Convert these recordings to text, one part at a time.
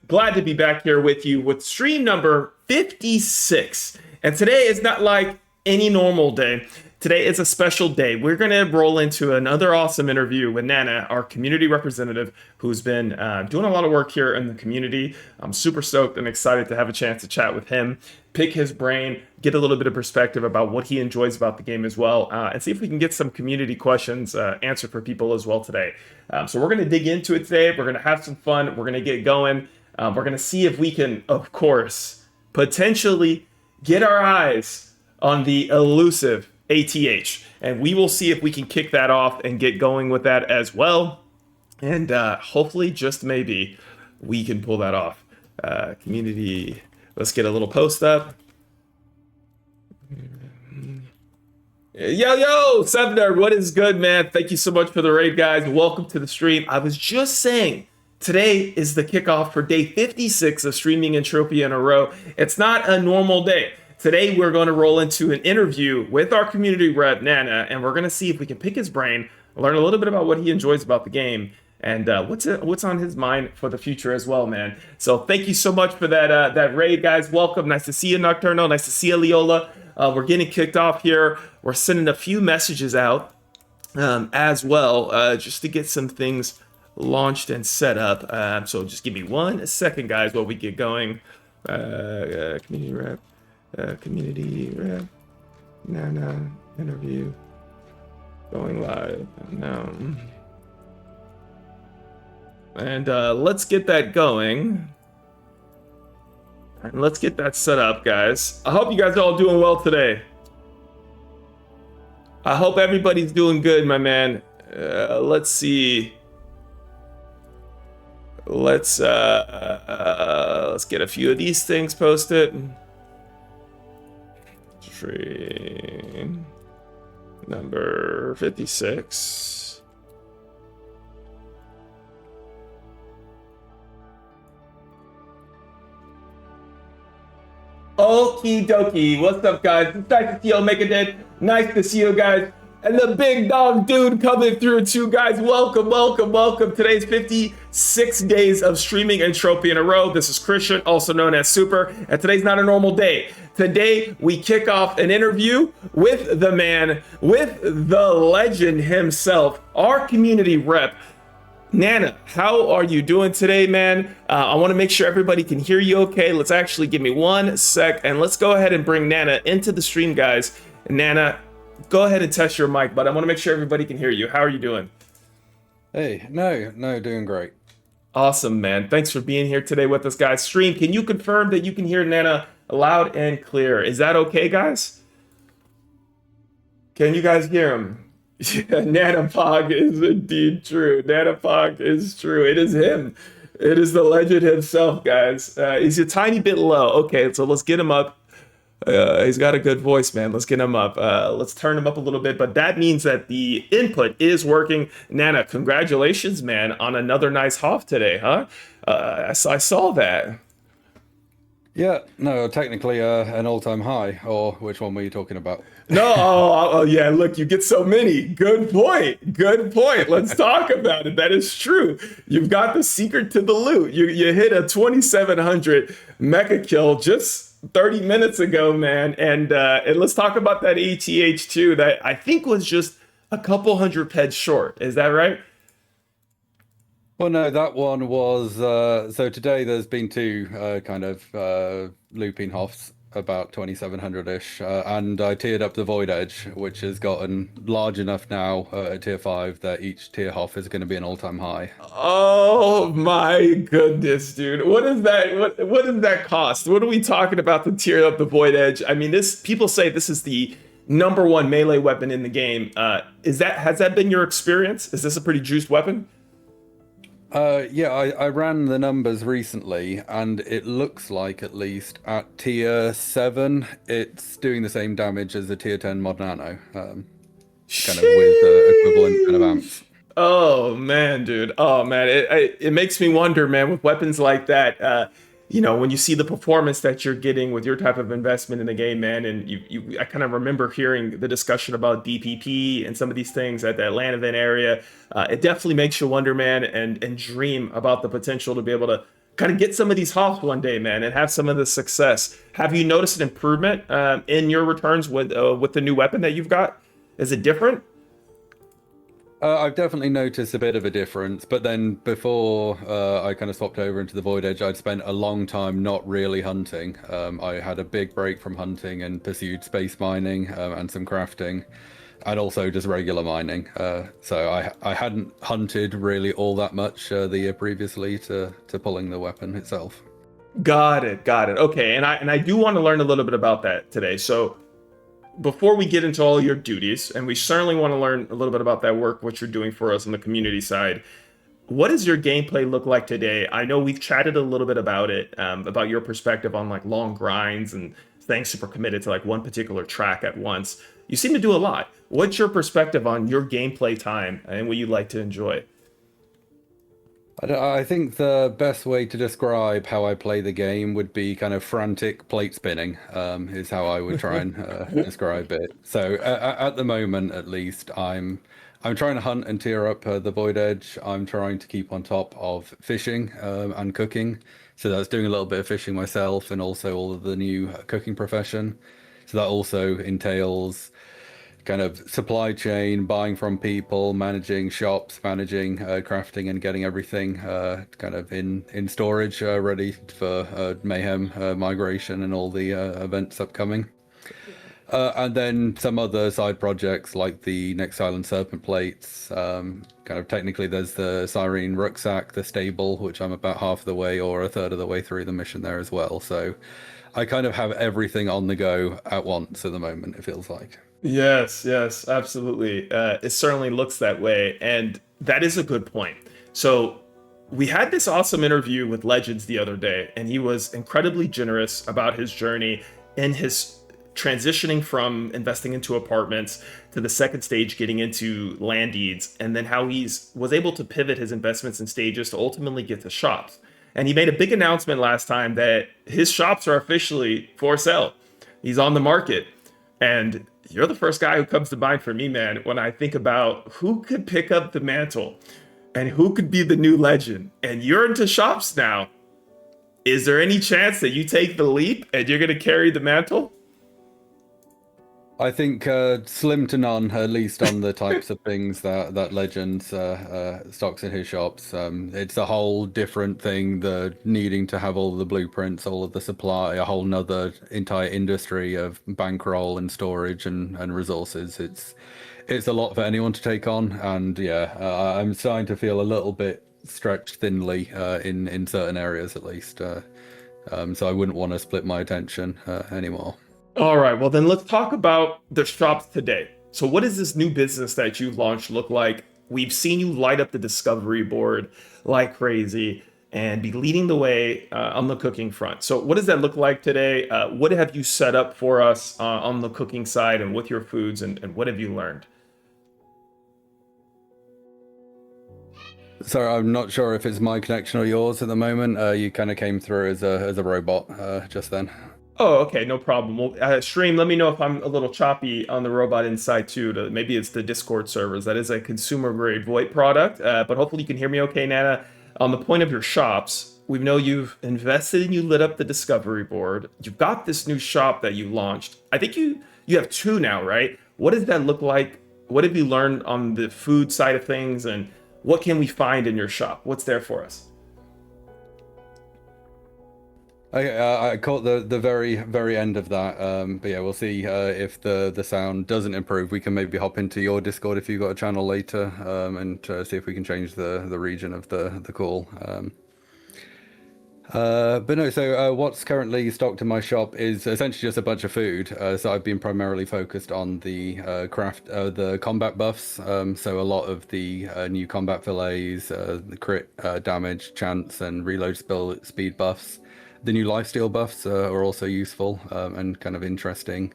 Glad to be back here with you with stream number 56. And today is not like any normal day. Today is a special day. We're going to roll into another awesome interview with Nana, our community representative, who's been doing a lot of work here in the community. I'm super stoked and excited to have a chance to chat with him, pick his brain, get a little bit of perspective about what he enjoys about the game as well, and see if we can get some community questions answered for people as well today. So we're going to dig into it today. We're going to have some fun. We're going to get going. We're going to see if we can, of course, potentially get our eyes on the elusive ATH. And we will see if we can kick that off and get going with that as well. And hopefully, just maybe, we can pull that off. Community, let's get a little post up. Yo, Sevner, what is good, man? Thank you so much for the raid, guys. Welcome to the stream. I was just saying, today is the kickoff for day 56 of streaming Entropia in a row. It's not a normal day. Today, we're going to roll into an interview with our community rep, Nana, and we're going to see if we can pick his brain, learn a little bit about what he enjoys about the game, and what's on his mind for the future as well, man. So thank you so much for that raid, guys. Welcome. Nice to see you, Nocturnal. Nice to see you, Leola. We're getting kicked off here. We're sending a few messages out as well, just to get some things launched and set up. So just give me 1 second, guys, while we get going. Community rep. Community rep, Nana, interview, going live now. And let's get that going. And let's get that set up, guys. I hope you guys are all doing well today. I hope everybody's doing good, my man. Let's see. Let's get a few of these things posted. Stream number 56. Okie dokie. What's up, guys? It's nice to see you, Omega. Nice to see you guys. And the big dog dude coming through too, guys. Welcome, welcome, welcome. Today's 56 days of streaming Entropia in a row. This is Christian, also known as Super, and today's not a normal day. Today, we kick off an interview with the man, with the legend himself, our community rep. Nana, how are you doing today, man? I want to make sure everybody can hear you okay. Let's actually give me 1 sec, and let's go ahead and bring Nana into the stream, guys. Nana, go ahead and test your mic, but I want to make sure everybody can hear you. How are you doing? Hey, no, doing great. Awesome, man. Thanks for being here today with us, guys. Stream, can you confirm that you can hear Nana loud and clear? Is that okay, guys? Can you guys hear him? Yeah, Nana Pog is indeed true. Nana Pog is true. It is him. It is the legend himself, guys. He's a tiny bit low. Okay, so let's get him up. He's got a good voice, man. Let's get him up. Let's turn him up a little bit, but that means that the input is working. Nana, congratulations, man, on another nice HOF today, huh? I saw that. Yeah, no, technically an all-time high, or which one were you talking about? No, oh, yeah, look, you get so many. Good point. Good point. Let's talk about it. That is true. You've got the secret to the loot. You hit a 2,700 mecha kill just 30 minutes ago, man. And let's talk about that ATH too, that I think was just a couple hundred peds short. Is that right? Well, no, that one was, so today there's been two kind of looping HOFs, about 2,700-ish, and I tiered up the Void Edge, which has gotten large enough now at tier 5 that each tier HOF is going to be an all-time high. Oh my goodness, dude. What is that? What does that cost? What are we talking about to tier up the Void Edge? I mean, people say this is the #1 melee weapon in the game. Has that been your experience? Is this a pretty juiced weapon? Yeah, I ran the numbers recently, and it looks like, at least at tier 7, it's doing the same damage as the tier 10 Mod Nano, kind of with equivalent kind of amps. Oh man, dude. Oh man, it makes me wonder, man, with weapons like that. When you see the performance that you're getting with your type of investment in the game, man, and I kind of remember hearing the discussion about DPP and some of these things at that LAN event area. It definitely makes you wonder, man, and dream about the potential to be able to kind of get some of these hops one day, man, and have some of the success. Have you noticed an improvement in your returns with the new weapon that you've got? Is it different? I've definitely noticed a bit of a difference, but then before I kind of swapped over into the Void Edge, I'd spent a long time not really hunting. I had a big break from hunting and pursued space mining and some crafting, and also just regular mining. So I hadn't hunted really all that much the year previously to pulling the weapon itself. Got it, got it. Okay, and I do want to learn a little bit about that today. So before we get into all your duties, and we certainly want to learn a little bit about that work, what you're doing for us on the community side, what does your gameplay look like today? I know we've chatted a little bit about it, about your perspective on like long grinds and staying super committed to like one particular track at once. You seem to do a lot. What's your perspective on your gameplay time and what you like to enjoy? I think the best way to describe how I play the game would be kind of frantic plate spinning, is how I would try and describe it. So at the moment, at least, I'm trying to hunt and tier up the Void Edge. I'm trying to keep on top of fishing and cooking. So that's doing a little bit of fishing myself and also all of the new cooking profession. So that also entails kind of supply chain, buying from people, managing shops, managing crafting, and getting everything kind of in storage, ready for Mayhem migration and all the events upcoming. And then some other side projects like the Next Island Serpent plates. Kind of technically, there's the Cyrene rucksack, the stable, which I'm about half the way or a third of the way through the mission there as well. So I kind of have everything on the go at once at the moment, it feels like. Yes, yes, absolutely. It certainly looks that way. And that is a good point. So, we had this awesome interview with Legends the other day, and he was incredibly generous about his journey and his transitioning from investing into apartments to the second stage, getting into land deeds, and then how he's was able to pivot his investments in stages to ultimately get to shops. And he made a big announcement last time that his shops are officially for sale. He's on the market. And you're the first guy who comes to mind for me, man, when I think about who could pick up the mantle and who could be the new legend. And you're into shops now. Is there any chance that you take the leap and you're going to carry the mantle? I think slim to none, at least on the types of things that Legends stocks in his shops. It's a whole different thing, the needing to have all of the blueprints, all of the supply, a whole nother entire industry of bankroll and storage and resources. It's a lot for anyone to take on, and yeah, I'm starting to feel a little bit stretched thinly in certain areas at least. So I wouldn't want to split my attention anymore. All right, well, then let's talk about the shops today. So, what does this new business that you've launched look like? We've seen you light up the discovery board like crazy and be leading the way on the cooking front. So, what does that look like today? What have you set up for us on the cooking side and with your foods, and what have you learned? Sorry, I'm not sure if it's my connection or yours at the moment. You kind of came through as a robot just then. Oh, okay, no problem. Well, Stream, let me know if I'm a little choppy on the robot inside too. Maybe it's the Discord servers. That is a consumer grade VoIP product, but hopefully you can hear me okay, Nana. On the point of your shops, we know you've invested and you lit up the discovery board. You've got this new shop that you launched. I think you have two now, right? What does that look like? What have you learned on the food side of things, and what can we find in your shop? What's there for us? I caught the very end of that, but yeah, we'll see if the sound doesn't improve. We can maybe hop into your Discord if you've got a channel later, and see if we can change the region of the call. But no, so what's currently stocked in my shop is essentially just a bunch of food. So I've been primarily focused on the the combat buffs. So a lot of the new combat fillets, the crit damage, chance, and reload speed buffs. The new lifesteal buffs are also useful and kind of interesting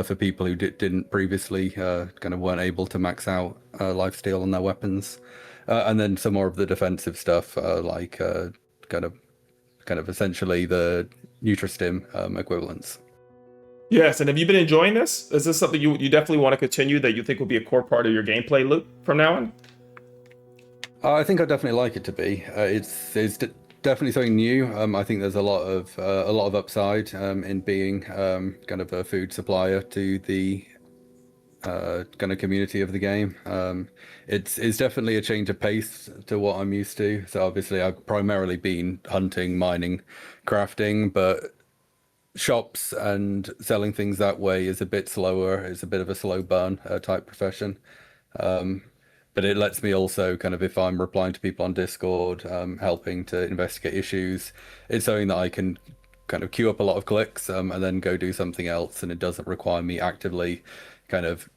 for people who didn't previously kind of weren't able to max out lifesteal on their weapons. And then some more of the defensive stuff like kind of essentially the Nutristim equivalents. Yes, and have you been enjoying this? Is this something you definitely want to continue that you think will be a core part of your gameplay loop from now on? I think I definitely like it to be. It's definitely something new. I think there's a lot of upside in being kind of a food supplier to the kind of community of the game. It's definitely a change of pace to what I'm used to. So obviously I've primarily been hunting, mining, crafting, but shops and selling things that way is a bit slower. It's a bit of a slow burn type profession. But it lets me also kind of, if I'm replying to people on Discord, helping to investigate issues, it's something that I can kind of queue up a lot of clicks and then go do something else. And it doesn't require me actively kind of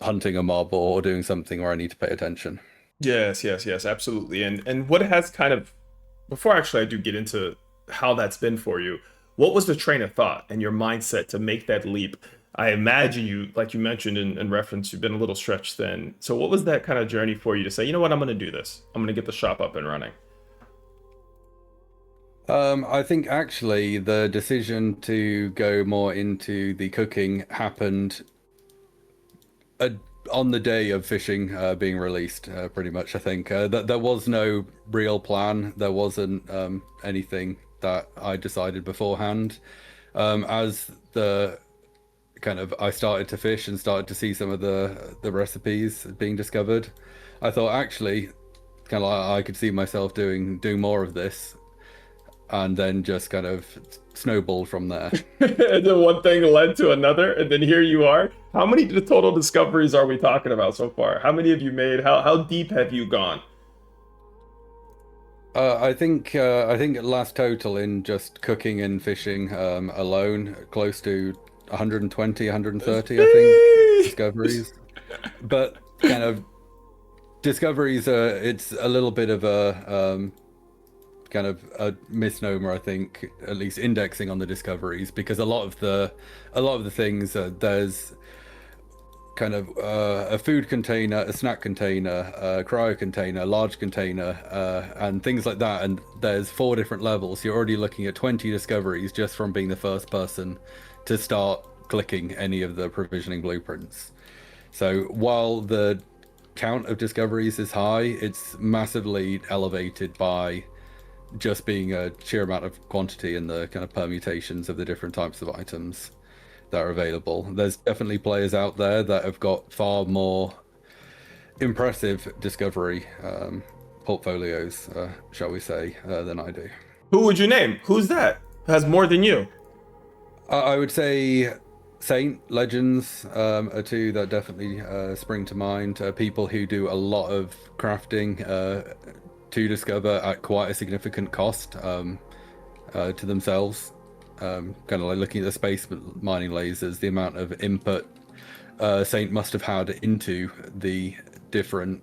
hunting a mob or doing something where I need to pay attention. Yes, yes, yes, absolutely. And what has kind of, before actually I do get into how that's been for you, what was the train of thought and your mindset to make that leap? I imagine you, like you mentioned in reference, you've been a little stretched thin. So what was that kind of journey for you to say, you know what, I'm going to do this. I'm going to get the shop up and running. I think actually the decision to go more into the cooking happened uh, on the day of fishing being released, pretty much. I think that there was no real plan. There wasn't anything that I decided beforehand. As the kind of I started to fish and started to see some of the recipes being discovered, I thought actually kind of like I could see myself doing more of this, and then just kind of snowballed from there. And then one thing led to another, and then here you are. How many total discoveries are we talking about so far? How many have you made? How deep have you gone? I think last total in just cooking and fishing alone, close to 120, 130, I think, discoveries. But kind of discoveries, it's a little bit of a kind of a misnomer, I think, at least indexing on the discoveries, because a lot of the things there's kind of a food container, a snack container, a cryo container, large container, and things like that. And there's 4 different levels. You're already looking at 20 discoveries just from being the first person to start clicking any of the provisioning blueprints. So while the count of discoveries is high, it's massively elevated by just being a sheer amount of quantity and the kind of permutations of the different types of items that are available. There's definitely players out there that have got far more impressive discovery portfolios, shall we say, than I do. Who would you name? Who's that? Has more than you? I would say Saint Legends are two that definitely spring to mind. People who do a lot of crafting to discover at quite a significant cost to themselves. Kind of like looking at the space mining lasers, the amount of input Saint must have had into the different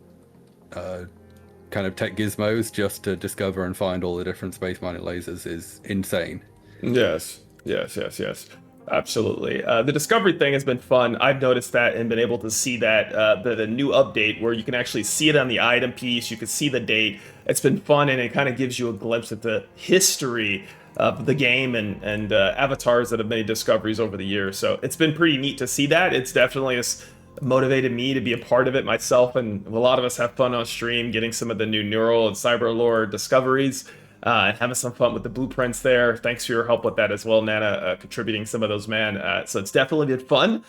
kind of tech gizmos just to discover and find all the different space mining lasers is insane. Yes, yes, yes, yes. Absolutely. The discovery thing has been fun. I've noticed that and been able to see that the new update where you can actually see it on the item piece. You can see the date. It's been fun, and it kind of gives you a glimpse at the history of the game and avatars that have made discoveries over the years. So it's been pretty neat to see that. It's definitely has motivated me to be a part of it myself, and a lot of us have fun on stream getting some of the new neural and cyber lore discoveries. And having some fun with the blueprints there. Thanks for your help with that as well, Nana, contributing some of those, man. So it's definitely been fun.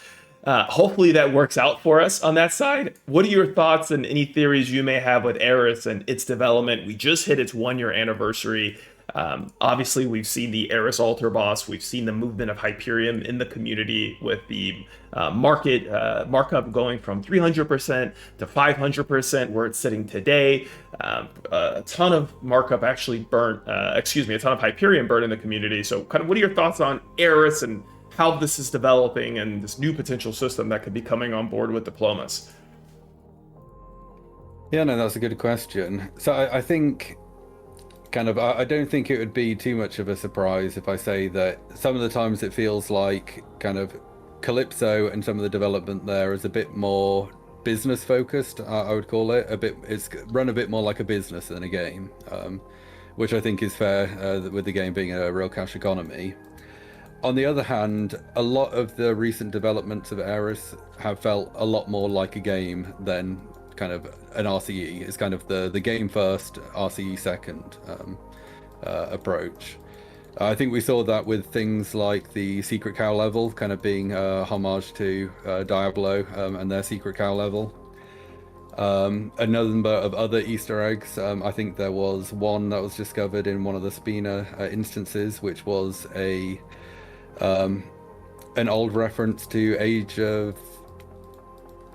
Hopefully that works out for us on that side. What are your thoughts and any theories you may have with Aris and its development? We just hit its 1 year anniversary. Obviously, we've seen the Aris altar boss. We've seen the movement of Hyperion in the community with the markup going from 300% to 500% where it's sitting today. A ton of markup actually burnt, a ton of Hyperion burnt in the community. So kind of what are your thoughts on Aris and how this is developing and this new potential system that could be coming on board with Diplomas? Yeah, no, that's a good question. So I think kind of I don't think it would be too much of a surprise if I say that some of the times it feels like kind of Calypso and some of the development there is a bit more business focused. I would call it a bit. It's run a bit more like a business than a game, which I think is fair with the game being a real cash economy. On the other hand, a lot of the recent developments of Aris have felt a lot more like a game than kind of an RCE. It's kind of the game first, RCE second. approach. I think we saw that with things like the Secret Cow level, kind of being a homage to Diablo and their Secret Cow level. A number of other Easter eggs. I think there was one that was discovered in one of the Spina instances, which was an old reference to Age of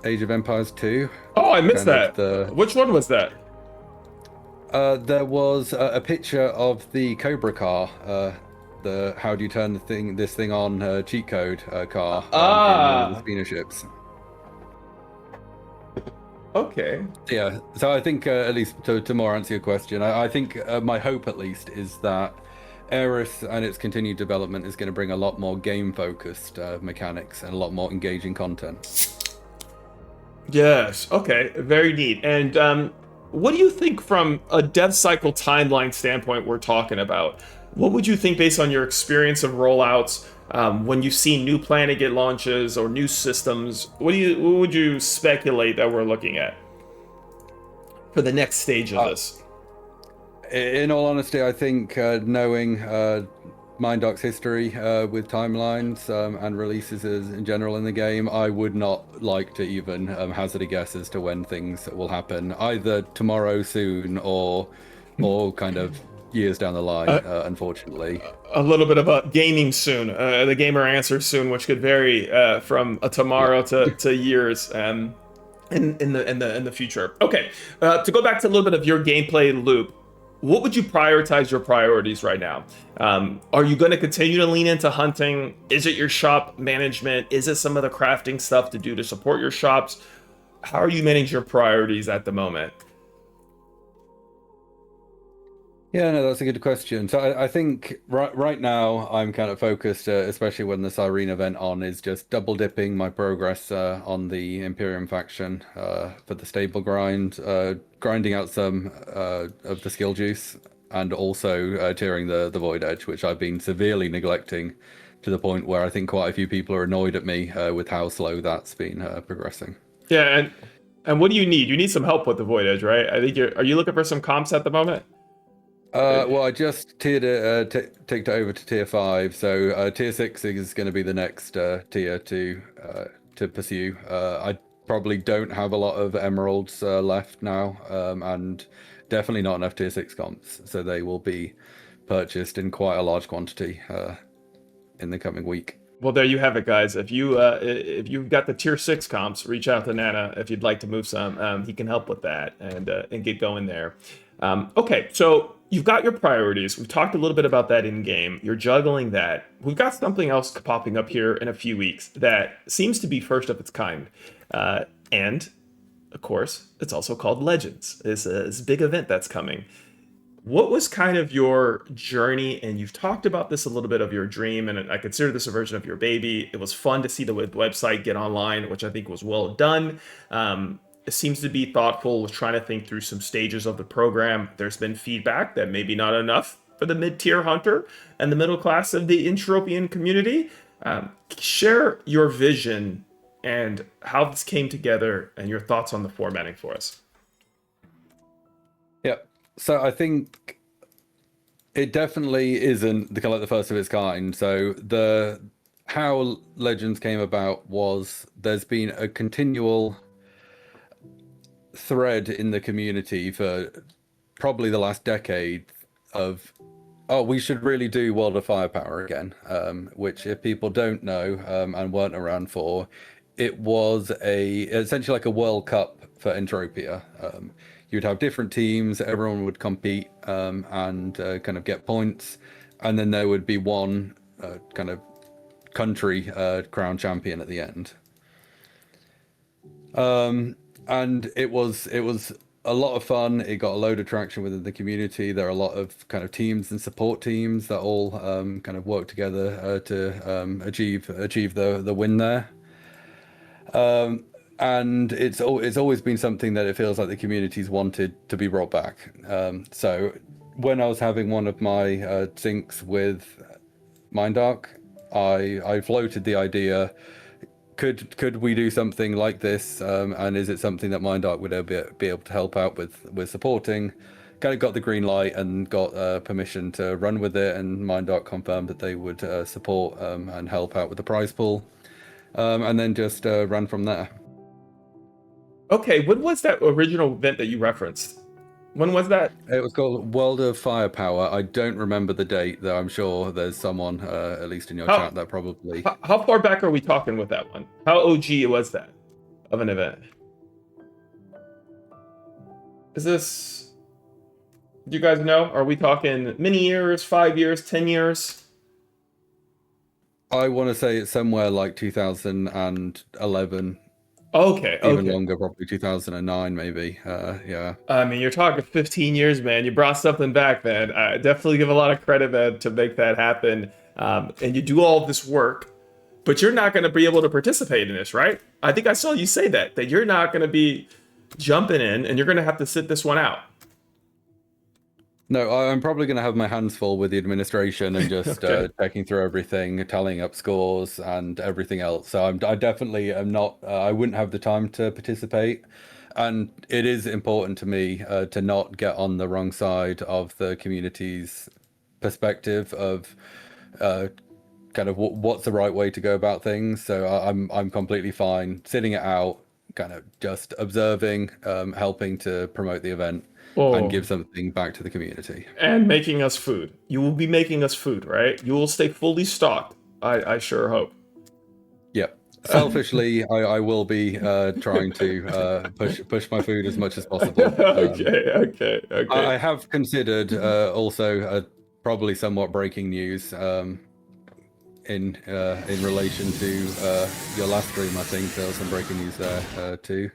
Empires 2. Oh, I missed that. Which one was that? There was a picture of the Cobra car, the how do you turn this thing on cheat code car in one of the Spina ships. Okay. Yeah, so I think at least to more answer your question, I think my hope at least is that Aris and its continued development is going to bring a lot more game-focused mechanics and a lot more engaging content. Yes. Okay. Very neat. And what do you think from a dev cycle timeline standpoint we're talking about? What would you think based on your experience of rollouts when you see new planet get launches or new systems? What would you speculate that we're looking at for the next stage of this? In all honesty, I think knowing Mindark's history with timelines and releases in general in the game, I would not like to even hazard a guess as to when things will happen. Either tomorrow, soon, or kind of years down the line, unfortunately. A little bit of a gaming soon, the gamer answer soon, which could vary from a tomorrow to years in the future. Okay, to go back to a little bit of your gameplay loop, what would you prioritize your priorities right now? Are you going to continue to lean into hunting? Is it your shop management? Is it some of the crafting stuff to do to support your shops? How are you managing your priorities at the moment? Yeah, no, that's a good question. So I think right now I'm kind of focused, especially when the Cyrene event on, is just double dipping my progress on the Imperium faction for the stable grind, grinding out some of the skill juice, and also tiering the Void Edge, which I've been severely neglecting to the point where I think quite a few people are annoyed at me with how slow that's been progressing. Yeah, and what do you need? You need some help with the Void Edge, right? I think are you looking for some comps at the moment? Well, I just tiered it, ticked it over to tier 5, so tier 6 is going to be the next tier to pursue. I probably don't have a lot of emeralds left now, and definitely not enough tier 6 comps, so they will be purchased in quite a large quantity in the coming week. Well, there you have it, guys. If you've got the tier 6 comps, reach out to Nana if you'd like to move some. He can help with that and get going there. Okay, so you've got your priorities. We've talked a little bit about that in game. You're juggling that. We've got something else popping up here in a few weeks that seems to be first of its kind. And, of course, it's also called Legends. It's a big event that's coming. What was kind of your journey? And you've talked about this a little bit of your dream, and I consider this a version of your baby. It was fun to see the website get online, which I think was well done. It seems to be thoughtful with trying to think through some stages of the program. There's been feedback that maybe not enough for the mid-tier hunter and the middle class of the Entropian community. Share your vision and how this came together and your thoughts on the formatting for us. Yeah, so I think it definitely isn't kind of like the first of its kind. So how Legends came about was there's been a continual thread in the community for probably the last decade of, oh, we should really do World of Firepower again, which if people don't know and weren't around for, it was essentially like a World Cup for Entropia. You'd have different teams, everyone would compete and kind of get points, and then there would be one kind of country crown champion at the end. And it was a lot of fun. It got a load of traction within the community. There are a lot of kind of teams and support teams that all kind of work together to achieve the win there. And it's always been something that it feels like the community's wanted to be brought back. So when I was having one of my syncs with Mindark, I floated the idea. Could we do something like this? And is it something that Mindark would be able to help out with supporting? kind of got the green light and got permission to run with it, and Mindark confirmed that they would support and help out with the prize pool, and then just ran from there. Okay, when was that original event that you referenced? When was that? It was called World of Firepower. I don't remember the date, though. I'm sure there's someone, at least in your chat, that probably. How far back are we talking with that one? How OG was that of an event? Is this? Do you guys know? Are we talking many years, 5 years, 10 years? I want to say it's somewhere like 2011. Okay, even longer, probably 2009, maybe. Yeah. I mean, you're talking 15 years, man. You brought something back, man. I definitely give a lot of credit, man, to make that happen. And you do all this work, but you're not going to be able to participate in this, right? I think I saw you say that you're not going to be jumping in, and you're going to have to sit this one out. No, I'm probably going to have my hands full with the administration and just checking through everything, tallying up scores and everything else. So I definitely am not, I wouldn't have the time to participate. And it is important to me to not get on the wrong side of the community's perspective of kind of what's the right way to go about things. So I'm completely fine sitting it out, kind of just observing, helping to promote the event. And give something back to the community. And making us food. You will be making us food, right? You will stay fully stocked. I sure hope. Yep. Selfishly, I will be trying to push my food as much as possible. Okay. I have considered also probably somewhat breaking news in relation to your last stream. I think there was some breaking news there too.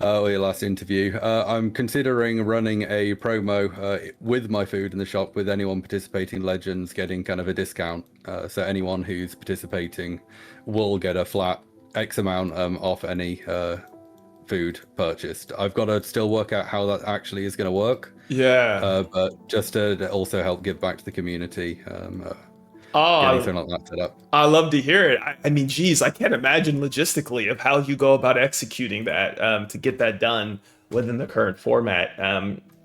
Or your last interview. I'm considering running a promo with my food in the shop with anyone participating in Legends getting kind of a discount. So anyone who's participating will get a flat X amount off any food purchased. I've got to still work out how that actually is going to work. Yeah. But just to also help give back to the community. Something like that set up. I love to hear it. I mean, geez, I can't imagine logistically of how you go about executing that to get that done within the current format.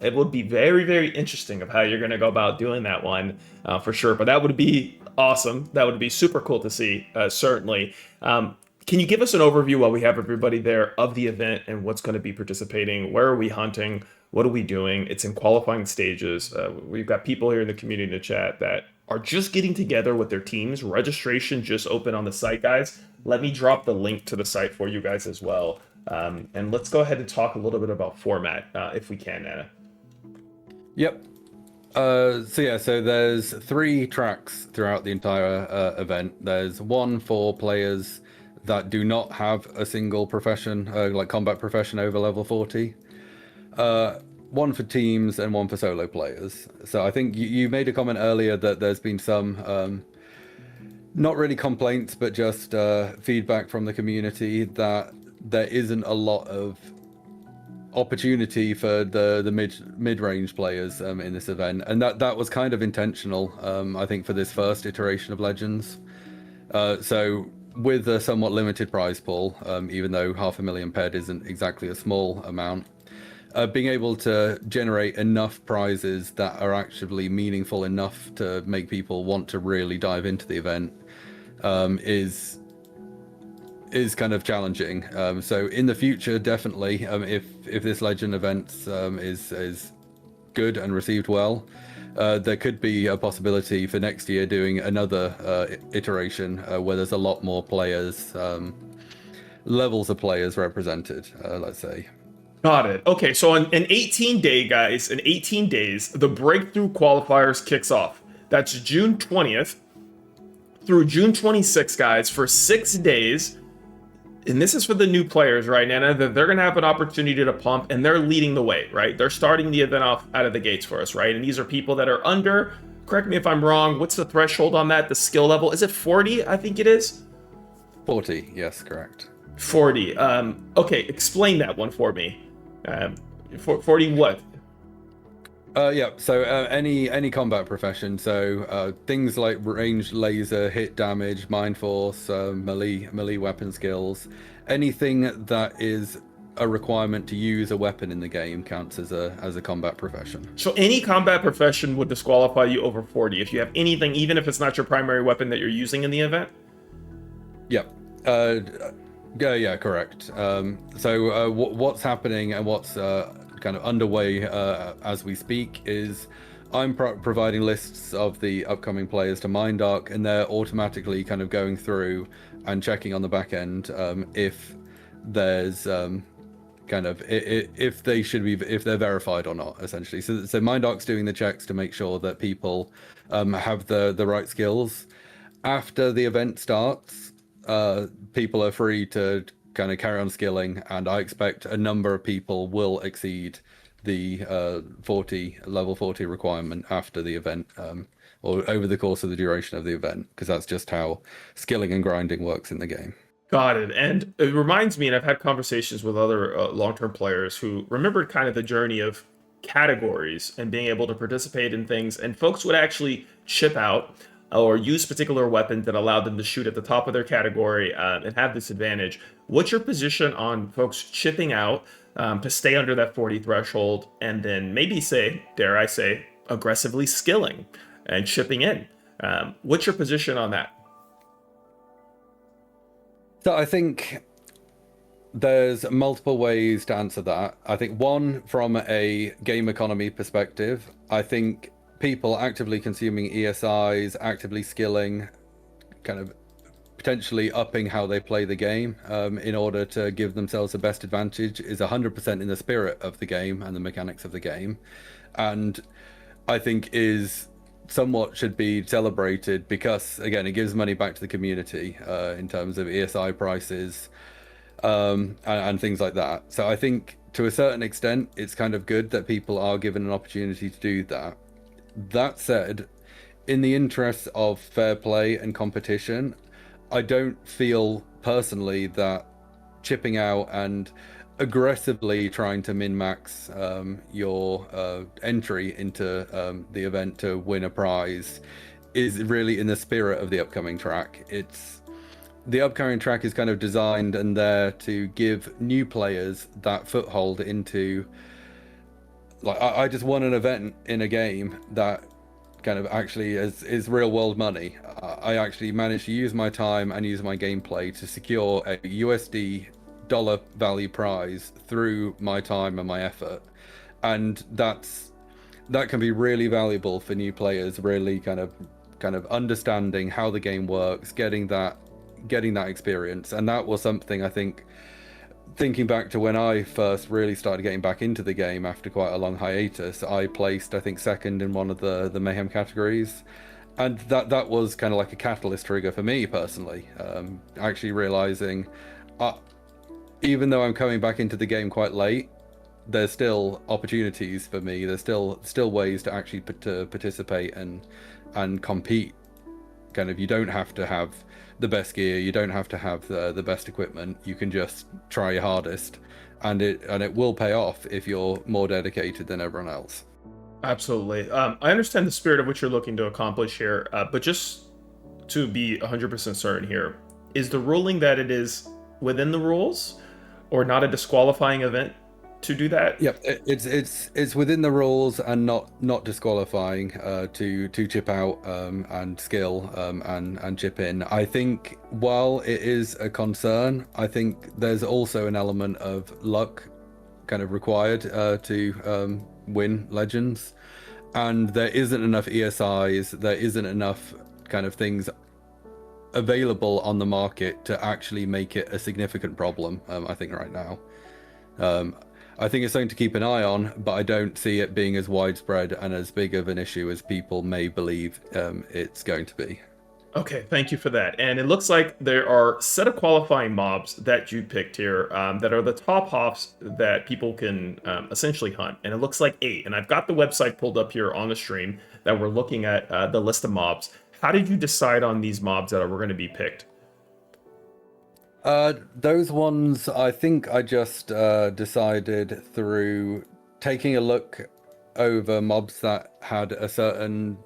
It would be very, very interesting of how you're going to go about doing that one for sure. But that would be awesome. That would be super cool to see, certainly. Can you give us an overview while we have everybody there of the event and what's going to be participating? Where are we hunting? What are we doing? It's in qualifying stages. We've got people here in the community in the chat that are just getting together with their teams. Registration just opened on the site, guys. Let me drop the link to the site for you guys as well. And let's go ahead and talk a little bit about format, if we can, Nana. Yep. So there's 3 tracks throughout the entire event. There's one for players that do not have a single profession, like combat profession over level 40. One for teams and one for solo players. So I think you made a comment earlier that there's been some, not really complaints, but just feedback from the community that there isn't a lot of opportunity for the mid-range players in this event, and that was kind of intentional, I think, for this first iteration of Legends. So with a somewhat limited prize pool, even though 500,000 PED isn't exactly a small amount, being able to generate enough prizes that are actually meaningful enough to make people want to really dive into the event is kind of challenging. So in the future, definitely, if this Legend event is good and received well, there could be a possibility for next year doing another iteration where there's a lot more players, levels of players represented, let's say. Got it. Okay, so in 18 days, the breakthrough qualifiers kicks off. That's June 20th through June 26th, guys, for 6 days. And this is for the new players, right, Nana? They're going to have an opportunity to pump, and they're leading the way, right? They're starting the event off out of the gates for us, right? And these are people that are under, correct me if I'm wrong, what's the threshold on that, the skill level? Is it 40, I think it is? 40, yes, correct. 40. Okay, explain that one for me. 40 what? Yeah, so any combat profession, so things like ranged laser, hit damage, mind force, melee weapon skills, anything that is a requirement to use a weapon in the game counts as a combat profession. So any combat profession would disqualify you over 40 if you have anything, even if it's not your primary weapon that you're using in the event? Yep. Yeah, correct. So what's happening and what's kind of underway as we speak is I'm providing lists of the upcoming players to Mindark, and they're automatically kind of going through and checking on the back end if there's kind of if they should be, if they're verified or not, essentially. So Mindark's doing the checks to make sure that people have the right skills. After the event starts, people are free to kind of carry on skilling, and I expect a number of people will exceed the level 40 requirement after the event, or over the course of the duration of the event, because that's just how skilling and grinding works in the game. Got it. And it reminds me, and I've had conversations with other long-term players who remembered kind of the journey of categories and being able to participate in things, and folks would actually chip out or use particular weapons that allowed them to shoot at the top of their category and have this advantage. What's your position on folks chipping out to stay under that 40 threshold, and then maybe say, dare I say, aggressively skilling and chipping in? What's your position on that? So I think there's multiple ways to answer that. I think one, from a game economy perspective, I think people actively consuming ESIs, actively skilling, kind of potentially upping how they play the game in order to give themselves the best advantage is 100% in the spirit of the game and the mechanics of the game. And I think is somewhat should be celebrated because, again, it gives money back to the community in terms of ESI prices and things like that. So I think to a certain extent, it's kind of good that people are given an opportunity to do that. That said, in the interest of fair play and competition, I don't feel personally that chipping out and aggressively trying to min-max your entry into the event to win a prize is really in the spirit of the upcoming track. The upcoming track is kind of designed and there to give new players that foothold into, like, I just won an event in a game that kind of actually is real world money. I actually managed to use my time and use my gameplay to secure a USD dollar value prize through my time and my effort, and that can be really valuable for new players, really kind of understanding how the game works, getting that experience. And that was something, I think, thinking back to when I first really started getting back into the game after quite a long hiatus, I placed, I think, second in one of the mayhem categories, and that was kind of like a catalyst trigger for me personally, actually realizing even though I'm coming back into the game quite late, there's still opportunities for me. There's still ways to actually participate and compete. Kind of, you don't have to have the best gear, you don't have to have the best equipment. You can just try your hardest, and it will pay off if you're more dedicated than everyone else. Absolutely. I understand the spirit of what you're looking to accomplish here, but just to be 100% certain here, is the ruling that it is within the rules or not a disqualifying event to do that? Yep, it's within the rules and not disqualifying to chip out and skill and chip in. I think while it is a concern, I think there's also an element of luck kind of required to win Legends, and there isn't enough ESIs, there isn't enough kind of things available on the market to actually make it a significant problem, I think, right now. I think it's something to keep an eye on, but I don't see it being as widespread and as big of an issue as people may believe it's going to be. Okay, thank you for that. And it looks like there are a set of qualifying mobs that you picked here that are the top hops that people can essentially hunt. And it looks like 8. And I've got the website pulled up here on the stream that we're looking at the list of mobs. How did you decide on these mobs that were going to be picked? Those ones, I think I just decided through taking a look over mobs that had a certain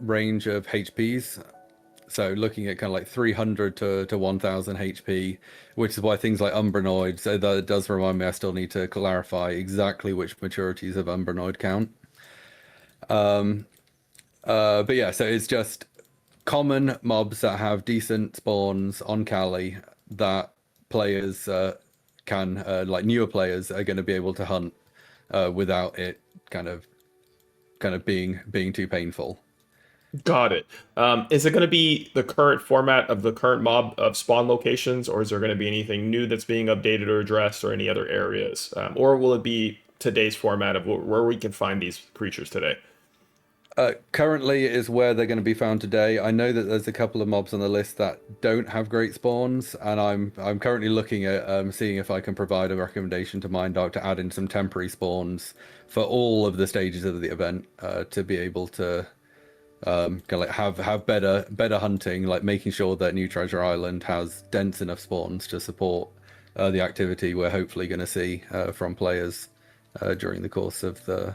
range of HPs So looking at kind of like 300 to 1000 HP, which is why things like Umbranoid, so that does remind me I still need to clarify exactly which maturities of Umbranoid count. But yeah, so it's just common mobs that have decent spawns on Cali that players can, like newer players, are going to be able to hunt without it kind of being too painful. Got it. Is it going to be the current format of the current mob of spawn locations, or is there going to be anything new that's being updated or addressed, or any other areas? Or will it be today's format of where we can find these creatures today? Currently is where they're going to be found today. I know that there's a couple of mobs on the list that don't have great spawns, and I'm currently looking at seeing if I can provide a recommendation to Mindark to add in some temporary spawns for all of the stages of the event to be able to kind of like have better hunting, like making sure that New Treasure Island has dense enough spawns to support the activity we're hopefully going to see from players during the course of the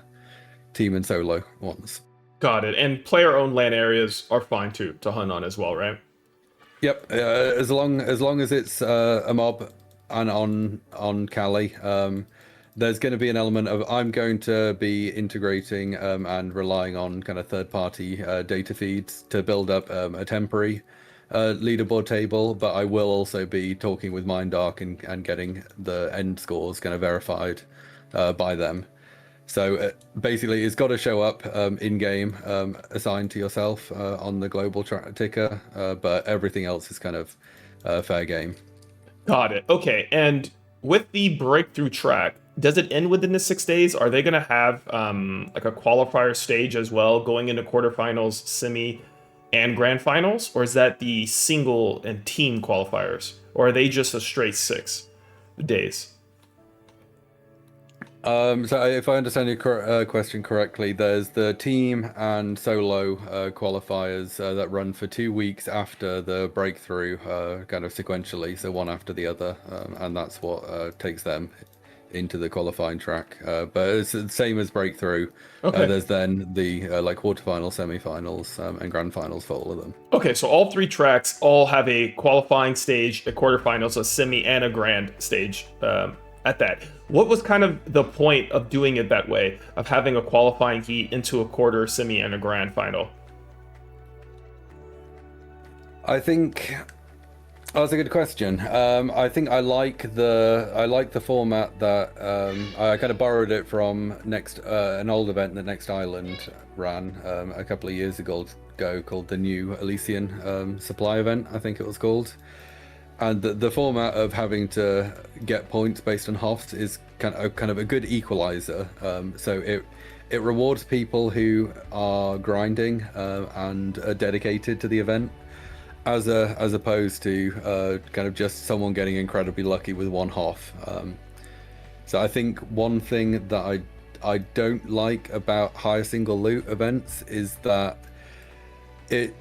team and solo ones. Got it. And player-owned land areas are fine too to hunt on as well, right? Yep, as long as it's a mob and on Cali, there's going to be an element of I'm going to be integrating and relying on kind of third-party data feeds to build up a temporary leaderboard table, but I will also be talking with Mindark and getting the end scores kind of verified by them. So basically, it's got to show up in-game, assigned to yourself on the global ticker, but everything else is kind of fair game. Got it. Okay. And with the breakthrough track, does it end within the 6 days? Are they going to have like a qualifier stage as well, going into quarterfinals, semi, and grand finals? Or is that the single and team qualifiers? Or are they just a straight 6 days? So if I understand your question correctly, there's the team and solo qualifiers that run for 2 weeks after the breakthrough, kind of sequentially, so one after the other, and that's what takes them into the qualifying track. But it's the same as breakthrough. Okay. There's then the like quarterfinals, semifinals, and grand finals for all of them. Okay, so all 3 tracks all have a qualifying stage, a quarterfinals, a semi, and a grand stage at that. What was kind of the point of doing it that way, of having a qualifying heat into a quarter, semi, and a grand final? I think that's a good question. I think I like the format that I kind of borrowed it from an old event that Next Island ran a couple of years ago called the New Elysian Supply Event, I think it was called. And the format of having to get points based on Hoffs is kind of a good equalizer. So it rewards people who are grinding and are dedicated to the event, as opposed to kind of just someone getting incredibly lucky with one Hoff. So I think one thing that I don't like about higher single loot events is that it's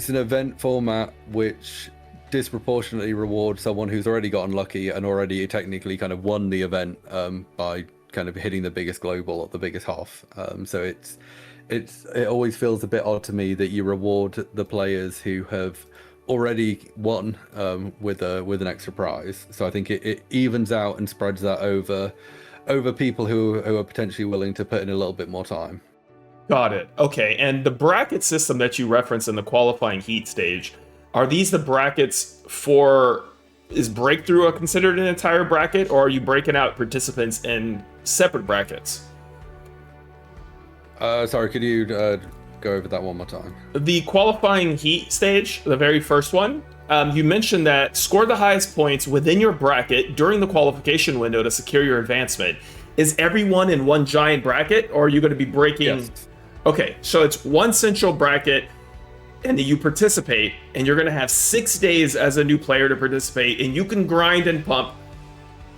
an event format which disproportionately reward someone who's already gotten lucky and already technically kind of won the event by kind of hitting the biggest global or the biggest half. So it always feels a bit odd to me that you reward the players who have already won with an extra prize. So I think it evens out and spreads that over people who are potentially willing to put in a little bit more time. Got it. Okay, and the bracket system that you referenced in the qualifying heat stage, are these the brackets for, is breakthrough considered an entire bracket, or are you breaking out participants in separate brackets? Sorry, could you go over that one more time? The qualifying heat stage, the very first one, you mentioned that score the highest points within your bracket during the qualification window to secure your advancement. Is everyone in one giant bracket, or are you going to be breaking? Yes. Okay, so it's one central bracket, and you participate, and you're going to have 6 days as a new player to participate, and you can grind and pump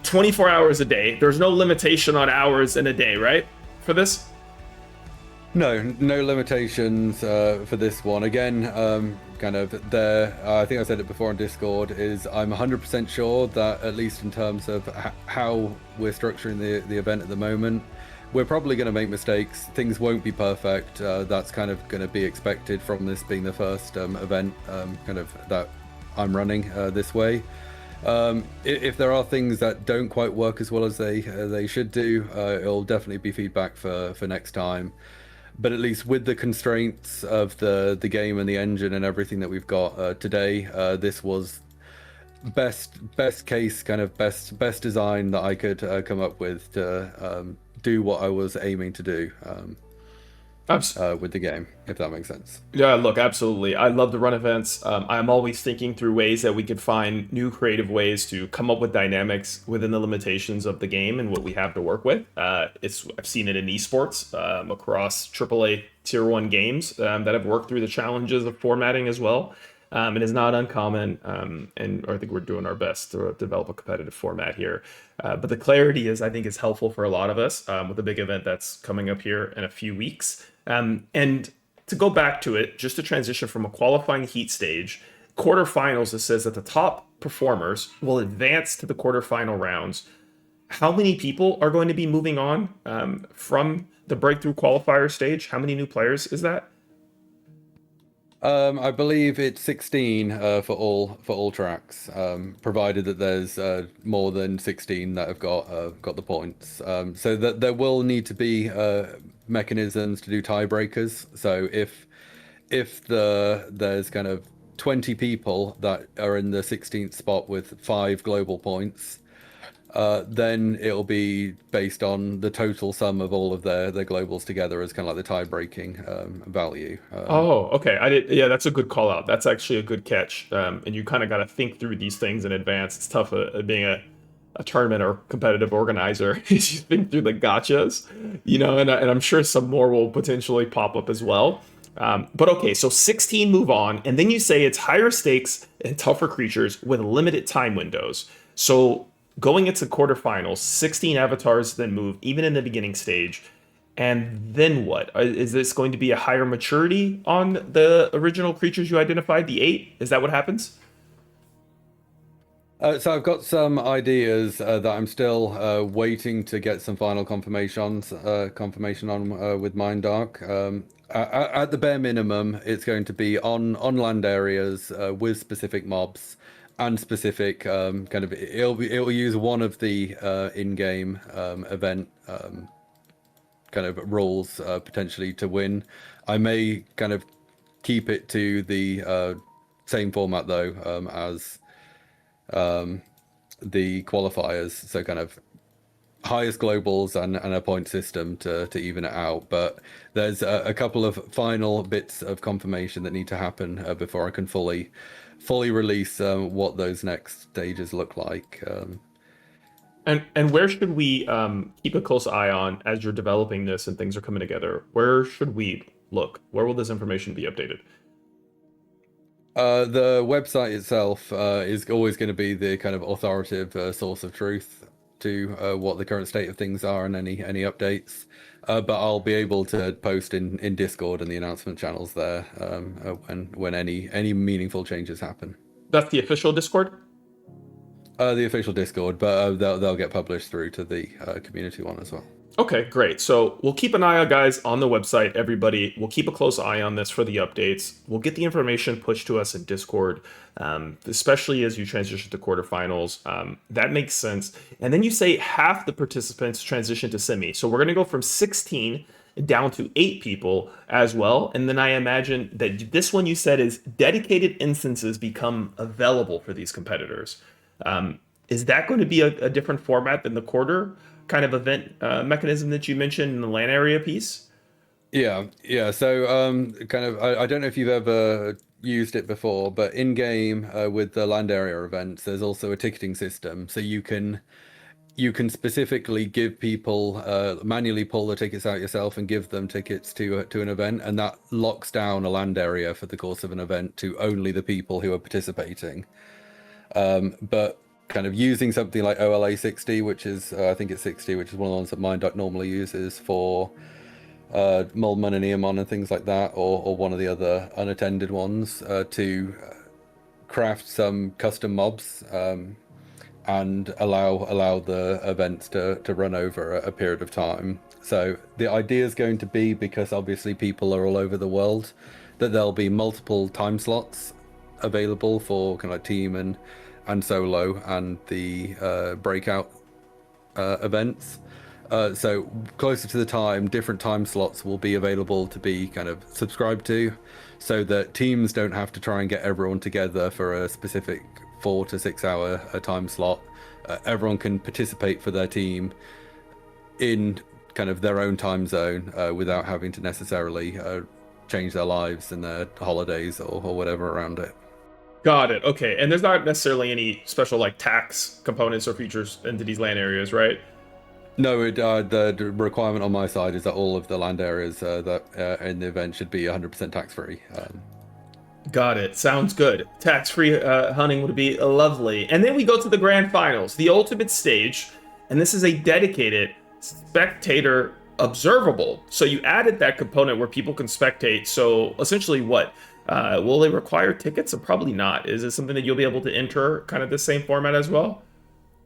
24 hours a day. There's no limitation on hours in a day, right, for this? No limitations for this one. Again, kind of there. I think I said it before on Discord. Is I'm 100% sure that at least in terms of how we're structuring the event at the moment, we're probably going to make mistakes. Things won't be perfect. That's kind of going to be expected from this being the first event kind of that I'm running this way. If there are things that don't quite work as well as they should do, it'll definitely be feedback for next time. But at least with the constraints of the game and the engine and everything that we've got today, this was best case, kind of best design that I could come up with to do what I was aiming to do with the game, if that makes sense. Yeah, look, absolutely. I love to run events. I'm always thinking through ways that we could find new creative ways to come up with dynamics within the limitations of the game and what we have to work with. I've seen it in esports across AAA Tier 1 games that have worked through the challenges of formatting as well. It is not uncommon, and I think we're doing our best to develop a competitive format here. But the clarity I think, is helpful for a lot of us with the big event that's coming up here in a few weeks. And to go back to it, just to transition from a qualifying heat stage, quarterfinals, it says that the top performers will advance to the quarterfinal rounds. How many people are going to be moving on from the breakthrough qualifier stage? How many new players is that? I believe it's 16 for all tracks, provided that there's more than 16 that have got the points. So that there will need to be mechanisms to do tiebreakers. So if there's kind of 20 people that are in the 16th spot with 5 global points, then it'll be based on the total sum of all of their globals together as kind of like the tie-breaking value. Oh, okay. I did. Yeah, that's a good call out. That's actually a good catch. And you kind of got to think through these things in advance. It's tough being a tournament or competitive organizer. You think through the gotchas, and I'm sure some more will potentially pop up as well. But okay, so 16 move on, and then you say it's higher stakes and tougher creatures with limited time windows. So going into quarterfinals, 16 avatars then move, even in the beginning stage. And then what? Is this going to be a higher maturity on the original creatures you identified, the 8? Is that what happens? So I've got some ideas that I'm still waiting to get some final confirmation on with Mind Dark. At the bare minimum, it's going to be on land areas with specific mobs and specific kind of it'll use one of the in-game event kind of rules potentially to win. I may kind of keep it to the same format though as the qualifiers, so kind of highest globals and a point system to even it out. But there's a couple of final bits of confirmation that need to happen before I can fully release what those next stages look like. And where should we keep a close eye on as you're developing this and things are coming together? Where should we look? Where will this information be updated? The website itself is always going to be the kind of authoritative source of truth to what the current state of things are and any updates. But I'll be able to post in Discord and the announcement channels there when any meaningful changes happen. That's the official Discord? The official Discord, but they'll get published through to the community one as well. Okay, great. So we'll keep an eye out, guys, on the website. Everybody, we'll keep a close eye on this for the updates. We'll get the information pushed to us in Discord, especially as you transition to quarterfinals. That makes sense. And then you say half the participants transition to semi. So we're going to go from 16 down to 8 people as well. And then I imagine that this one you said is dedicated instances become available for these competitors. Is that going to be a different format than the quarter kind of event mechanism that you mentioned in the LAN area piece? Yeah. So kind of, I don't know if you've ever used it before, but in game with the land area events, there's also a ticketing system. So you can specifically give people manually pull the tickets out yourself and give them tickets to an event, and that locks down a land area for the course of an event to only the people who are participating. But kind of using something like OLA 60, which is I think it's 60, which is one of the ones that MindDuck normally uses for Moldman and Eamon and things like that, or one of the other unattended ones to craft some custom mobs and allow the events to run over a period of time. So the idea is going to be, because obviously people are all over the world, that there'll be multiple time slots available for kind of team and solo and the breakout events. So closer to the time, different time slots will be available to be kind of subscribed to, so that teams don't have to try and get everyone together for a specific 4 to 6 hour time slot. Everyone can participate for their team in kind of their own time zone without having to necessarily change their lives and their holidays or whatever around it. Got it. Okay. And there's not necessarily any special like tax components or features into these land areas, right? No, the requirement on my side is that all of the land areas that in the event should be 100% tax-free. Got it. Sounds good. Tax-free hunting would be lovely. And then we go to the grand finals, the ultimate stage, and this is a dedicated spectator observable. So you added that component where people can spectate. So essentially, what will they require tickets? Or probably not. Is it something that you'll be able to enter kind of the same format as well?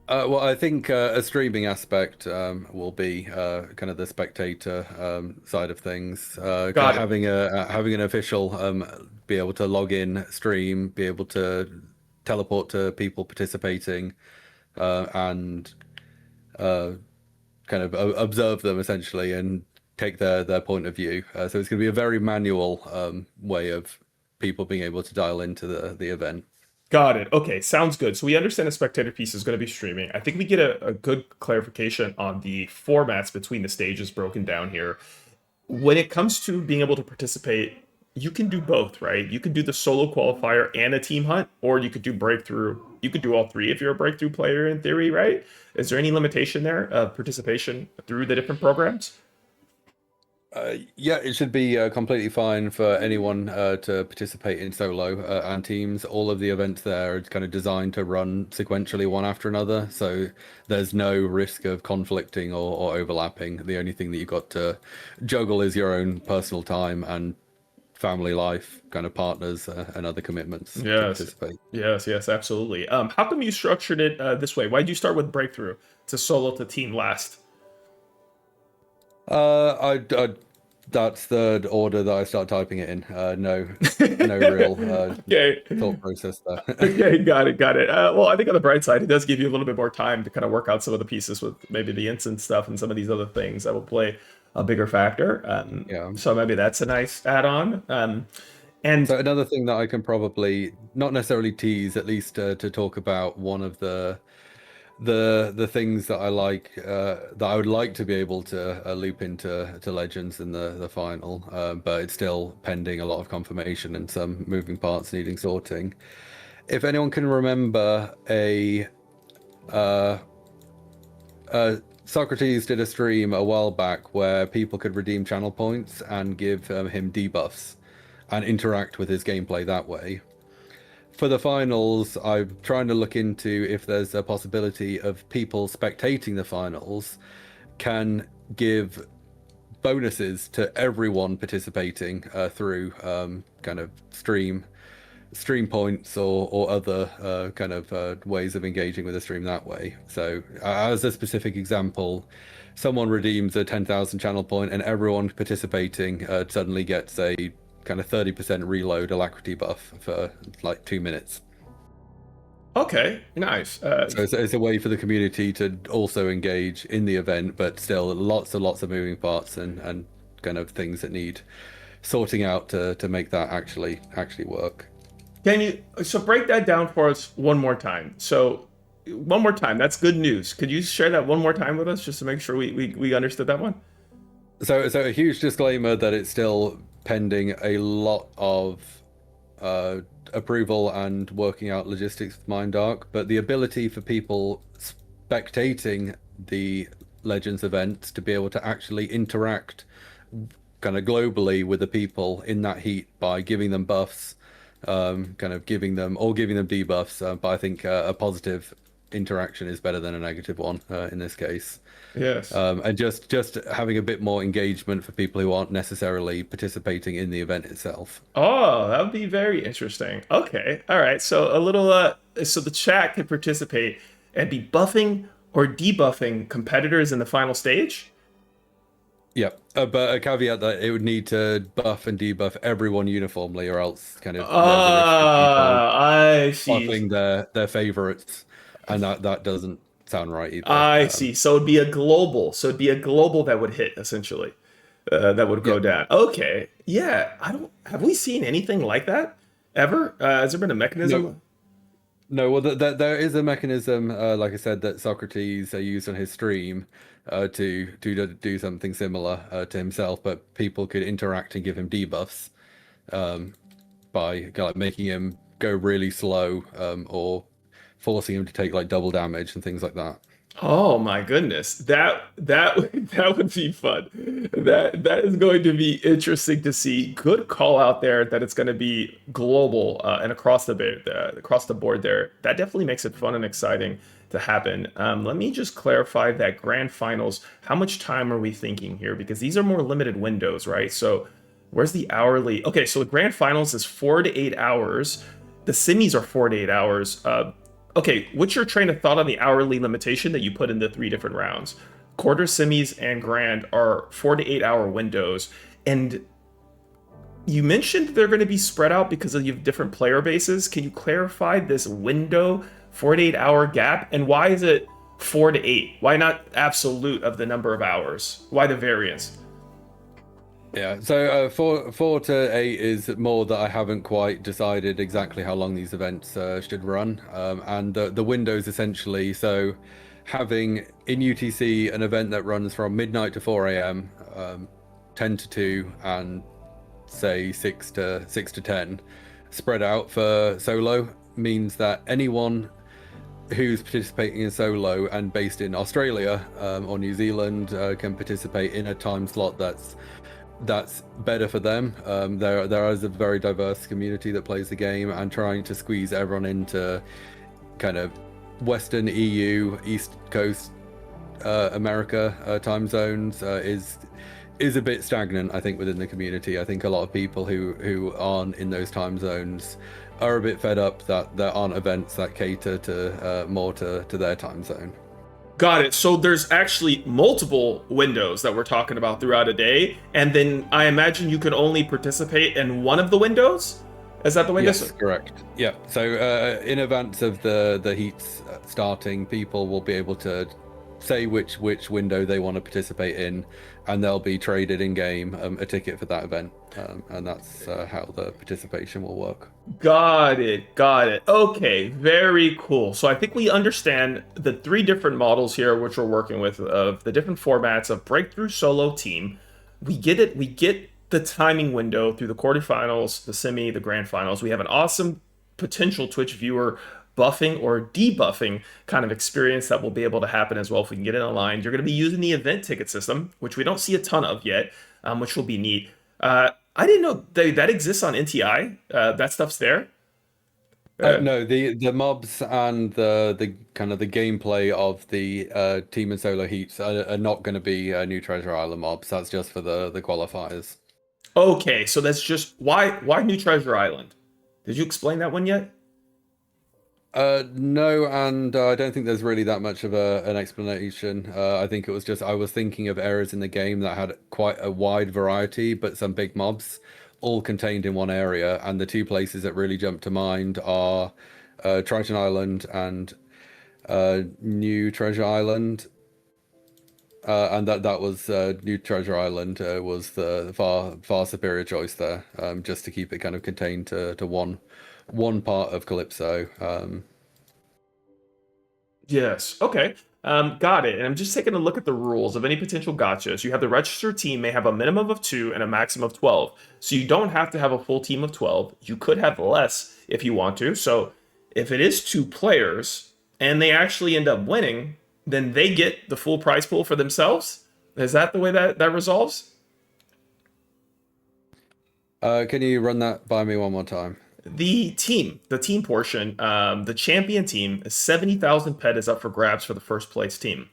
Well, I think a streaming aspect will be kind of the spectator side of things. Kind Got of it. having an official be able to log in, stream, be able to teleport to people participating, and kind of observe them essentially and take their point of view. So it's going to be a very manual way of people being able to dial into the event. Got it. Okay, sounds good. So we understand the spectator piece is going to be streaming. I think we get a good clarification on the formats between the stages broken down here. When it comes to being able to participate, you can do both, right? You can do the solo qualifier and a team hunt, or you could do breakthrough. You could do all three if you're a breakthrough player in theory, right? Is there any limitation there of participation through the different programs? Yeah, it should be completely fine for anyone to participate in solo and teams. All of the events there are kind of designed to run sequentially one after another, so there's no risk of conflicting or overlapping. The only thing that you've got to juggle is your own personal time and family life, kind of partners and other commitments to Yes, participate. yes, absolutely. How come you structured it this way? Why did you start with breakthrough to solo to team last? I that's the order that I start typing it in. No real Okay. thought process there. Okay, got it. Well, I think on the bright side, it does give you a little bit more time to kind of work out some of the pieces with maybe the instant stuff and some of these other things that will play a bigger factor. Yeah. So maybe that's a nice add-on. And So another thing that I can probably not necessarily tease, at least to talk about one of the things that I like that I would like to be able to loop into Legends in the final, but it's still pending a lot of confirmation and some moving parts needing sorting. If anyone can remember uh, Socrates did a stream a while back where people could redeem channel points and give him debuffs and interact with his gameplay that way. For the finals, I'm trying to look into if there's a possibility of people spectating the finals can give bonuses to everyone participating through kind of stream points or other kind of ways of engaging with the stream that way. So as a specific example, someone redeems a 10,000 channel point and everyone participating suddenly gets a kind of 30% reload alacrity buff for like 2 minutes. okay, nice. So it's a way for the community to also engage in the event, but still lots and lots of moving parts and kind of things that need sorting out to make that actually work. Can you so break that down for us one more time? So one more time, that's good news. Could you share that one more time with us just to make sure we understood that one? So a huge disclaimer that it's still pending a lot of approval and working out logistics with Mindark, but the ability for people spectating the Legends events to be able to actually interact kind of globally with the people in that heat by giving them buffs, kind of giving them debuffs. But I think a positive interaction is better than a negative one in this case. Yes. And just having a bit more engagement for people who aren't necessarily participating in the event itself. Oh, that would be very interesting. Okay. All right. So a little so the chat can participate and be buffing or debuffing competitors in the final stage? Yeah, but a caveat that it would need to buff and debuff everyone uniformly, or else kind of there's a risk of people I see. buffing their favorites, and that doesn't sound right either. I see. So it'd be a global. So it'd be a global that would hit essentially. That would Yeah, go down. Okay. Yeah. I don't. Have we seen anything like that ever? Has there been a no, mechanism? no. Well, there is a mechanism, like I said, that Socrates used on his stream to do something similar to himself, but people could interact and give him debuffs by kind of like making him go really slow, or forcing him to take like double damage and things like that. Oh my goodness. That would be fun. That is going to be interesting to see. Good call out there that it's going to be global and across the board there. That definitely makes it fun and exciting to happen. Let me just clarify that grand finals. How much time are we thinking here? Because these are more limited windows, right? So where's the hourly? Okay, so the grand finals is 4 to 8 hours. The semis are 4 to 8 hours. Okay, what's your train of thought on the hourly limitation that you put in the three different rounds? Quarter, semis, and grand are 4 to 8 hour windows. And you mentioned they're going to be spread out because of you have different player bases. Can you clarify this window, 4 to 8 hour gap? And why is it 4 to 8? Why not absolute of the number of hours? Why the variance? Yeah, so 4 to 8 is more that I haven't quite decided exactly how long these events should run, and the windows essentially. So, having in UTC an event that runs from midnight to 4 a.m., 10 to 2, and say 6 to 10, spread out for solo means that anyone who's participating in solo and based in Australia or New Zealand can participate in a time slot that's better for them. There is a very diverse community that plays the game, and trying to squeeze everyone into kind of Western EU, East Coast America time zones is a bit stagnant, I think, within the community. I think a lot of people who aren't in those time zones are a bit fed up that there aren't events that cater to more to their time zone. Got it. So there's actually multiple windows that we're talking about throughout a day, and then I imagine you could only participate in one of the windows. Is that the way Yes, this? correct. Yeah. So in advance of the heats starting, people will be able to say which window they want to participate in, and they'll be traded in game a ticket for that event, and that's how the participation will work. Got it. Got it. Okay. Very cool. So I think we understand the three different models here, which we're working with, of the different formats of breakthrough solo team. We get it. We get the timing window through the quarterfinals, the semi, the grand finals. We have an awesome potential Twitch viewer buffing or debuffing kind of experience that will be able to happen as well if we can get it aligned. You're going to be using the event ticket system, which we don't see a ton of yet, which will be neat. I didn't know that exists on NTI. That stuff's there. No, the mobs and the kind of the gameplay of the team and solo heats are not going to be New Treasure Island mobs. That's just for the qualifiers. Okay, so that's just why New Treasure Island? Did you explain that one yet? No, and I don't think there's really that much of an explanation. I think it was just I was thinking of areas in the game that had quite a wide variety, but some big mobs, all contained in one area. And the two places that really jump to mind are Triton Island and New Treasure Island. And that was New Treasure Island was the far superior choice there, just to keep it kind of contained to one part of Calypso. Yes. Okay. Got it. And I'm just taking a look at the rules of any potential gotchas. You have the registered team may have a minimum of 2 and a maximum of 12. So you don't have to have a full team of 12. You could have less if you want to. So if it is 2 players and they actually end up winning, then they get the full prize pool for themselves. Is that the way that resolves? Can you run that by me one more time? The team portion, the champion team, 70,000 pet is up for grabs for the first place team.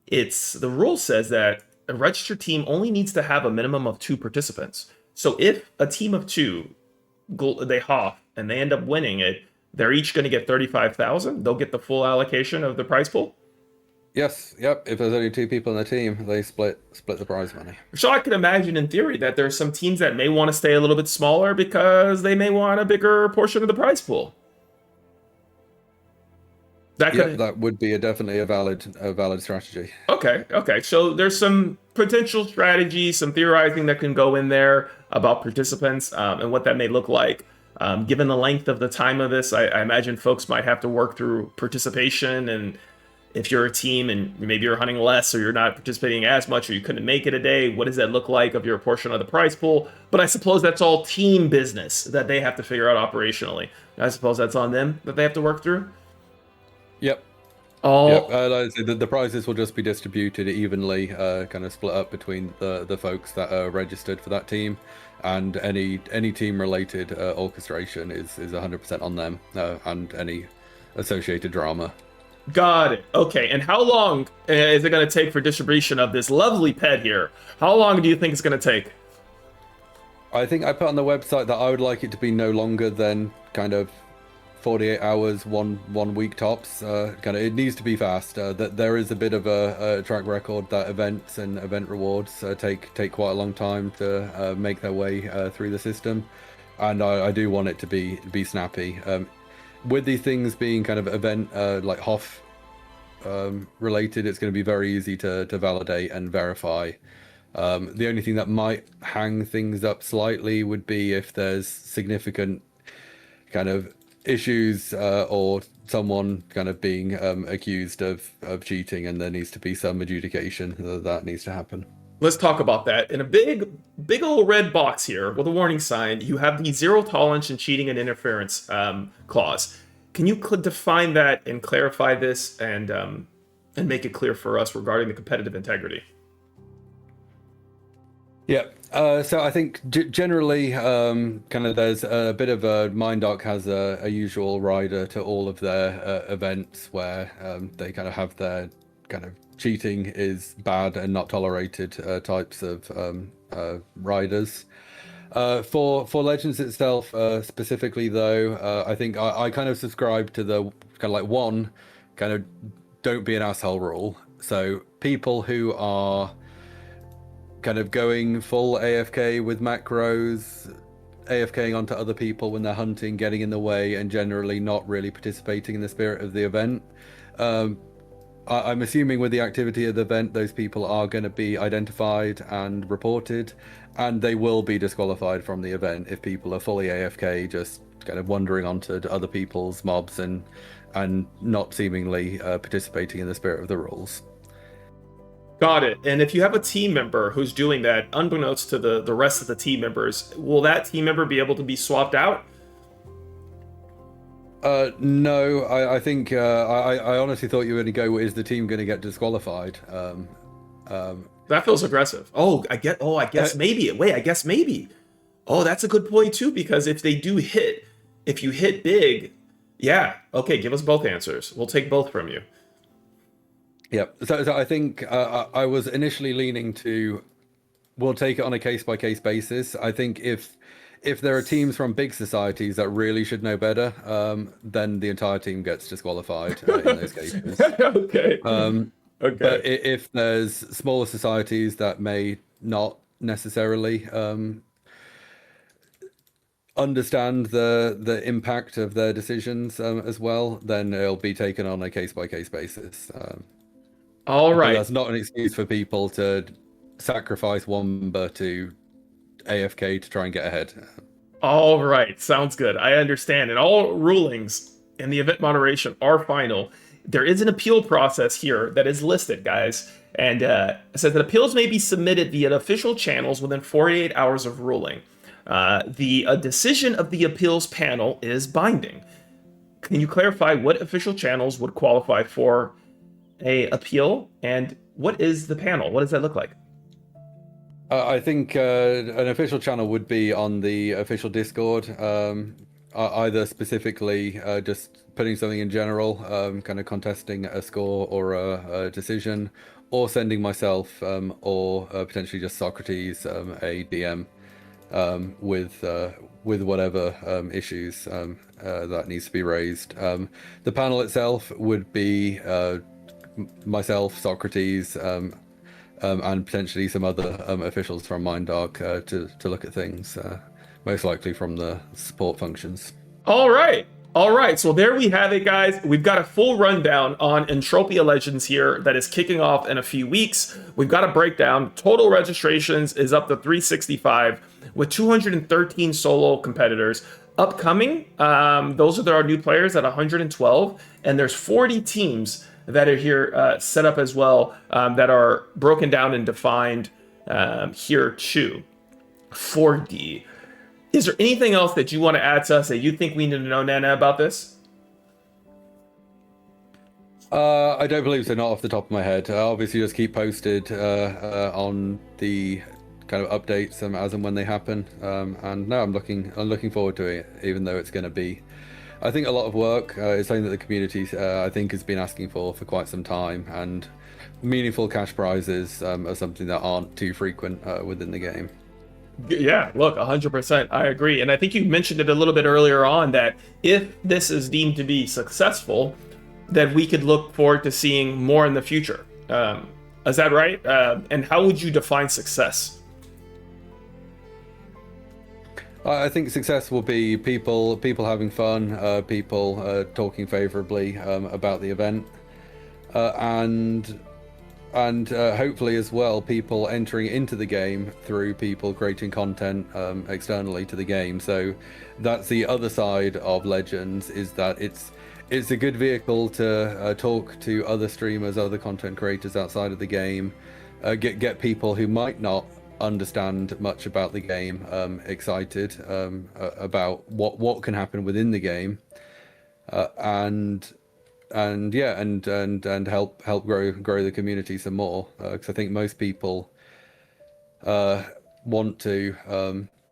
The rule says that a registered team only needs to have a minimum of 2 participants. So if a team of 2 they hop and they end up winning it, they're each going to get 35,000. They'll get the full allocation of the prize pool. Yes, yep. If there's only two people in the team, they split the prize money. So I can imagine in theory that there's some teams that may want to stay a little bit smaller because they may want a bigger portion of the prize pool. That Yep, could that would be definitely a valid strategy. okay. So there's some potential strategy, some theorizing that can go in there about participants and what that may look like. Given the length of the time of this, I imagine folks might have to work through participation. And if you're a team and maybe you're hunting less or you're not participating as much or you couldn't make it a day, what does that look like of your portion of the prize pool? But I suppose that's all team business that they have to figure out operationally. I suppose that's on them that they have to work through. Yep. Yep, All like I said, the prizes will just be distributed evenly, kind of split up between the folks that are registered for that team, and any team related orchestration is 100% on them, and any associated drama. got it. Okay, and how long is it going to take for distribution of this lovely pet here? How long do you think it's going to take? I think I put on the website that I would like it to be no longer than kind of 48 hours, one week tops. Kind of, it needs to be fast. That there is a bit of a track record that events and event rewards take quite a long time to make their way through the system, and I do want it to be snappy. With these things being kind of event like Hoff related, it's going to be very easy to validate and verify. The only thing that might hang things up slightly would be if there's significant kind of issues or someone kind of being accused of cheating, and there needs to be some adjudication that needs to happen. Let's talk about that. In a big old red box here with a warning sign, you have the zero tolerance and cheating and interference clause. Can you define that and clarify this and make it clear for us regarding the competitive integrity? Yeah. So I think generally, kind of there's a bit of a Mindark has a usual rider to all of their events where they kind of have their kind of cheating is bad and not tolerated types of riders. For Legends itself specifically, though, I think I kind of subscribe to the kind of like one kind of don't be an asshole rule. So people who are kind of going full AFK with macros, AFKing onto other people when they're hunting, getting in the way, and generally not really participating in the spirit of the event. I'm assuming with the activity of the event, those people are going to be identified and reported, and they will be disqualified from the event if people are fully AFK, just kind of wandering onto other people's mobs and not seemingly participating in the spirit of the rules. Got it. And if you have a team member who's doing that, unbeknownst to the rest of the team members, will that team member be able to be swapped out? No, I think I honestly thought you were going to go, is the team going to get disqualified? That feels aggressive. I guess maybe. Wait, I guess maybe. Oh, that's a good point too, because if they do hit, if you hit big, yeah, okay, give us both answers. We'll take both from you. Yep. So I think I was initially leaning to we'll take it on a case-by-case basis. I think if there are teams from big societies that really should know better, then the entire team gets disqualified in those cases. Okay. Okay. But if there's smaller societies that may not necessarily understand the impact of their decisions as well, then it'll be taken on a case-by-case basis. All right. That's not an excuse for people to sacrifice one member to AFK to try and get ahead. All right. Sounds good. I understand. And all rulings in the event moderation are final. There is an appeal process here that is listed, guys. And it says that appeals may be submitted via official channels within 48 hours of ruling. The decision of the appeals panel is binding. Can you clarify what official channels would qualify for a appeal, and what is the panel? What does that look like? I think an official channel would be on the official Discord, either specifically just putting something in general, kind of contesting a score or a decision, or sending myself or potentially just Socrates a DM with whatever issues that needs to be raised. The panel itself would be myself, Socrates, and potentially some other officials from Mindark to look at things, most likely from the support functions. All right. All right. So there we have it, guys. We've got a full rundown on Entropia Legends here that is kicking off in a few weeks. We've got a breakdown. Total registrations is up to 365 with 213 solo competitors. Upcoming, those are our new players at 112, and there's 40 teams that are here set up as well, that are broken down and defined here too. 4D. Is there anything else that you want to add to us that you think we need to know, Nana, about this? I don't believe so, not off the top of my head. Obviously, just keep posted on the kind of updates as and when they happen. And no, I'm looking forward to it, even though it's going to be, I think, a lot of work. It's something that the community, I think, has been asking for quite some time, and meaningful cash prizes are something that aren't too frequent within the game. Yeah, look, 100%. I agree. And I think you mentioned it a little bit earlier on that if this is deemed to be successful, that we could look forward to seeing more in the future. Is that right? And how would you define success? I think success will be people having fun, people talking favorably about the event, and hopefully as well people entering into the game through people creating content externally to the game. So that's the other side of Legends, is that it's a good vehicle to talk to other streamers, other content creators outside of the game, get people who might not understand much about the game excited about what can happen within the game, and help grow the community some more, because I think most people want to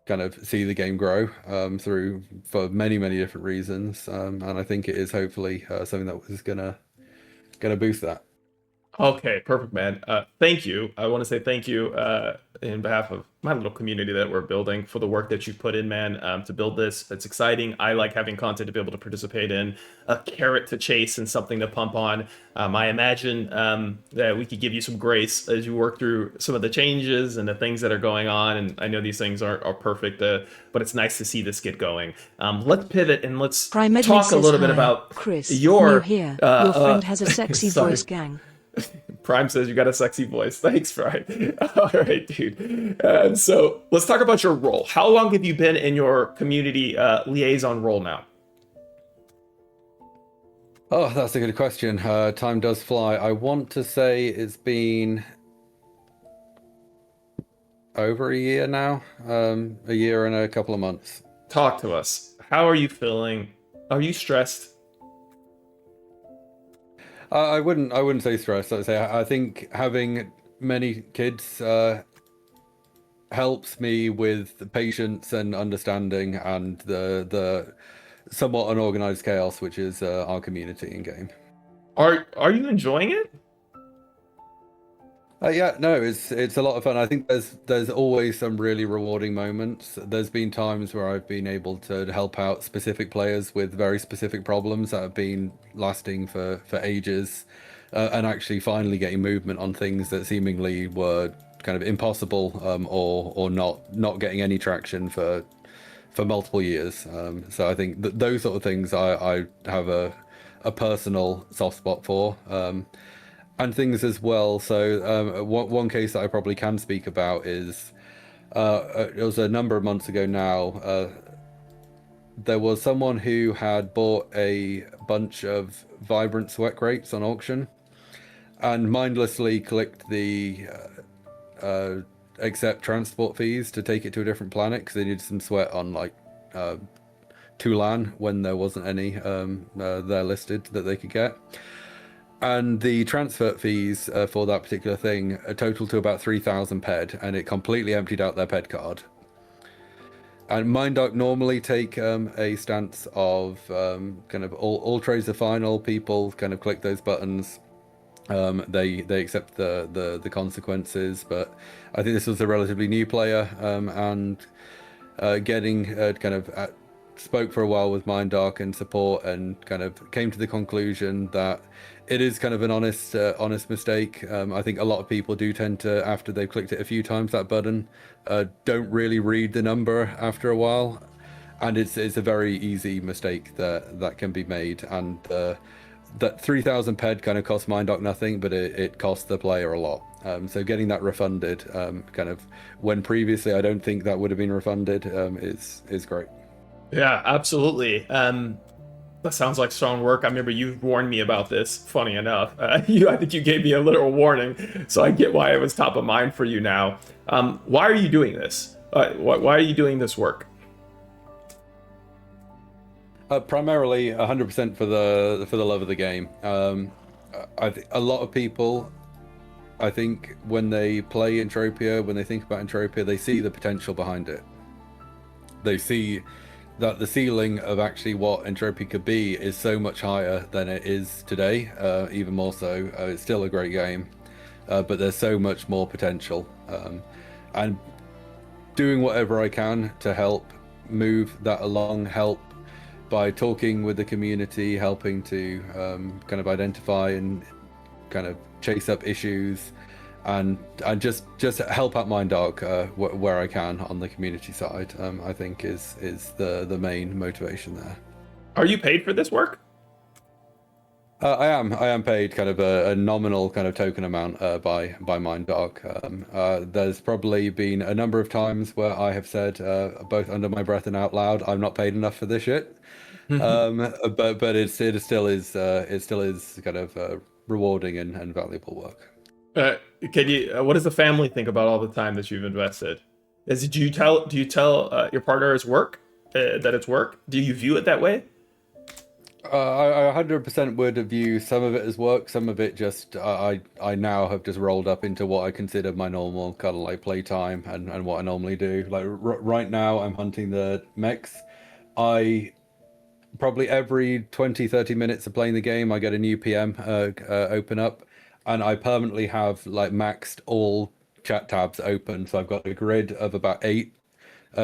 kind of see the game grow for many different reasons, and I think it is hopefully something that is gonna boost that. Okay, perfect, man. Thank you. I want to say thank you in behalf of my little community that we're building for the work that you put in, man, to build this. It's exciting. I like having content to be able to participate in, a carrot to chase and something to pump on. I imagine that we could give you some grace as you work through some of the changes and the things that are going on. And I know these things aren't perfect, but it's nice to see this get going. Let's pivot and let's talk a little bit about Chris, your... new here. Your friend has a sexy voice, gang. Prime says you got a sexy voice. Thanks, Prime. All right, dude. So let's talk about your role. How long have you been in your community liaison role now? Oh, that's a good question. Time does fly. I want to say it's been over a year now, a year and a couple of months. Talk to us. How are you feeling? Are you stressed? I wouldn't say stress. I'd say I think having many kids helps me with the patience and understanding and the somewhat unorganized chaos, which is our community in game. Are you enjoying it? Yeah, no, it's a lot of fun. I think there's always some really rewarding moments. There's been times where I've been able to help out specific players with very specific problems that have been lasting for ages, and actually finally getting movement on things that seemingly were kind of impossible, or not getting any traction for multiple years. So I think that those sort of things I have a personal soft spot for. And things as well. So one case that I probably can speak about is it was a number of months ago now. There was someone who had bought a bunch of vibrant sweat crates on auction and mindlessly clicked the accept transport fees to take it to a different planet because they needed some sweat on like Tulan when there wasn't any there listed that they could get. And the transfer fees for that particular thing total to about 3,000 PED, and it completely emptied out their PED card. And Mindark normally take a stance of kind of all trades are final. People kind of click those buttons. They accept the consequences. But I think this was a relatively new player, and getting kind of spoke for a while with MindDark and support, and kind of came to the conclusion that it is kind of an honest mistake. I think a lot of people do tend to, after they've clicked it a few times, that button, don't really read the number after a while, and it's a very easy mistake that can be made. And that 3,000 PED kind of costs MindDark nothing, but it costs the player a lot. So getting that refunded, kind of when previously I don't think that would have been refunded, is great. Yeah, absolutely. That sounds like strong work. I remember you warned me about this, funny enough. I think you gave me a literal warning, so I get why it was top of mind for you now. Why are you doing this? Why are you doing this work? Primarily 100% for the love of the game. A lot of people, I think, when they play Entropia, when they think about Entropia, they see the potential behind it. They see that the ceiling of actually what Entropia could be is so much higher than it is today, even more so. It's still a great game, but there's so much more potential. And doing whatever I can to help move that along, help by talking with the community, helping to kind of identify and kind of chase up issues, and just help out MindDark where I can on the community side, I think is the main motivation there. Are you paid for this work? I am paid kind of a nominal kind of token amount by MindDark. There's probably been a number of times where I have said, both under my breath and out loud, I'm not paid enough for this shit. But it still is kind of rewarding and valuable work. What does the family think about all the time that you've invested? Do you tell your partner it's work, that it's work? Do you view it that way? I 100% would view some of it as work, some of it just I now have just rolled up into what I consider my normal kind of like playtime and what I normally do. Like right now I'm hunting the mechs. I probably every 20-30 minutes of playing the game I get a new PM open up, and I permanently have like maxed all chat tabs open, so I've got a grid of about 8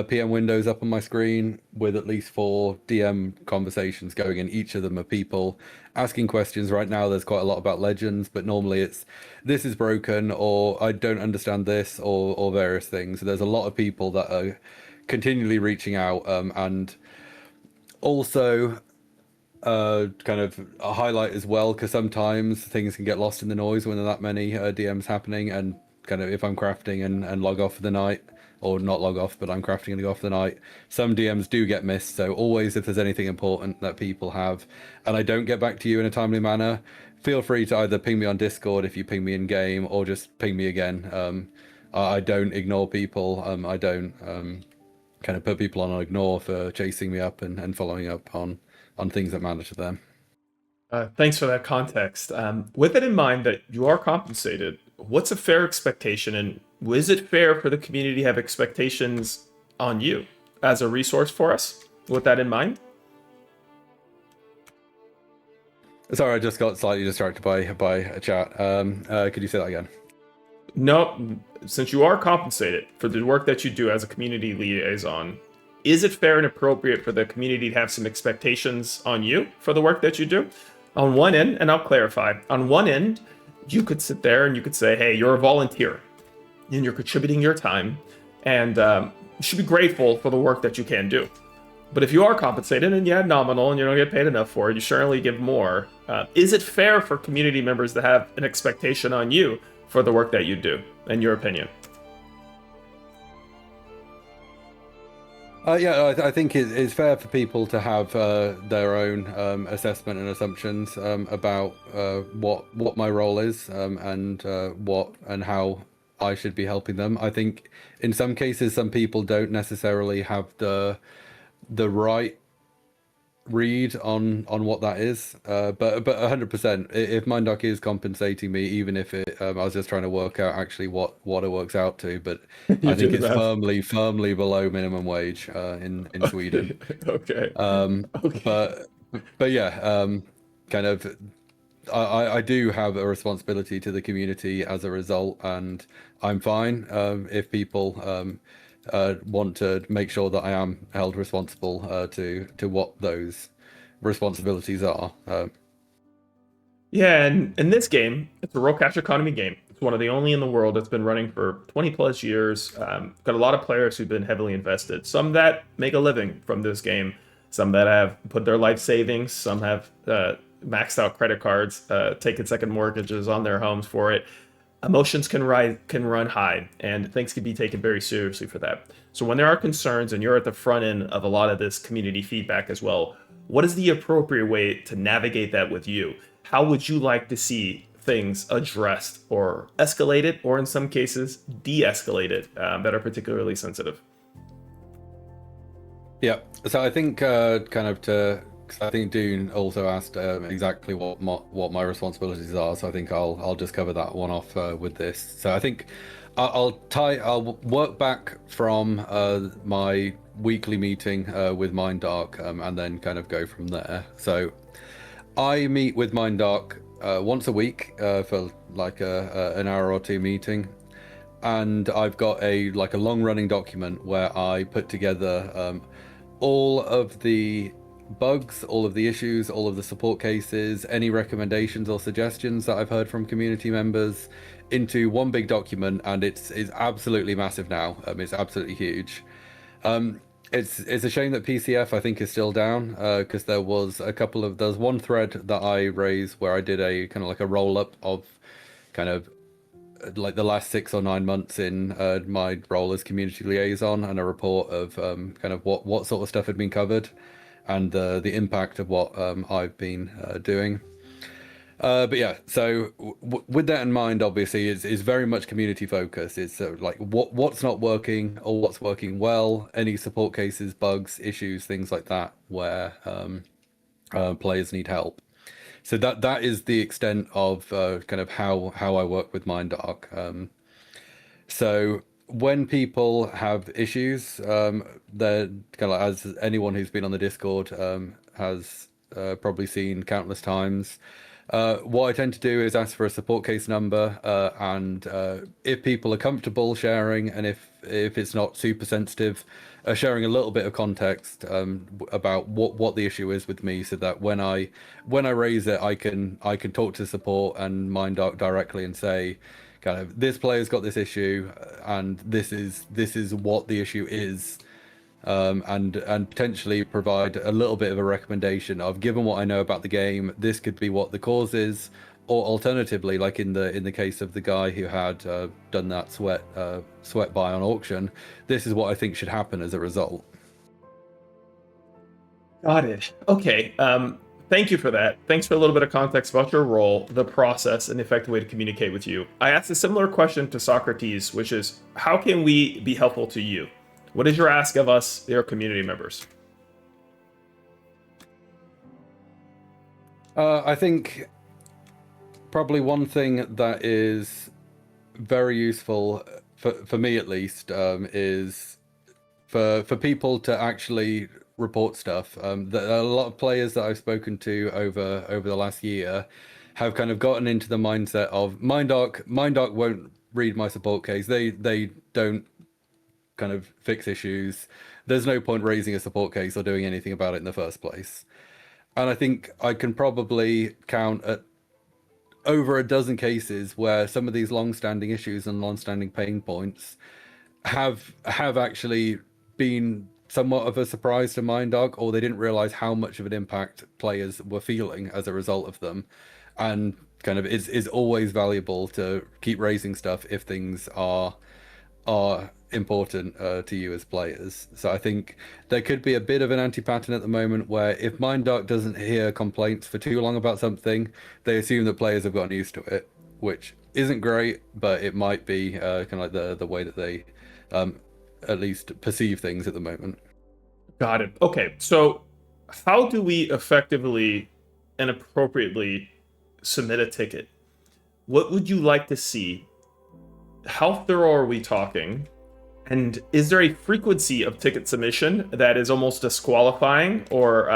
PM windows up on my screen with at least 4 DM conversations going in. Each of them are people asking questions. Right now there's quite a lot about Legends, but normally it's this is broken, or I don't understand this, or various things. So there's a lot of people that are continually reaching out, and also kind of a highlight as well, because sometimes things can get lost in the noise when there are that many DMs happening, and kind of if I'm crafting and log off for the night, or not log off, but I'm crafting and log off for the night, some DMs do get missed. So always, if there's anything important that people have and I don't get back to you in a timely manner, feel free to either ping me on Discord if you ping me in game, or just ping me again. I don't ignore people. I don't kind of put people on ignore for chasing me up and following up on things that matter to them. Thanks for that context. With it in mind that you are compensated, what's a fair expectation, and is it fair for the community to have expectations on you as a resource for us? With that in mind? Sorry, I just got slightly distracted by a chat. Could you say that again? No, since you are compensated for the work that you do as a community liaison, is it fair and appropriate for the community to have some expectations on you for the work that you do? On one end, and I'll clarify, on one end, you could sit there and you could say, hey, you're a volunteer and you're contributing your time, and you should be grateful for the work that you can do. But if you are compensated, and yeah, nominal, and you don't get paid enough for it, you certainly give more. Is it fair for community members to have an expectation on you for the work that you do, in your opinion? Yeah, I think it's fair for people to have their own assessment and assumptions about what my role is, and what and how I should be helping them. I think in some cases, some people don't necessarily have the right read on what that is, but 100%, if MindDark is compensating me, even if I was just trying to work out actually what it works out to, but I think it's firmly below minimum wage in Sweden. Okay. Okay. But yeah, kind of I do have a responsibility to the community as a result, and I'm fine if people want to make sure that I am held responsible to what those responsibilities are. Yeah, and in this game, it's a real cash economy game. It's one of the only in the world that's been running for 20 plus years. Got a lot of players who've been heavily invested. Some that make a living from this game. Some that have put their life savings. Some have maxed out credit cards, taken second mortgages on their homes for it. Emotions can run high, and things can be taken very seriously for that. So when there are concerns, and you're at the front end of a lot of this community feedback as well, what is the appropriate way to navigate that with you? How would you like to see things addressed or escalated, or in some cases de-escalated, that are particularly sensitive? Yeah, so I think cause I think Dune also asked exactly what my responsibilities are, so I think I'll just cover that one off with this. So I think I'll work back from my weekly meeting with Mindark, and then kind of go from there. So I meet with Mindark once a week for like an hour or two meeting, and I've got a long running document where I put together all of the bugs, all of the issues, all of the support cases, any recommendations or suggestions that I've heard from community members into one big document, and it's absolutely massive now. It's absolutely huge. It's a shame that PCF I think is still down, because there's one thread that I raised where I did a kind of like a roll up of kind of like the last 6 or 9 months in my role as community liaison, and a report of kind of what sort of stuff had been covered and the impact of what I've been doing. But yeah, so with that in mind, obviously, it's very much community focused. It's like what's not working or what's working well, any support cases, bugs, issues, things like that, where players need help. So that is the extent of kind of how I work with Mindark. So when people have issues, they're kind of like, as anyone who's been on the Discord has probably seen countless times. What I tend to do is ask for a support case number, and if people are comfortable sharing, and if it's not super sensitive, sharing a little bit of context about what the issue is with me, so that when I raise it, I can talk to support and Mindark directly and say, kind of, this player's got this issue, and this is what the issue is. And potentially provide a little bit of a recommendation of, given what I know about the game, this could be what the cause is, or alternatively, like in the case of the guy who had done that sweat buy on auction, this is what I think should happen as a result. Got it. Okay. Thank you for that. Thanks for a little bit of context about your role, the process, and the effective way to communicate with you. I asked a similar question to Socrates, which is, how can we be helpful to you? What is your ask of us, your community members? I think probably one thing that is very useful for me, at least, is for people to actually report stuff. That a lot of players that I've spoken to over the last year have kind of gotten into the mindset of Mindark won't read my support case. They don't kind of fix issues. There's no point raising a support case or doing anything about it in the first place. And I think I can probably count at over a dozen cases where some of these long-standing issues and long-standing pain points have actually been somewhat of a surprise to Mindark, or they didn't realize how much of an impact players were feeling as a result of them. And kind of is always valuable to keep raising stuff if things are important to you as players. So I think there could be a bit of an anti-pattern at the moment, where if Mindark doesn't hear complaints for too long about something, they assume that players have gotten used to it, which isn't great, but it might be kind of like the way that they at least perceive things at the moment. Got it. Okay, so how do we effectively and appropriately submit a ticket? What would you like to see? How thorough are we talking? And is there a frequency of ticket submission that is almost disqualifying or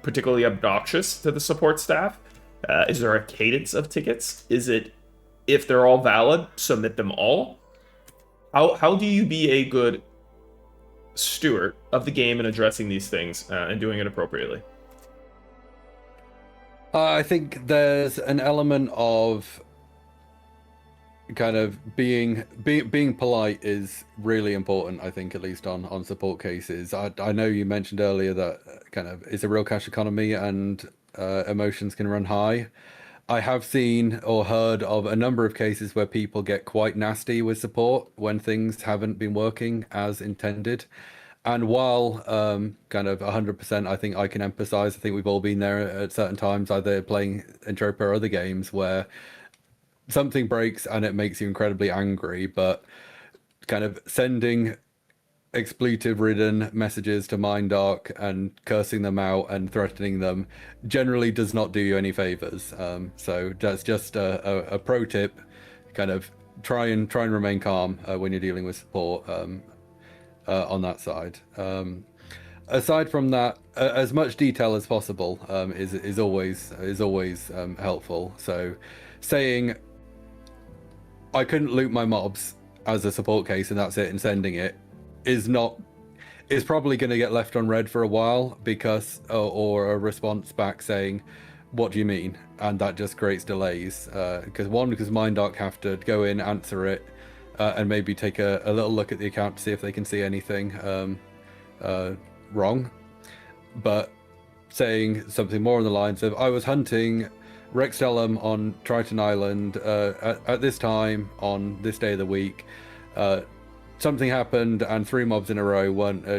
particularly obnoxious to the support staff? Is there a cadence of tickets? Is it, if they're all valid, submit them all? How do you be a good steward of the game and addressing these things and doing it appropriately? I think there's an element of kind of being polite is really important. I think, at least on support cases. I know you mentioned earlier that kind of it's a real cash economy and emotions can run high. I have seen or heard of a number of cases where people get quite nasty with support when things haven't been working as intended. And while kind of 100%, I think I can emphasize, I think we've all been there at certain times, either playing Entropia or other games, where something breaks and it makes you incredibly angry, but kind of sending expletive-ridden messages to Mindark and cursing them out and threatening them generally does not do you any favors. So that's just a pro tip. Kind of try and remain calm when you're dealing with support on that side. Aside from that, as much detail as possible is always helpful. So saying I couldn't loot my mobs as a support case and that's it, and sending it is probably going to get left unread for a while, because or a response back saying, what do you mean? And that just creates delays, because Mindark have to go in, answer it, and maybe take a little look at the account to see if they can see anything wrong. But saying something more on the lines of, I was hunting Rexellum on Triton Island at this time on this day of the week. Something happened and 3 mobs in a row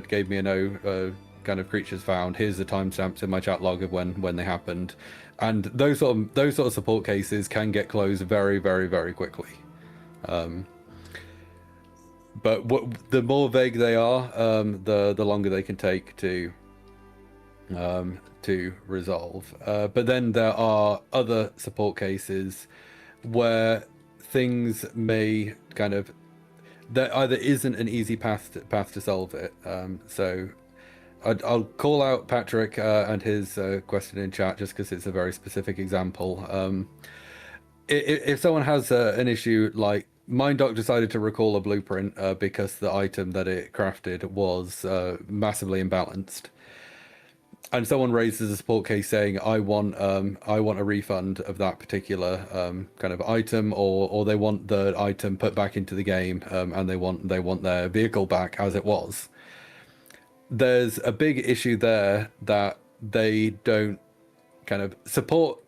gave me a no kind of creatures found. Here's the timestamps in my chat log of when they happened. And those sort of support cases can get closed very, very, very quickly. But the more vague they are, the longer they can take to resolve. But then there are other support cases where things may kind of, there either isn't an easy path to solve it. So I'll call out Patrick and his question in chat just because it's a very specific example. If someone has an issue like Mindark decided to recall a blueprint because the item that it crafted was massively imbalanced, and someone raises a support case saying, I want a refund of that particular kind of item, or they want the item put back into the game, and they want their vehicle back as it was. There's a big issue there that they don't kind of support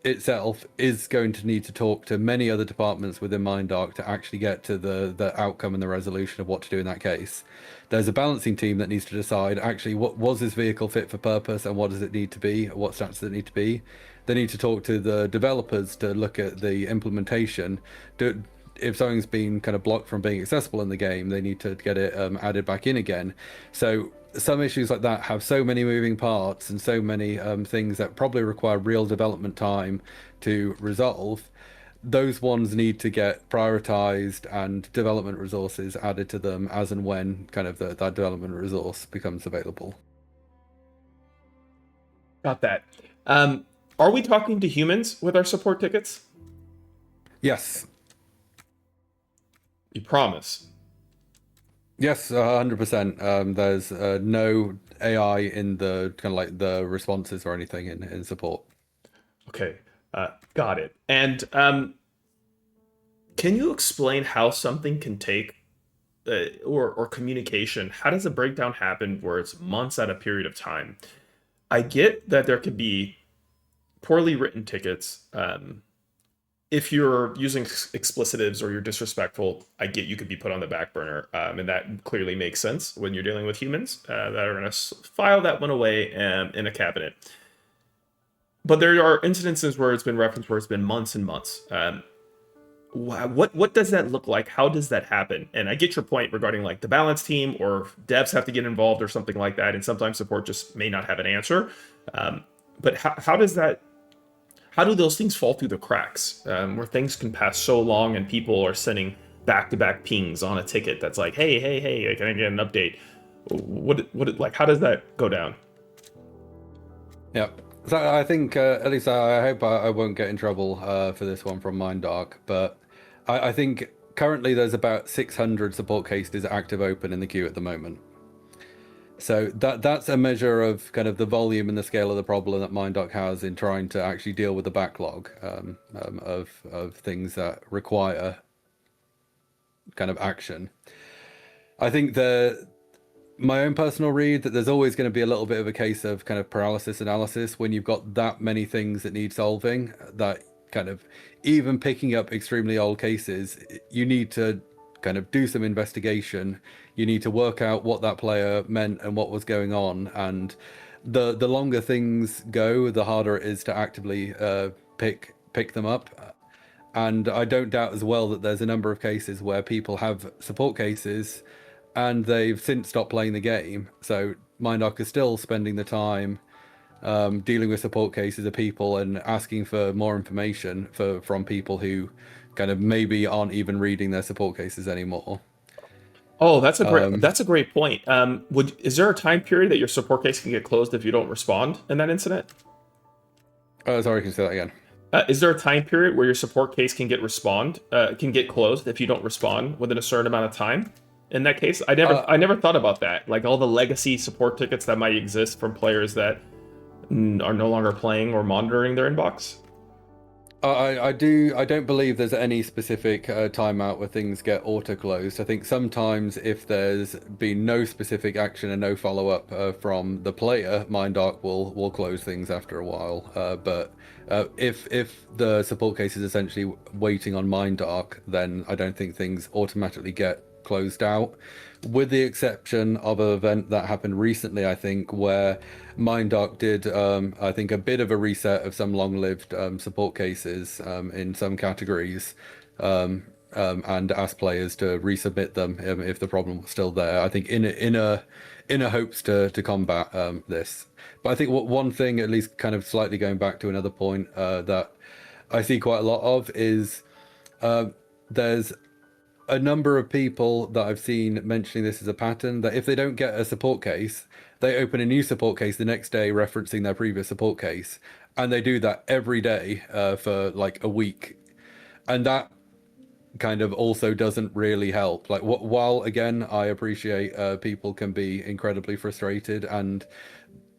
itself is going to need to talk to many other departments within Mindark to actually get to the outcome and the resolution of what to do in that case. There's a balancing team that needs to decide actually what was this vehicle fit for purpose and what does it need to be, what stats does it need to be. They need to talk to the developers to look at the implementation. If something's been kind of blocked from being accessible in the game, they need to get it added back in again. So some issues like that have so many moving parts and so many things that probably require real development time to resolve. Those ones need to get prioritized and development resources added to them as and when kind of that development resource becomes available. Got that. Are we talking to humans with our support tickets? Yes. You promise? Yes, 100%. There's no AI in the kind of like the responses or anything in support. Okay, got it. And can you explain how something can take, or communication, how does a breakdown happen where it's months at a period of time? I get that there could be poorly written tickets. If you're using explicitives or you're disrespectful, I get you could be put on the back burner. And that clearly makes sense when you're dealing with humans that are going to file that one away in a cabinet. But there are incidences where it's been referenced where it's been months and months. What does that look like? How does that happen? And I get your point regarding like the balance team or devs have to get involved or something like that. And sometimes support just may not have an answer. But how does that, how do those things fall through the cracks where things can pass so long and people are sending back-to-back pings on a ticket that's like, hey, can I get an update? Like, how does that go down? Yeah. So I think, at least I hope I won't get in trouble for this one from Mindark, but I think currently there's about 600 support cases active open in the queue at the moment. So that's a measure of kind of the volume and the scale of the problem that MindDoc has in trying to actually deal with the backlog of things that require kind of action. I think my own personal read that there's always going to be a little bit of a case of kind of paralysis analysis when you've got that many things that need solving, that kind of even picking up extremely old cases, you need to kind of do some investigation. You need to work out what that player meant and what was going on. And the longer things go, the harder it is to actively pick them up. And I don't doubt as well that there's a number of cases where people have support cases and they've since stopped playing the game. So MindDoc is still spending the time dealing with support cases of people and asking for more information from people who kind of maybe aren't even reading their support cases anymore. Oh, that's a great point. Is there a time period that your support case can get closed if you don't respond in that incident? Sorry, can you say that again? Is there a time period where your support case can get closed if you don't respond within a certain amount of time? In that case, I never thought about that. Like all the legacy support tickets that might exist from players that are no longer playing or monitoring their inbox. I don't believe there's any specific timeout where things get auto closed. I think sometimes if there's been no specific action and no follow up from the player, MindDoc will close things after a while. But if the support case is essentially waiting on MindDoc, then I don't think things automatically get closed out, with the exception of an event that happened recently, I think, where MindDoc did I think a bit of a reset of some long-lived support cases in some categories, and asked players to resubmit them if the problem was still there. I think in a hopes to combat this. But I think one thing, at least kind of slightly going back to another point that I see quite a lot of is there's a number of people that I've seen mentioning this as a pattern, that if they don't get a support case, they open a new support case the next day referencing their previous support case, and they do that every day for like a week. And that kind of also doesn't really help. Like, while again, I appreciate people can be incredibly frustrated, and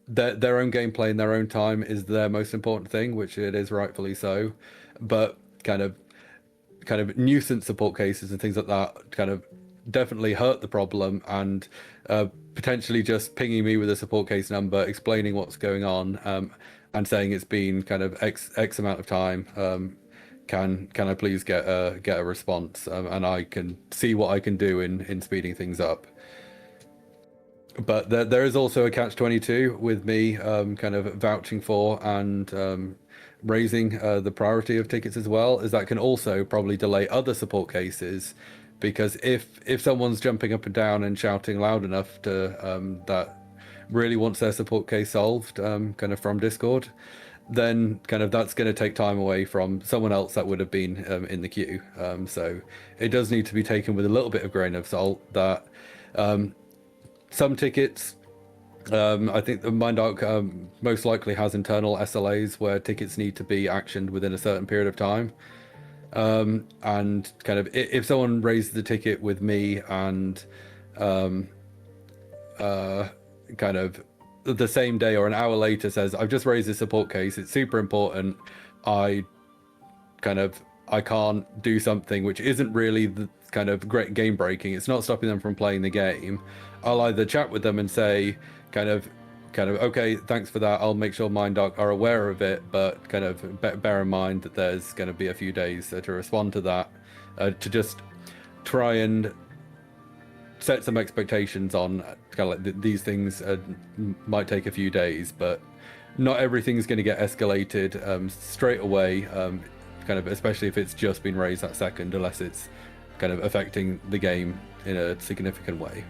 their own gameplay in their own time is their most important thing, which it is rightfully so, but kind of nuisance support cases and things like that kind of definitely hurt the problem, and potentially just pinging me with a support case number, explaining what's going on, and saying it's been kind of X amount of time. Can I please get a response, and I can see what I can do in speeding things up. But there is also a catch-22 with me kind of vouching for and raising the priority of tickets as well, is that can also probably delay other support cases, because if someone's jumping up and down and shouting loud enough to that really wants their support case solved kind of from Discord, then kind of that's going to take time away from someone else that would have been in the queue. So it does need to be taken with a little bit of grain of salt that some tickets, I think the MindDoc most likely has internal SLAs where tickets need to be actioned within a certain period of time. And kind of if someone raises the ticket with me and kind of the same day or an hour later says, I've just raised this support case, it's super important, I can't do something which isn't really the kind of great game breaking, it's not stopping them from playing the game, I'll either chat with them and say kind of okay, thanks for that, I'll make sure MindDoc are aware of it, but kind of bear in mind that there's going to be a few days to respond to that, to just try and set some expectations on kind of like these things might take a few days, but not everything's going to get escalated straight away, kind of especially if it's just been raised that second, unless it's kind of affecting the game in a significant way.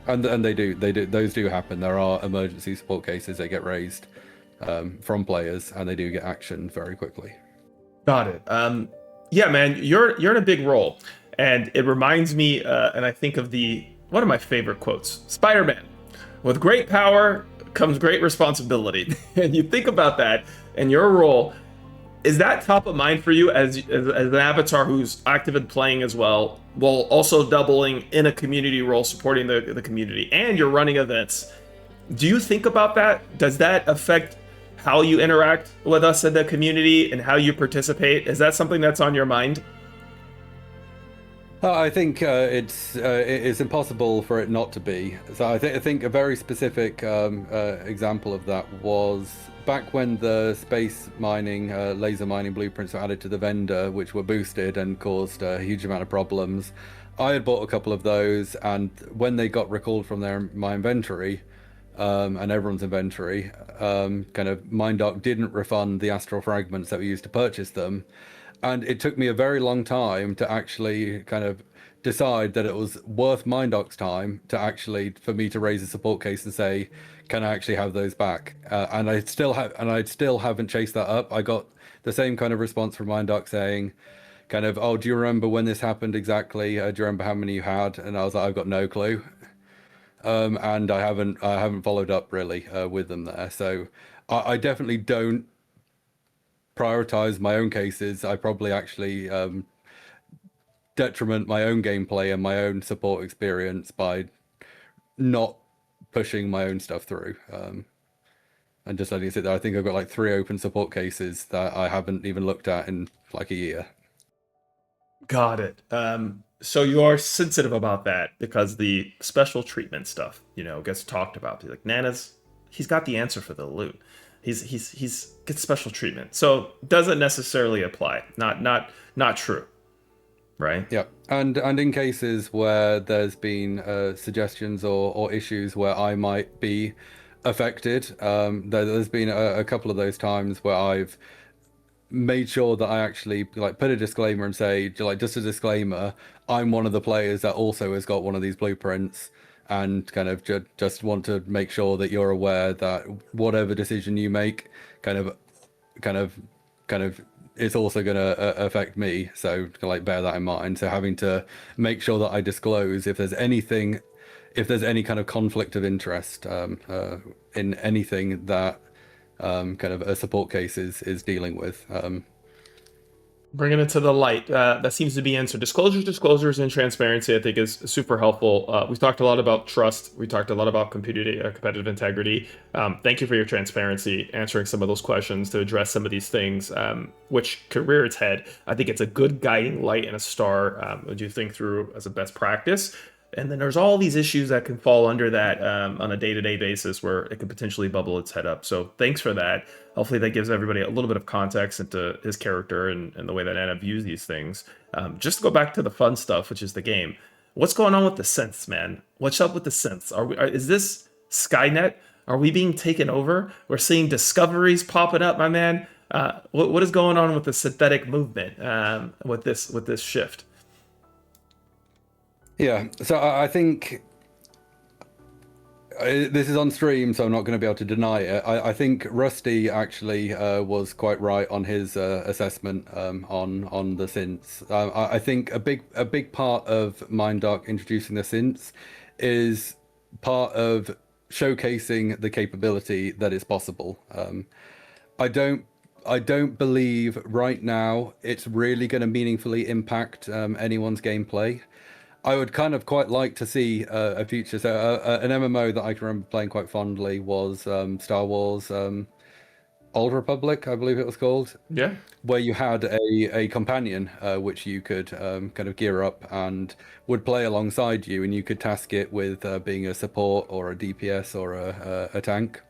And they do those do happen. There are emergency support cases that get raised from players, and they do get action very quickly. Got it. Yeah, man, you're in a big role, and it reminds me, and I think of one of my favorite quotes, Spider-Man. With great power comes great responsibility. And you think about that in your role. is that top of mind for you as an avatar who's active in playing as well, while also doubling in a community role, supporting the community, and you're running events? Do you think about that? Does that affect how you interact with us in the community and how you participate? Is that something that's on your mind? I think it's impossible for it not to be. So I think a very specific example of that was back when the space mining, laser mining blueprints were added to the vendor, which were boosted and caused a huge amount of problems. I had bought a couple of those, and when they got recalled from my inventory, and everyone's inventory, kind of Mindoc didn't refund the astral fragments that we used to purchase them. And it took me a very long time to actually kind of decide that it was worth Mindoc's time for me to raise a support case and say, can I actually have those back? And I still haven't chased that up. I got the same kind of response from Mindoc saying, kind of, oh, do you remember when this happened exactly? Do you remember how many you had? And I was like, I've got no clue. And I haven't followed up really with them there. So I definitely don't prioritize my own cases. I probably actually detriment my own gameplay and my own support experience by not pushing my own stuff through, and just letting it sit there. I think I've got like 3 open support cases that I haven't even looked at in like a year. Got it. So you are sensitive about that because the special treatment stuff, gets talked about. Like he's got the answer for the loot. He's gets special treatment, so doesn't necessarily apply. Not true, right? Yeah, and in cases where there's been suggestions or issues where I might be affected, there's been a couple of those times where I've made sure that I actually like put a disclaimer and say, like, just a disclaimer, I'm one of the players that also has got one of these blueprints. And kind of just want to make sure that you're aware that whatever decision you make, kind of, it's also going to affect me. So like bear that in mind. So having to make sure that I disclose if there's any kind of conflict of interest in anything that kind of a support case is dealing with. Bringing it to the light, that seems to be answered. Disclosures, and transparency, I think, is super helpful. We've talked a lot about trust. We talked a lot about competitive integrity. Thank you for your transparency, answering some of those questions to address some of these things, which could rear its head. I think it's a good guiding light and a star that you think through as a best practice. And then there's all these issues that can fall under that on a day-to-day basis where it could potentially bubble its head up. So thanks for that. Hopefully that gives everybody a little bit of context into his character and the way that Anna views these things. Just to go back to the fun stuff, which is the game. What's going on with the synths, man? What's up with the synths? Is this Skynet? Are we being taken over? We're seeing discoveries popping up, my man. What is going on with the synthetic movement with this shift? Yeah, so I think this is on stream, so I'm not going to be able to deny it. I think Rusty actually was quite right on his assessment on the synths. I think a big part of Mindoc introducing the synths is part of showcasing the capability that is possible. I don't believe right now it's really going to meaningfully impact anyone's gameplay. I would kind of quite like to see a future. So an MMO that I can remember playing quite fondly was Star Wars Old Republic, I believe it was called. Yeah. Where you had a companion which you could kind of gear up and would play alongside you, and you could task it with being a support or a DPS or a tank.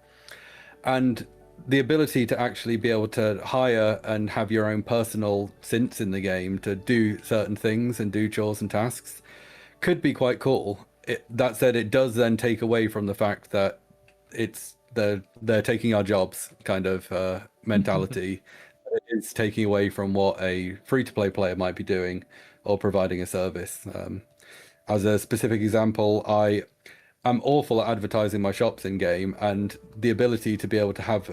And the ability to actually be able to hire and have your own personal synths in the game to do certain things and do chores and tasks could be quite cool. That said, it does then take away from the fact that they're taking our jobs kind of mentality. It's taking away from what a free-to-play player might be doing or providing a service. As a specific example, I am awful at advertising my shops in game, and the ability to be able to have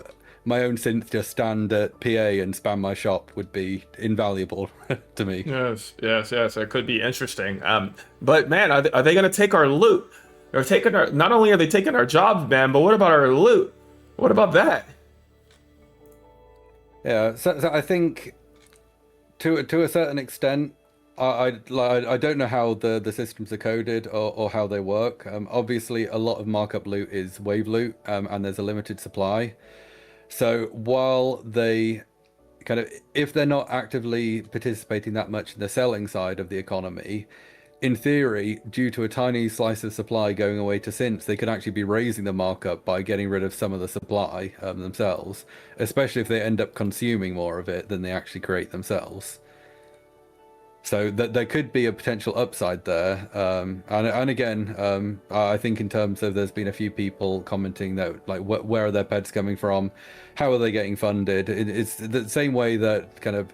my own synth just stand at PA and spam my shop would be invaluable to me. Yes. It could be interesting. But man, are they going to take our loot? They're taking our. Not only are they taking our jobs, man, but what about our loot? What about that? Yeah, so I think to a certain extent, I don't know how the systems are coded or how they work. Obviously, a lot of markup loot is wave loot, and there's a limited supply. So while they kind of, if they're not actively participating that much in the selling side of the economy, in theory, due to a tiny slice of supply going away to synths, they could actually be raising the markup by getting rid of some of the supply themselves, especially if they end up consuming more of it than they actually create themselves. So that there could be a potential upside there. And again, I think in terms of there's been a few people commenting that like where are their pets coming from, how are they getting funded? It's the same way that kind of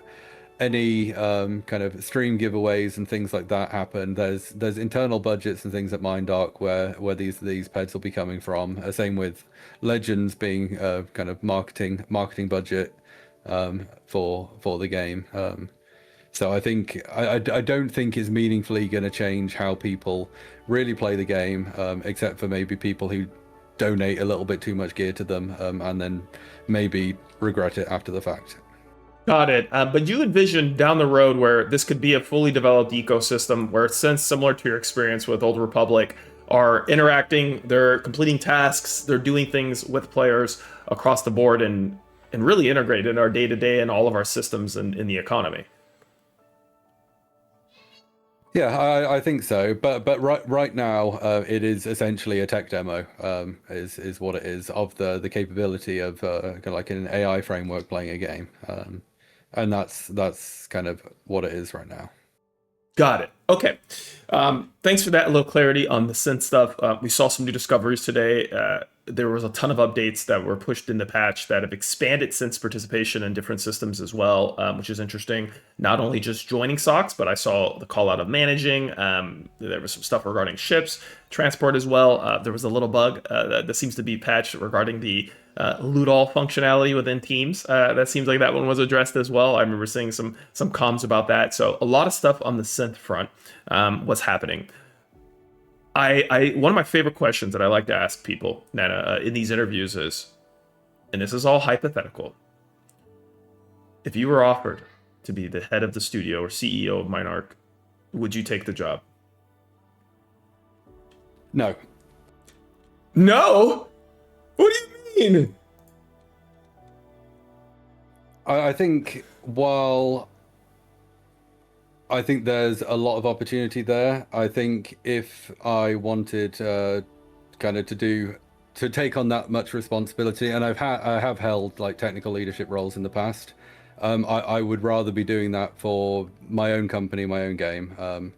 any kind of stream giveaways and things like that happen. There's internal budgets and things at MindArc where these peds will be coming from. Same with Legends being kind of marketing budget for the game. So I think I don't think it's meaningfully going to change how people really play the game, except for maybe people who donate a little bit too much gear to them and then maybe regret it after the fact. Got it. But you envision down the road where this could be a fully developed ecosystem where, since similar to your experience with Old Republic, are interacting, they're completing tasks, they're doing things with players across the board and really integrated in our day-to-day and all of our systems and in the economy. Yeah, I think so. But right now, it is essentially a tech demo. Is what it is of the capability of kind of like an AI framework playing a game, and that's kind of what it is right now. Got it. Okay. Thanks for that little clarity on the synth stuff. We saw some new discoveries today. There was a ton of updates that were pushed in the patch that have expanded synth participation in different systems as well, which is interesting. Not only just joining socks, but I saw the call out of managing. There was some stuff regarding ships, transport as well. There was a little bug that seems to be patched regarding the loot all functionality within teams. That seems like that one was addressed as well. I remember seeing some comms about that. So a lot of stuff on the synth front was happening. One of my favorite questions that I like to ask people, Nana, in these interviews is, and this is all hypothetical, if you were offered to be the head of the studio or CEO of MindArc, would you take the job? No. No? What do you mean? I think while I think there's a lot of opportunity there, I think if I wanted kind of to take on that much responsibility, and I have held like technical leadership roles in the past, I would rather be doing that for my own company, my own game.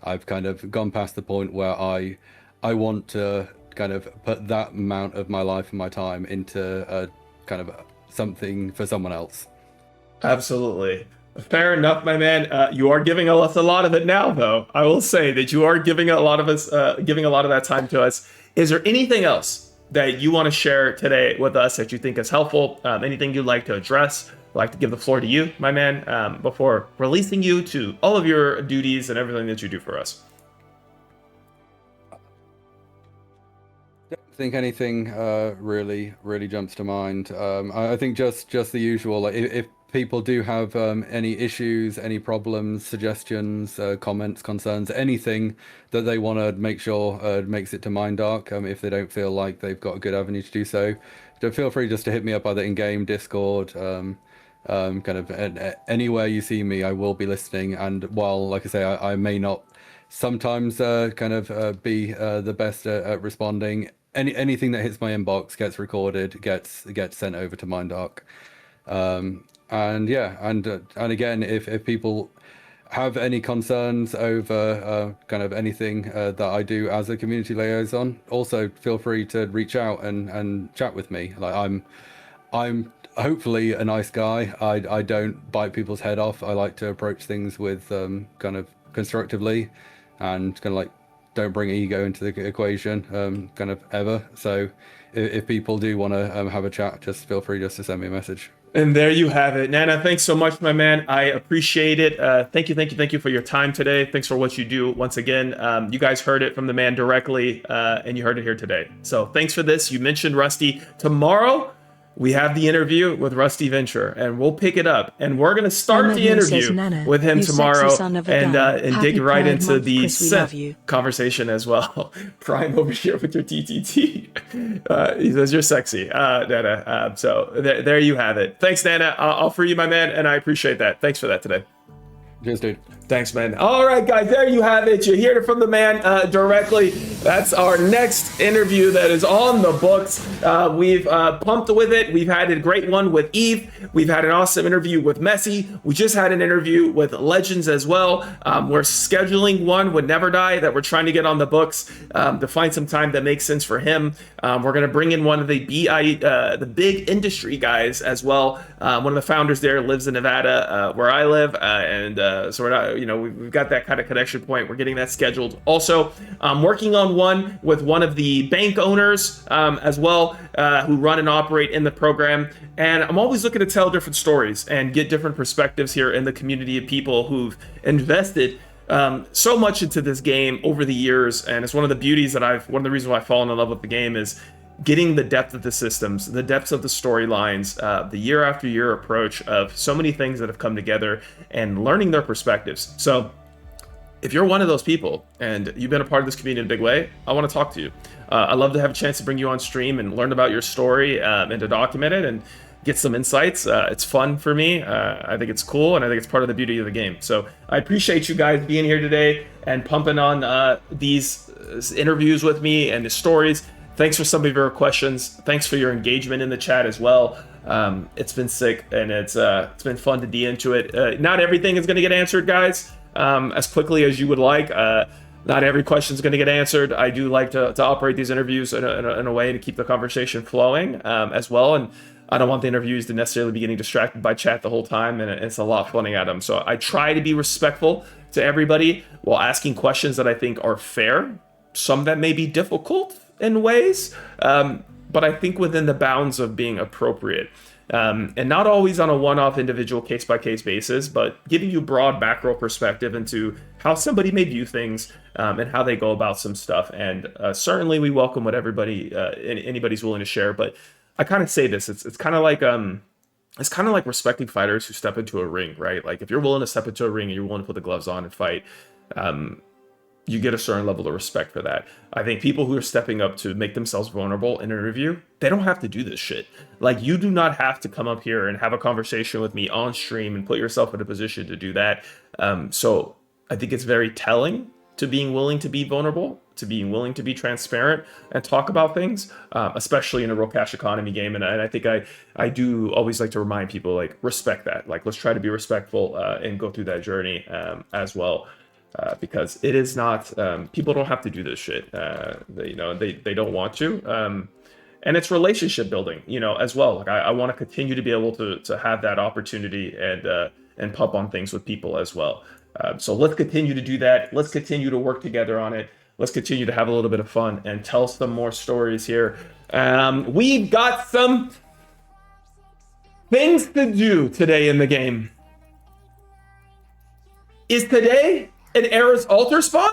I've kind of gone past the point where I want to kind of put that amount of my life and my time into kind of something for someone else. Absolutely. Fair enough, my man. You are giving us a lot of it now, though. I will say that you are giving a lot of us, giving a lot of that time to us. Is there anything else that you want to share today with us that you think is helpful? Anything you'd like to address? I'd like to give the floor to you, my man, before releasing you to all of your duties and everything that you do for us. Don't think anything really jumps to mind. I think just the usual. Like if people do have any issues, any problems, suggestions, comments, concerns, anything that they want to make sure makes it to MindArc, if they don't feel like they've got a good avenue to do so, feel free just to hit me up either in-game, Discord, kind of anywhere you see me, I will be listening. And while, like I say, I may not sometimes kind of be the best at responding, anything that hits my inbox gets recorded, gets sent over to MindArc. And yeah, and again, if people have any concerns over kind of anything that I do as a community liaison, also feel free to reach out and chat with me. Like I'm hopefully a nice guy. I don't bite people's head off. I like to approach things with kind of constructively, and kind of like don't bring ego into the equation kind of ever. So if people do want to have a chat, just feel free just to send me a message. And there you have it. Nana, thanks so much, my man. I appreciate it. Thank you for your time today. Thanks for what you do. Once again, you guys heard it from the man directly, and you heard it here today. So thanks for this. You mentioned Rusty. Tomorrow, we have the interview with Rusty Venture, and we'll pick it up, and we're gonna start the interview with him tomorrow, and dig right into the synth conversation as well. Prime over here with your TTT. He says you're sexy, Nana. So there you have it. Thanks, Nana. I'll free you, my man, and I appreciate that. Thanks for that today. Cheers, dude. Thanks, man. All right, guys, there you have it. You heard it from the man directly. That's our next interview that is on the books. We've pumped with it. We've had a great one with Eve. We've had an awesome interview with Messi. We just had an interview with Legends as well. We're scheduling one with Never Die that we're trying to get on the books to find some time that makes sense for him. We're going to bring in one of the big industry guys as well. One of the founders there lives in Nevada, where I live, and so we're not, we've got that kind of connection point. We're getting that scheduled. Also, I'm working on one with one of the bank owners as well, who run and operate in the program. And I'm always looking to tell different stories and get different perspectives here in the community of people who've invested so much into this game over the years. And it's one of the beauties that one of the reasons why I've fallen in love with the game is getting the depth of the systems, the depths of the storylines, the year after year approach of so many things that have come together, and learning their perspectives. So if you're one of those people and you've been a part of this community in a big way, I want to talk to you. I'd love to have a chance to bring you on stream and learn about your story, and to document it and get some insights. It's fun for me. I think it's cool, and I think it's part of the beauty of the game. So I appreciate you guys being here today and pumping on these interviews with me and the stories. Thanks for some of your questions. Thanks for your engagement in the chat as well. It's been sick, and it's been fun to be into it. Not everything is going to get answered, guys, as quickly as you would like. Not every question is going to get answered. I do like to operate these interviews in a way to keep the conversation flowing as well. And I don't want the interviews to necessarily be getting distracted by chat the whole time, and it's a lot flooding at them. So I try to be respectful to everybody while asking questions that I think are fair. Some that may be difficult in ways, but I think within the bounds of being appropriate, and not always on a one-off individual case-by-case basis, but giving you broad macro perspective into how somebody may view things, and how they go about some stuff. And certainly we welcome what anybody's willing to share. But I kind of say this, it's kind of like respecting fighters who step into a ring, right? Like if you're willing to step into a ring and you're willing to put the gloves on and fight, you get a certain level of respect for that. I think people who are stepping up to make themselves vulnerable in an interview, they don't have to do this shit. Like, you do not have to come up here and have a conversation with me on stream and put yourself in a position to do that. So I think it's very telling to being willing to be vulnerable, to being willing to be transparent and talk about things, especially in a real cash economy game. And I think I do always like to remind people, like, respect that. Like, let's try to be respectful and go through that journey as well. Because it is not, people don't have to do this shit. They don't want to. And it's relationship building, as well. Like I want to continue to be able to have that opportunity and pump on things with people as well. So let's continue to do that. Let's continue to work together on it. Let's continue to have a little bit of fun and tell some more stories here. We've got some things to do today in the game. Is today an Aris altar spawn?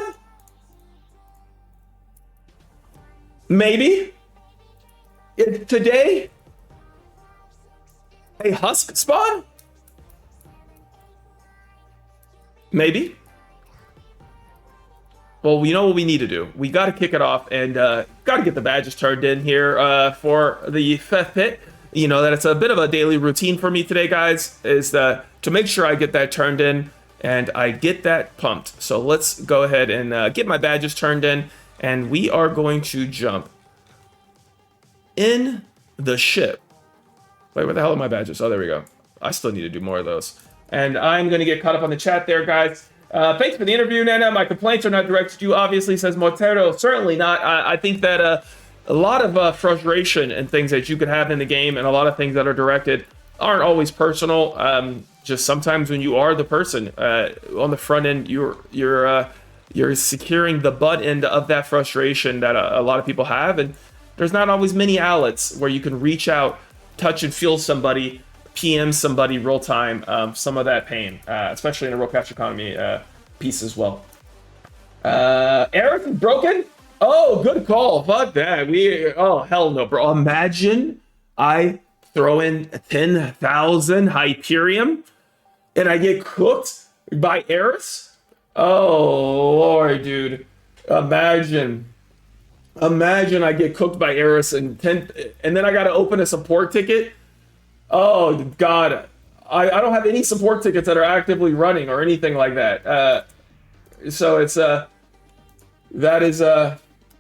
Maybe. Is today a husk spawn? Maybe. Well, you know what we need to do? We got to kick it off and got to get the badges turned in here for the Fifth Pit. That it's a bit of a daily routine for me today, guys, is to make sure I get that turned in. And I get that pumped. So let's go ahead and get my badges turned in. And we are going to jump in the ship. Wait, where the hell are my badges? Oh, there we go. I still need to do more of those. And I'm going to get caught up on the chat there, guys. Thanks for the interview, Nana. My complaints are not directed to you, obviously, says Mortero. Certainly not. I think that a lot of frustration and things that you could have in the game, and a lot of things that are directed, aren't always personal. Just sometimes when you are the person on the front end, you're securing the butt end of that frustration that a lot of people have, and there's not always many outlets where you can reach out, touch and feel somebody, PM somebody real time, some of that pain, especially in a real cash economy piece as well. Aris is broken. Oh, good call. Fuck that. Oh, hell no, bro. Imagine I throw in 10,000 Hyperion, and I get cooked by Aris. Oh Lord, dude! Imagine I get cooked by Aris and then I got to open a support ticket. Oh God, I don't have any support tickets that are actively running or anything like that. So it's that is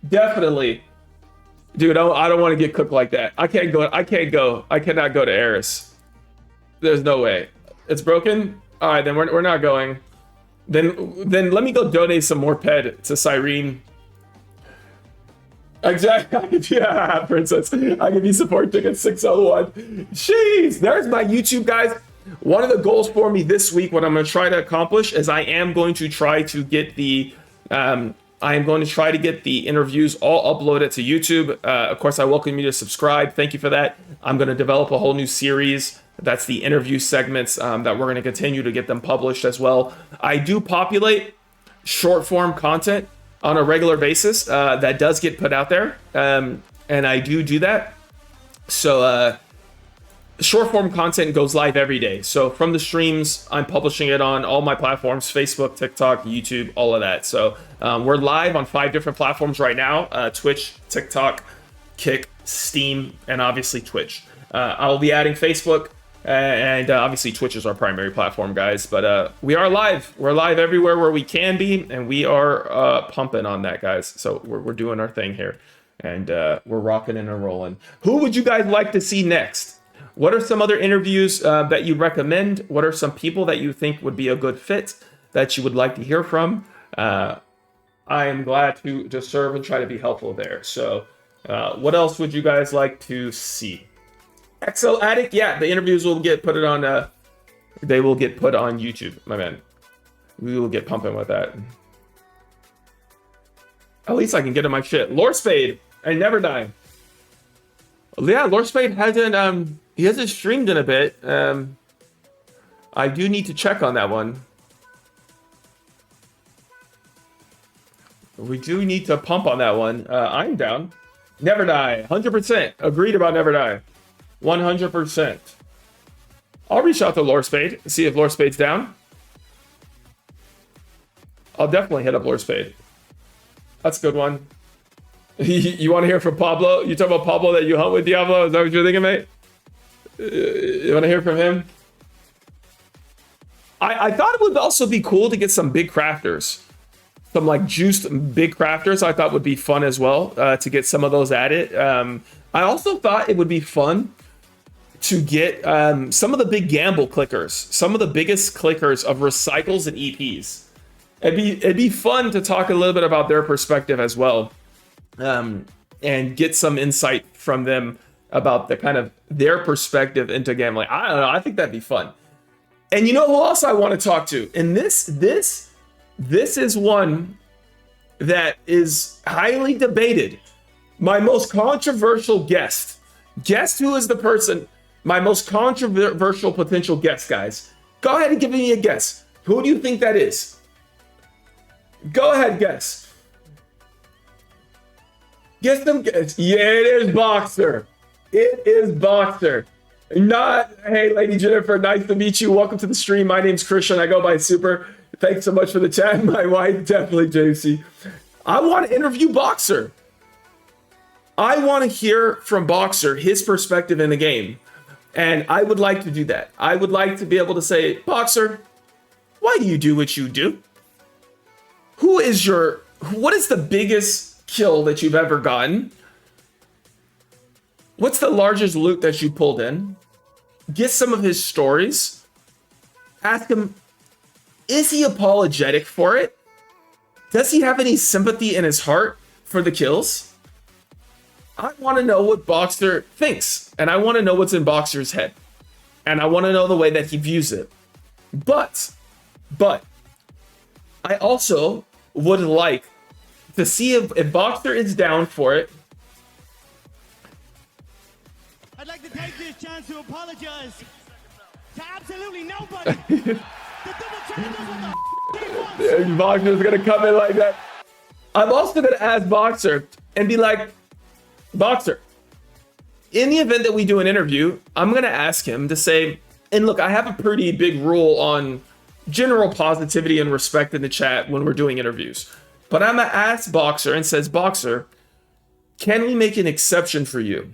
definitely, dude. I don't want to get cooked like that. I cannot go to Aris. There's no way. It's broken. All right, then we're not going. Then let me go donate some more PED to Cyrene. Exactly. Yeah, Princess. I give you support ticket 601. Jeez, there's my YouTube, guys. One of the goals for me this week, what I'm going to try to accomplish is I am going to try to get the interviews all uploaded to YouTube. Of course, I welcome you to subscribe. Thank you for that. I'm going to develop a whole new series. That's the interview segments that we're going to continue to get them published as well. I do populate short form content on a regular basis that does get put out there. And I do that. So short form content goes live every day. So from the streams, I'm publishing it on all my platforms: Facebook, TikTok, YouTube, all of that. So we're live on 5 different platforms right now: Twitch, TikTok, Kick, Steam, and obviously Twitch. I'll be adding Facebook, and obviously Twitch is our primary platform, guys. But we are live. We're live everywhere where we can be, and we are pumping on that, guys. So we're doing our thing here, and we're rocking and rolling. Who would you guys like to see next? What are some other interviews that you recommend? What are some people that you think would be a good fit that you would like to hear from? I am glad to serve and try to be helpful there. So what else would you guys like to see? Excel Addict, yeah, the interviews will get put on. They will get put on YouTube, my man. We will get pumping with that. At least I can get in my shit. Lore Spade, I never die. Yeah, Lore Spade hasn't he hasn't streamed in a bit. I do need to check on that one. We do need to pump on that one. I'm down. Never die. 100%. Agreed about Never die. 100%. I'll reach out to Lore Spade, see if Lore Spade's down. I'll definitely hit up Lore Spade. That's a good one. You want to hear from Pablo? You talk about Pablo that you hunt with, Diablo? Is that what you're thinking, mate? You want to hear from him? I thought it would also be cool to get some big crafters. Some like juiced big crafters I thought would be fun as well, to get some of those added. I also thought it would be fun to get some of the big gamble clickers, some of the biggest clickers of recycles and EPs. It'd be fun to talk a little bit about their perspective as well, and get some insight from them about the kind of their perspective into gambling. I don't know. I think that'd be fun. And you know who else I want to talk to? And this is one that is highly debated. My most controversial guest. Guess who is the person? My most controversial potential guest, guys. Go ahead and give me a guess. Who do you think that is? Go ahead, guess. Guess them. Yeah, it is Boxer. It is Boxer. Not, hey, Lady Jennifer, nice to meet you. Welcome to the stream. My name's Christian. I go by Super. Thanks so much for the chat. My wife, definitely JC. I want to interview Boxer. I want to hear from Boxer, his perspective in the game. And I would like to do that. I would like to be able to say, Boxer, why do you do what you do? What is the biggest kill that you've ever gotten? What's the largest loot that you pulled in? Get some of his stories. Ask him, is he apologetic for it? Does he have any sympathy in his heart for the kills? I want to know what Boxer thinks, and I want to know what's in Boxer's head, and I want to know the way that he views it. But I also would like to see if Boxer is down for it. I'd like to take this chance to apologize to absolutely nobody. The double champ does what the he wants. Boxer's gonna come in like that. I'm also gonna ask Boxer and be like, Boxer, in the event that we do an interview, I'm going to ask him to say, and look, I have a pretty big rule on general positivity and respect in the chat when we're doing interviews. But I'm going to ask Boxer and says, Boxer, can we make an exception for you?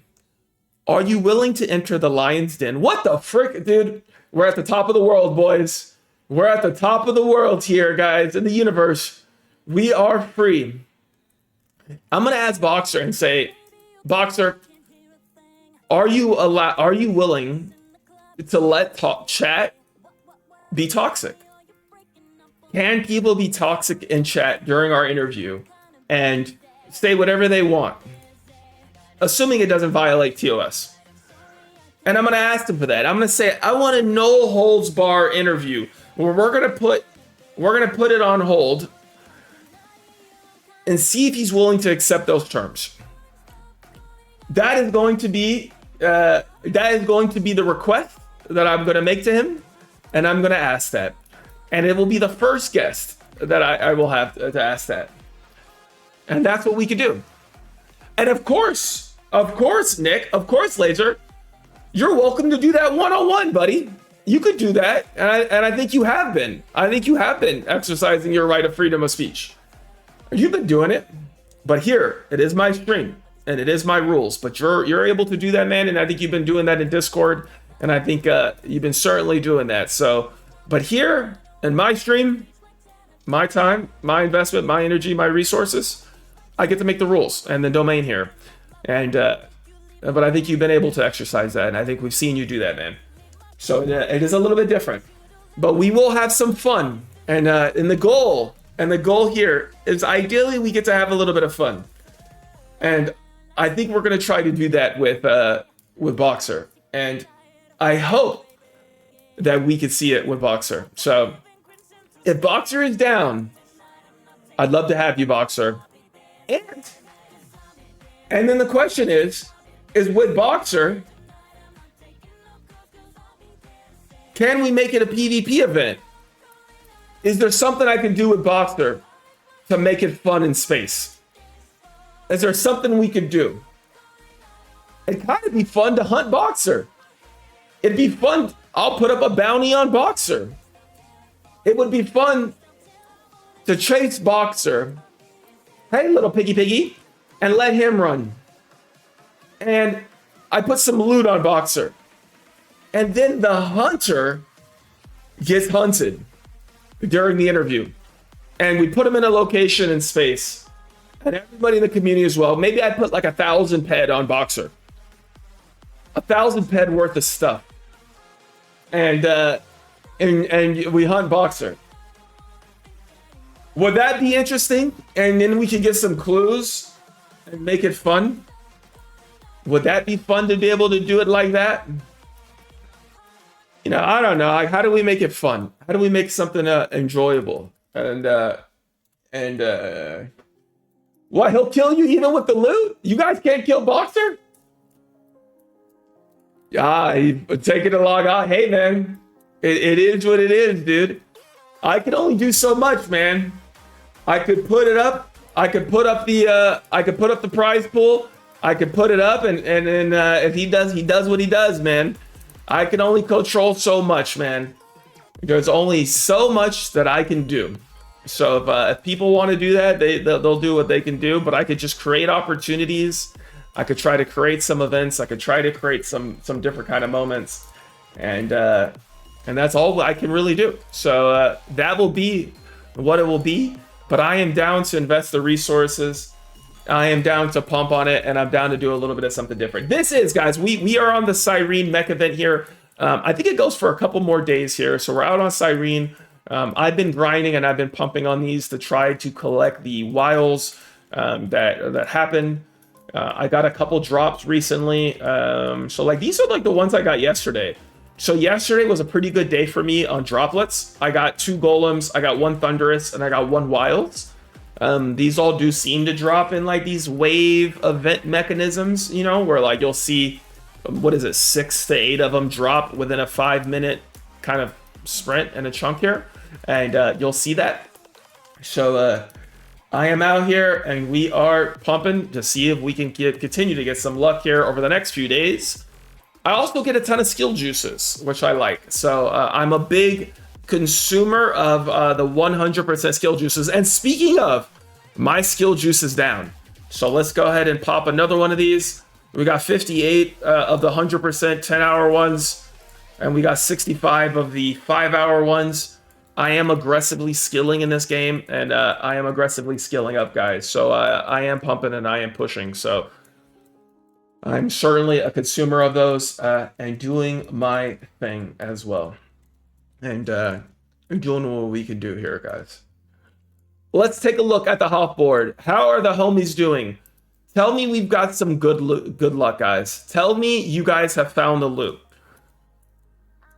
Are you willing to enter the Lion's Den? What the frick, dude? We're at the top of the world, boys. We're at the top of the world here, guys, in the universe. We are free. I'm going to ask Boxer and say, Boxer, are you willing to let chat be toxic? Can people be toxic in chat during our interview and say whatever they want, assuming it doesn't violate TOS? And I'm going to ask him for that. I'm going to say, I want a no holds bar interview where we're going to put it on hold and see if he's willing to accept those terms. That is going to be the request that I'm going to make to him, and I'm going to ask that. And it will be the first guest that I will have to ask that. And that's what we could do. And of course, Nick, of course, Laser, you're welcome to do that one-on-one, buddy. You could do that, and I think you have been. I think you have been exercising your right of freedom of speech. You've been doing it, but here, it is my stream, and it is my rules. But you're able to do that, man, and I think you've been doing that in Discord, and I think you've been certainly doing that. So, but here, in my stream, my time, my investment, my energy, my resources, I get to make the rules and the domain here. And but I think you've been able to exercise that, and I think we've seen you do that, man. So it is a little bit different, but we will have some fun. And the goal here is ideally we get to have a little bit of fun. And I think we're going to try to do that with Boxer. And I hope that we could see it with Boxer. So if Boxer is down, I'd love to have you, Boxer. And then the question is with Boxer, can we make it a PvP event? Is there something I can do with Boxer to make it fun in space? Is there something we could do? It'd kind of be fun to hunt Boxer. It'd be fun. I'll put up a bounty on Boxer. It would be fun to chase Boxer. Hey, little piggy, and let him run. And I put some loot on Boxer. And then the hunter gets hunted during the interview. And we put him in a location in space. And everybody in the community as well. Maybe I put like 1,000 PED on Boxer. 1,000 PED worth of stuff. And we hunt Boxer. Would that be interesting? And then we can get some clues and make it fun. Would that be fun to be able to do it like that? You know, I don't know. Like, how do we make it fun? How do we make something enjoyable? And what? He'll kill you even with the loot? You guys can't kill Boxer? Yeah, take it to log out. Hey, man, it is what it is, dude. I can only do so much, man. I could put it up. I could put up the prize pool. I could put it up, and if he does what he does, man. I can only control so much, man. There's only so much that I can do. So if people want to do that, they'll do what they can do. But I could just create opportunities. I could try to create some events. I could try to create some different kind of moments, and that's all I can really do. So that will be what it will be. But I am down to invest the resources. I am down to pump on it, and I'm down to do a little bit of something different. This is, guys, we are on the Cyrene mech event here. I think it goes for a couple more days here. So we're out on Cyrene. I've been grinding and I've been pumping on these to try to collect the wiles that happen. I got a couple drops recently. So like these are like the ones I got yesterday. So yesterday was a pretty good day for me on droplets. I got 2 golems, I got 1 thunderous, and I got 1 wilds. These all do seem to drop in like these wave event mechanisms, you know, where like you'll see, what is it, 6 to 8 of them drop within a 5-minute kind of sprint and a chunk here. And you'll see that. So I am out here and we are pumping to see if we can continue to get some luck here over the next few days. I also get a ton of skill juices, which I like. So I'm a big consumer of the 100% skill juices. And speaking of, my skill juice is down. So let's go ahead and pop another one of these. We got 58 of the 100% 10-hour ones. And we got 65 of the 5-hour ones. I am aggressively skilling in this game, and I am aggressively skilling up, guys. So I am pumping and I am pushing. So I'm certainly a consumer of those and doing my thing as well. And doing what we can do here, guys. Let's take a look at the Hoff board. How are the homies doing? Tell me we've got some good luck, guys. Tell me you guys have found the loot.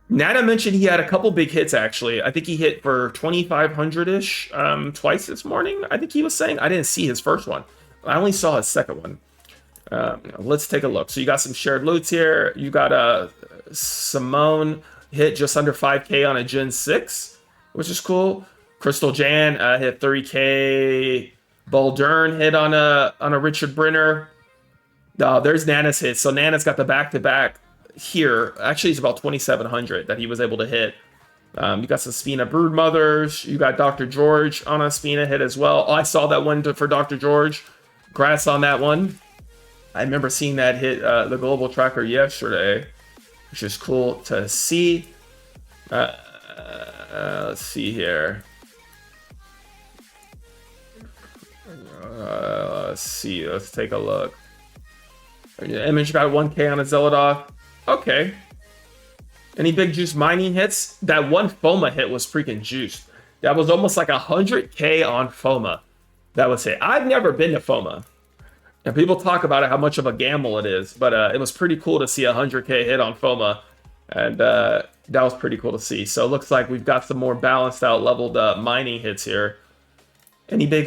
Nana mentioned he had a couple big hits, actually. I think he hit for 2,500-ish twice this morning, I think he was saying. I didn't see his first one. I only saw his second one. Let's take a look. So you got some shared loots here. You got Simone hit just under 5K on a Gen 6, which is cool. Crystal Jan hit 30K. Baldurn hit on a Richard Brenner. There's Nana's hit. So Nana's got the back-to-back here. Actually, it's about 2,700 that he was able to hit. You got some Spina Broodmothers. You got Dr. George on a Spina hit as well. Oh, I saw that one for Dr. George. Congrats on that one. I remember seeing that hit the global tracker yesterday, which is cool to see. Let's see here. Let's take a look. Image got 1K on a Zealodoth. Okay. Any big juice mining hits? That one FOMA hit was freaking juiced. That was almost like 100K on FOMA. That was it. I've never been to FOMA. And people talk about it, how much of a gamble it is. But it was pretty cool to see 100K hit on FOMA. And that was pretty cool to see. So it looks like we've got some more balanced out leveled mining hits here. Any big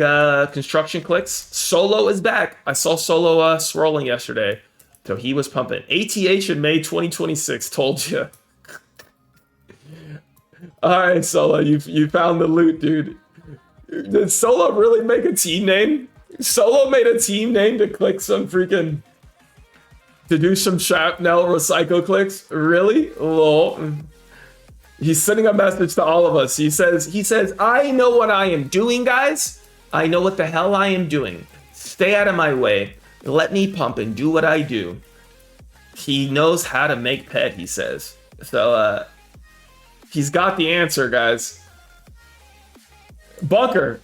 construction clicks? Solo is back. I saw Solo swirling yesterday. So he was pumping. ATH in May 2026. Told you. All right, Solo. You found the loot, dude. Did Solo really make a team name? Solo made a team name to click some freaking... to do some shrapnel recycle clicks? Really? Lol. He's sending a message to all of us. He says, I know what I am doing, guys. I know what the hell I am doing. Stay out of my way. Let me pump and do what I do. He knows how to make PED, he says. So, he's got the answer, guys. Bunker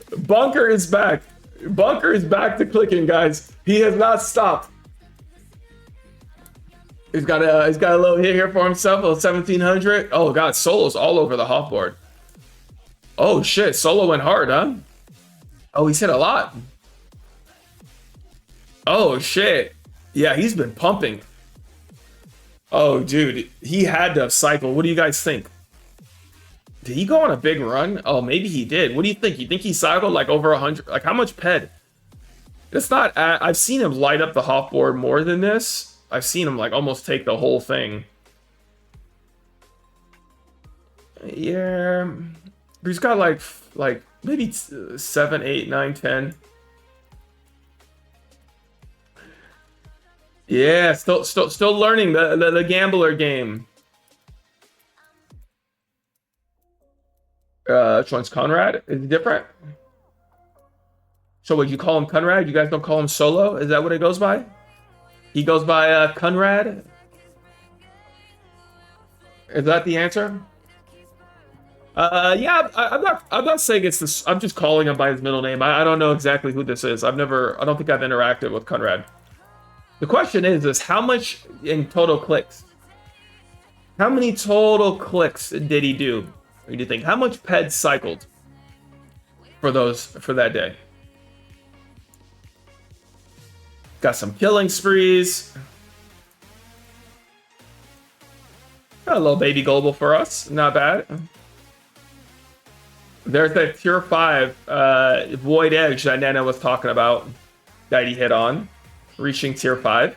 is back. Bunker is back to clicking, guys. He has not stopped. He's got a little hit here for himself, a 1,700. Oh god, Solo's all over the Hoff board. Oh shit, Solo went hard, huh? Oh, he's hit a lot. Oh shit. Yeah, he's been pumping. Oh dude, he had to have cycled. What do you guys think? Did he go on a big run? Oh, maybe he did. What do you think? You think he cycled like over 100? Like how much PED? It's not. I've seen him light up the Hoff board more than this. I've seen him like almost take the whole thing. Yeah, he's got like maybe 7, 8, 9, 10. Yeah, still learning the gambler game. Which one's Conrad? Is it different? So would you call him Conrad? You guys don't call him Solo? Is that what it goes by? He goes by Conrad? Is that the answer? Yeah, I'm not saying it's this. I'm just calling him by his middle name. I don't know exactly who this is. I don't think I've interacted with Conrad. The question is how much in total clicks? How many total clicks did he do? What do you think? How much PED cycled for that day? Got some killing sprees. Got a little baby global for us. Not bad. There's that tier 5 Void Edge that Nana was talking about that he hit on. Reaching tier 5.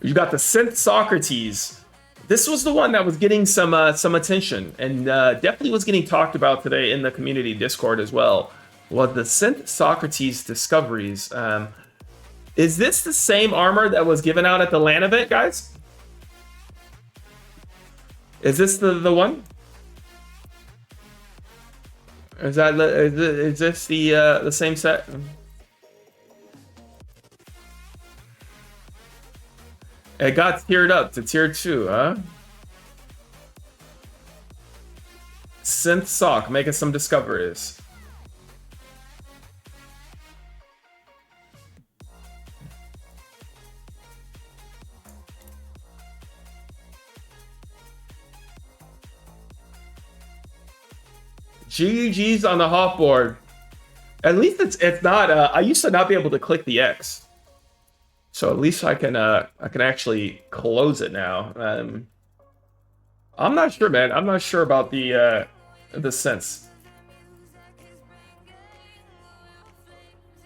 You got the Synth Socrates. This was the one that was getting some attention and definitely was getting talked about today in the community Discord as well. Well, the Synth Socrates discoveries. Is this the same armor that was given out at the LAN event, guys? Is this the one? Is this the same set? It got tiered up to tier 2, huh? Synth Sock making some discoveries. GG's on the hot board. At least it's not. I used to not be able to click the X, so at least I can actually close it now. I'm not sure, man. I'm not sure about the sense.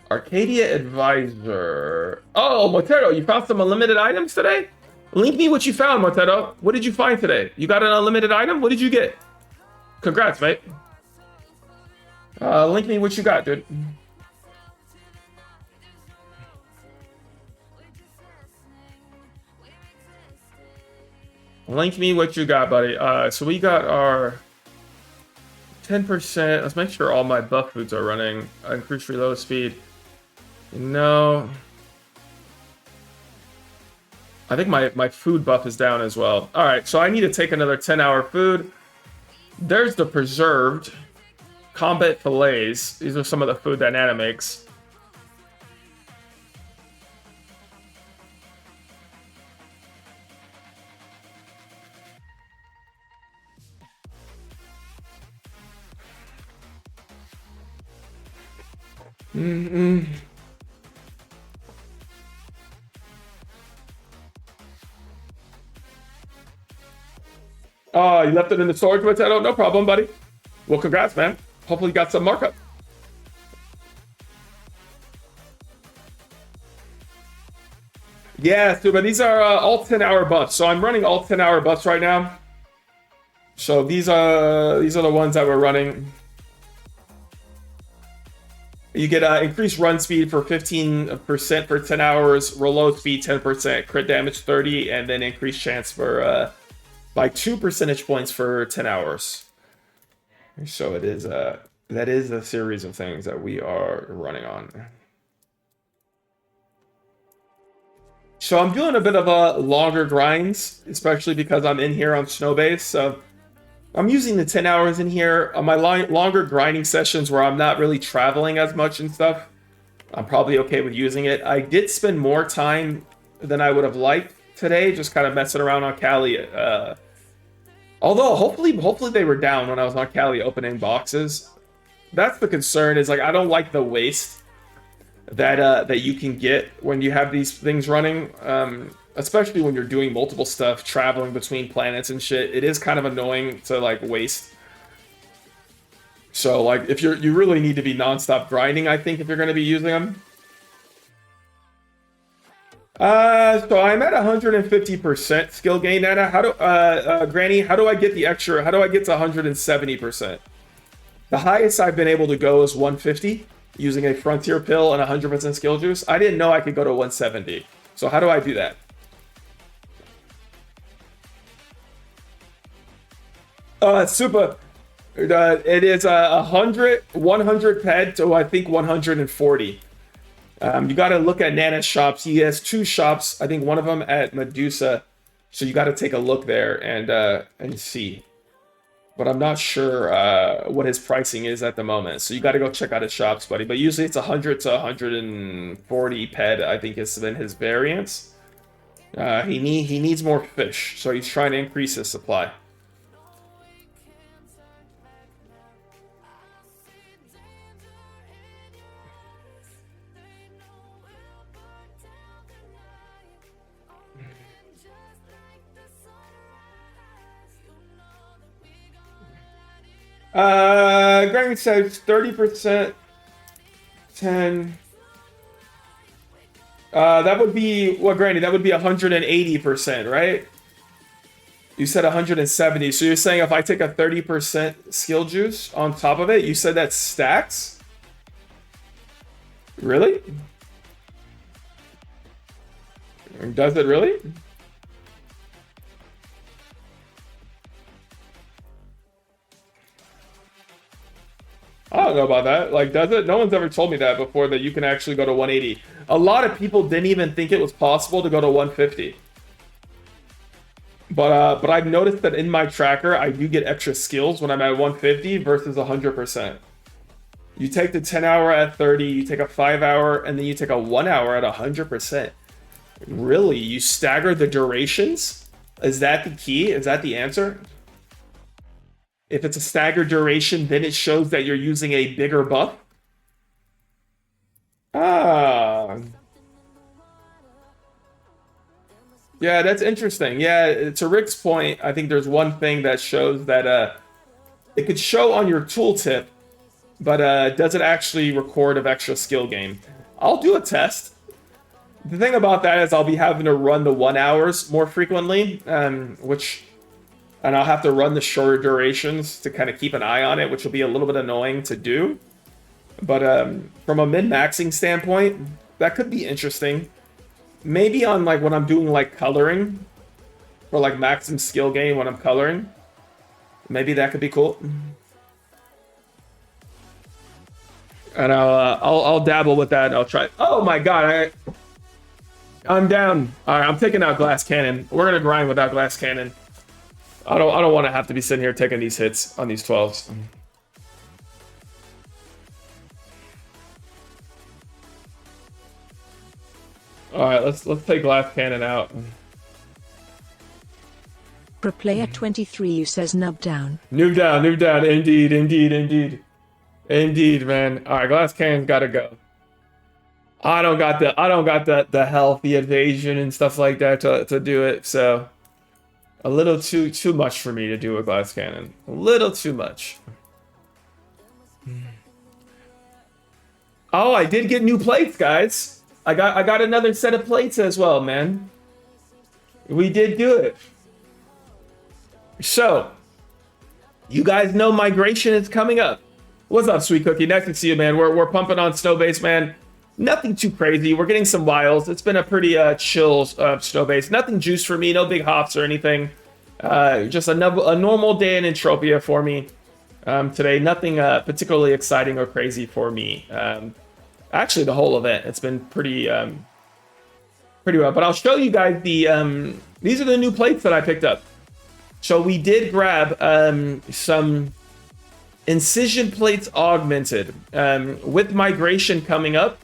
Arcadia Advisor. Oh, Motero, you found some unlimited items today? Link me what you found, Motero. What did you find today? You got an unlimited item? What did you get? Congrats, mate. Link me what you got, dude. Link me what you got, buddy. So we got our 10%. Let's make sure all my buff foods are running. Increase reload speed. No. I think my food buff is down as well. All right, so I need to take another 10-hour food. There's the preserved combat fillets. These are some of the food that Nana makes. Oh, you left it in the storage potato? No problem, buddy. Well, congrats, man. Hopefully you got some markup. Yeah, but these are all 10-hour buffs. So I'm running all 10-hour buffs right now. So these are the ones that we're running. You get increased run speed for 15% for 10 hours, reload speed 10%, crit damage 30, and then increased chance for by 2 percentage points for 10 hours. So it is that is a series of things that we are running on. So I'm doing a bit of a longer grinds, especially because I'm in here on Snowbase. So I'm using the 10 hours in here on my longer grinding sessions where I'm not really traveling as much and stuff. I'm probably okay with using it. I did spend more time than I would have liked today, just kind of messing around on Cali. Although hopefully they were down when I was on Cali opening boxes. That's the concern, is like I don't like the waste that you can get when you have these things running. Especially when you're doing multiple stuff, traveling between planets and shit. It is kind of annoying to like waste. So like if you really need to be nonstop grinding, I think, if you're going to be using them. So I'm at 150% skill gain, Nana. How do Granny, how do I get the extra? How do I get to 170%? The highest I've been able to go is 150 using a frontier pill and 100% skill juice. I didn't know I could go to 170. So how do I do that? Super. It is 100 PED to I think 140. You got to look at Nana's shops. He has 2 shops. I think one of them at Medusa. So you got to take a look there and see. But I'm not sure what his pricing is at the moment. So you got to go check out his shops, buddy. But usually it's 100 to 140 PED. I think has been his variance. He needs more fish, so he's trying to increase his supply. Greg says 30%, 10. That would be, well, Granny, that would be 180%, right? You said 170. So you're saying if I take a 30% skill juice on top of it, you said that stacks? Really? Does it really? I don't know about that. Like, does it? No one's ever told me that before, that you can actually go to 180. A lot of people didn't even think it was possible to go to 150. But I've noticed that in my tracker, I do get extra skills when I'm at 150 versus 100%. You take the 10 hour at 30, you take a 5 hour, and then you take a 1 hour at 100%. Really? You stagger the durations? Is that the key? Is that the answer? If it's a staggered duration, then it shows that you're using a bigger buff? Ah. Yeah, that's interesting. Yeah, to Rick's point, I think there's one thing that shows that it could show on your tooltip, but does it actually record of extra skill gain? I'll do a test. The thing about that is I'll be having to run the 1 hours more frequently, and I'll have to run the shorter durations to kind of keep an eye on it, which will be a little bit annoying to do. But from a min-maxing standpoint, that could be interesting. Maybe on like when I'm doing like coloring, or like maximum skill gain when I'm coloring. Maybe that could be cool. And I'll dabble with that and I'll try. Oh my god, I'm down. All right, I'm taking out Glass Cannon. We're gonna grind without Glass Cannon. I don't want to have to be sitting here taking these hits on these 12s. All right, let's take Glass Cannon out. Pro player 23 says nub down. Noob down, noob down. Indeed, indeed, indeed, indeed, man. All right, Glass Cannon's gotta go. I don't got the healthy evasion and stuff like that to do it, so a little too much for me to do a Glass Cannon. A little too much. Oh, I did get new plates, guys. I got another set of plates as well, man. We did do it. So, you guys know migration is coming up. What's up, Sweet Cookie? Nice to see you, man. We're pumping on Snowbase, man. Nothing too crazy. We're getting some wilds. It's been a pretty chill Snowbase. Nothing juice for me. No big hops or anything. Just a normal day in Entropia for me today. Nothing particularly exciting or crazy for me. Actually, the whole event, it's been pretty well. But I'll show you guys the these are the new plates that I picked up. So we did grab some incision plates augmented. With migration coming up,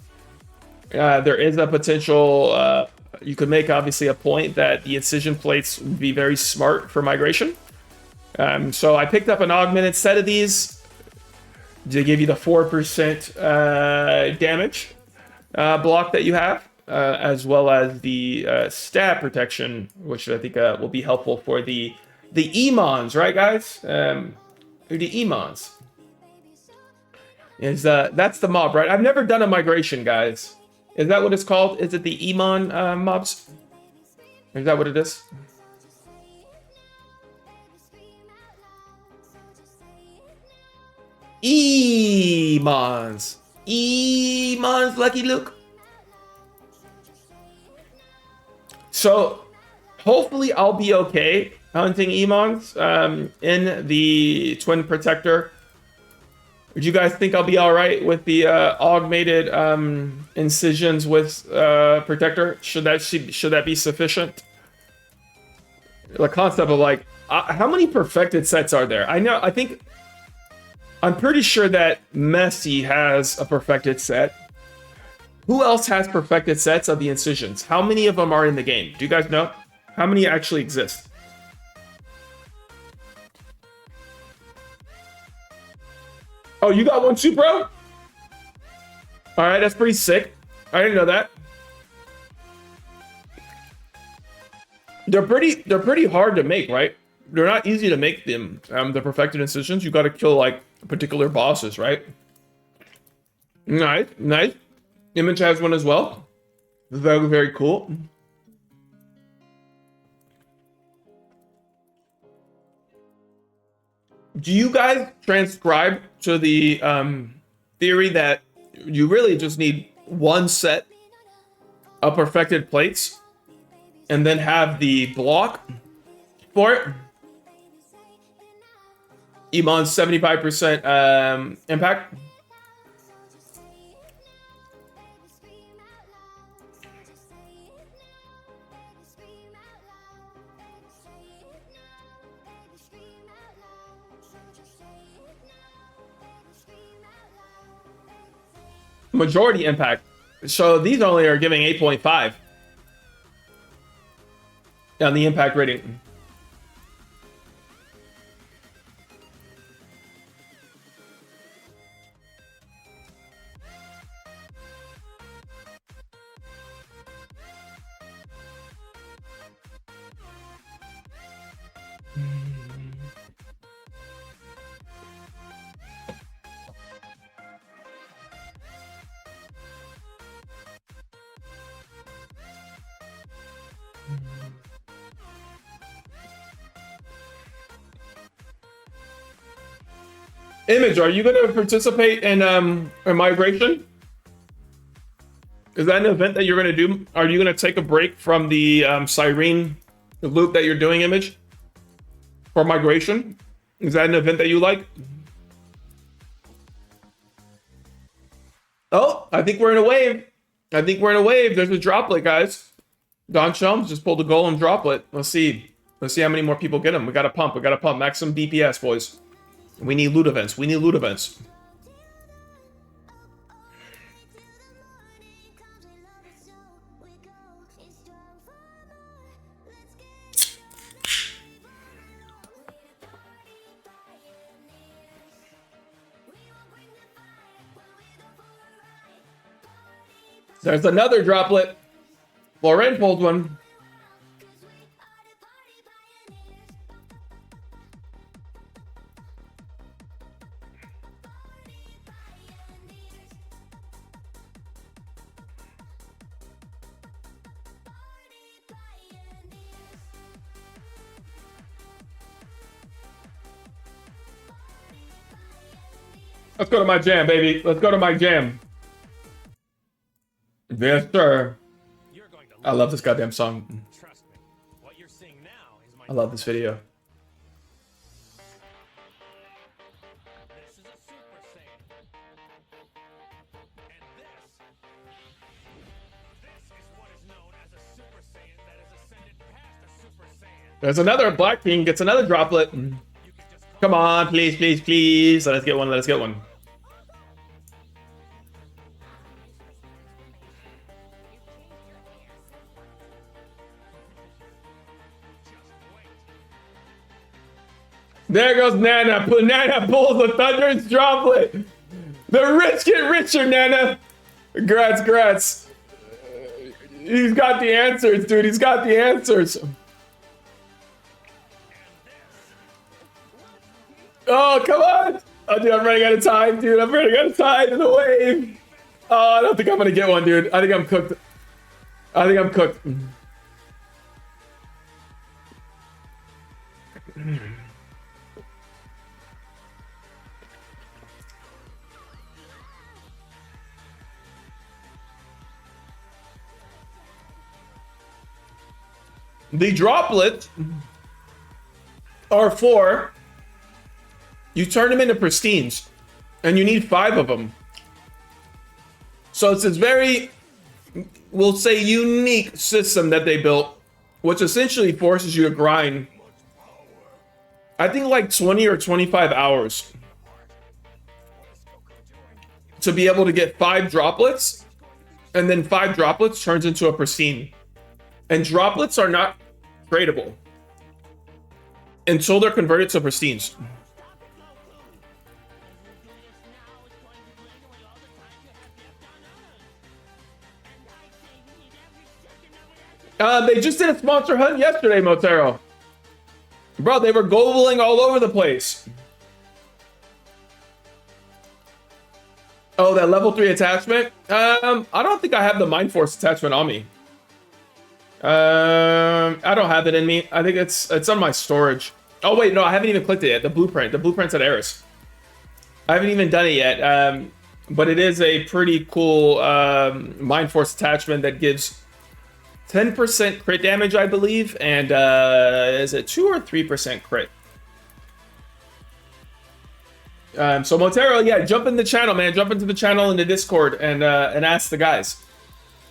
there is a potential, you could make obviously a point that the incision plates would be very smart for migration. So I picked up an augmented set of these to give you the 4% damage block that you have, as well as the stab protection, which I think will be helpful for the Emons, right, guys? The Emons. That's the mob, right? I've never done a migration, guys. Is that what it's called? Is it the Emon mobs? Is that what it is? Emons. Emons, Lucky Luke. So, hopefully I'll be okay hunting Emons in the Twin Protector. Would you guys think I'll be all right with the augmented incisions with Protector? Should that be sufficient? The concept of like, how many perfected sets are there? I'm pretty sure that Messi has a perfected set. Who else has perfected sets of the incisions? How many of them are in the game? Do you guys know? How many actually exist? Oh, you got one too, bro? All right, that's pretty sick. I didn't know that. They're pretty hard to make, right? They're not easy to make them. The perfected incisions. You got to kill like particular bosses, right? Nice, nice. Image has one as well. Very, very cool. Do you guys transcribe to the theory that you really just need one set of perfected plates and then have the block for it. Iman's 75% impact. Majority impact. So these only are giving 8.5 on the impact rating. Image, are you going to participate in a migration? Is that an event that you're going to do? Are you going to take a break from the Siren loop that you're doing, Image? For migration? Is that an event that you like? Oh, I think we're in a wave. I think we're in a wave. There's a droplet, guys. Don Shelms just pulled a golem droplet. Let's see. Let's see how many more people get them. We got to pump. We got to pump. Max some DPS, boys. We need loot events. We need loot events. There's another droplet. Lauren pulled one. Let's go to my jam, baby. Let's go to my jam. Yes, sir. I love this goddamn song. Trust me. What you're seeing now is my I love this video. This is a Super Saiyan. And this is what is known as a Super Saiyan that has ascended past a Super Saiyan. There's another Black King. Gets another droplet. Come on, please, please, please. Let us get one. Let us get one. There goes Nana. Nana pulls the Thunder's droplet. The rich get richer, Nana. Congrats, congrats. He's got the answers, dude. He's got the answers. Oh, come on. Oh, dude, I'm running out of time, dude. I'm running out of time in the wave. Oh, I don't think I'm going to get one, dude. I think I'm cooked. I think I'm cooked. The droplets are for, you turn them into pristines, and you need 5 of them. So it's this very, we'll say, unique system that they built, which essentially forces you to grind, I think like 20 or 25 hours to be able to get 5 droplets, and then 5 droplets turns into a pristine. And droplets are not tradable until they're converted to pristines. They just did a sponsor hunt yesterday, Motero. Bro, they were gobbling all over the place. Oh, that level 3 attachment? I don't think I have the Mind Force attachment on me. I don't have it in me. I think it's on my storage. Oh wait, no, I haven't even clicked it yet. The blueprint's at Aris. I haven't even done it yet. but it is a pretty cool Mind Force attachment that gives 10% crit damage, I believe, and is it 2 or 3% crit? So Montero, yeah, jump in the channel, man. Jump into the channel in the Discord and ask the guys.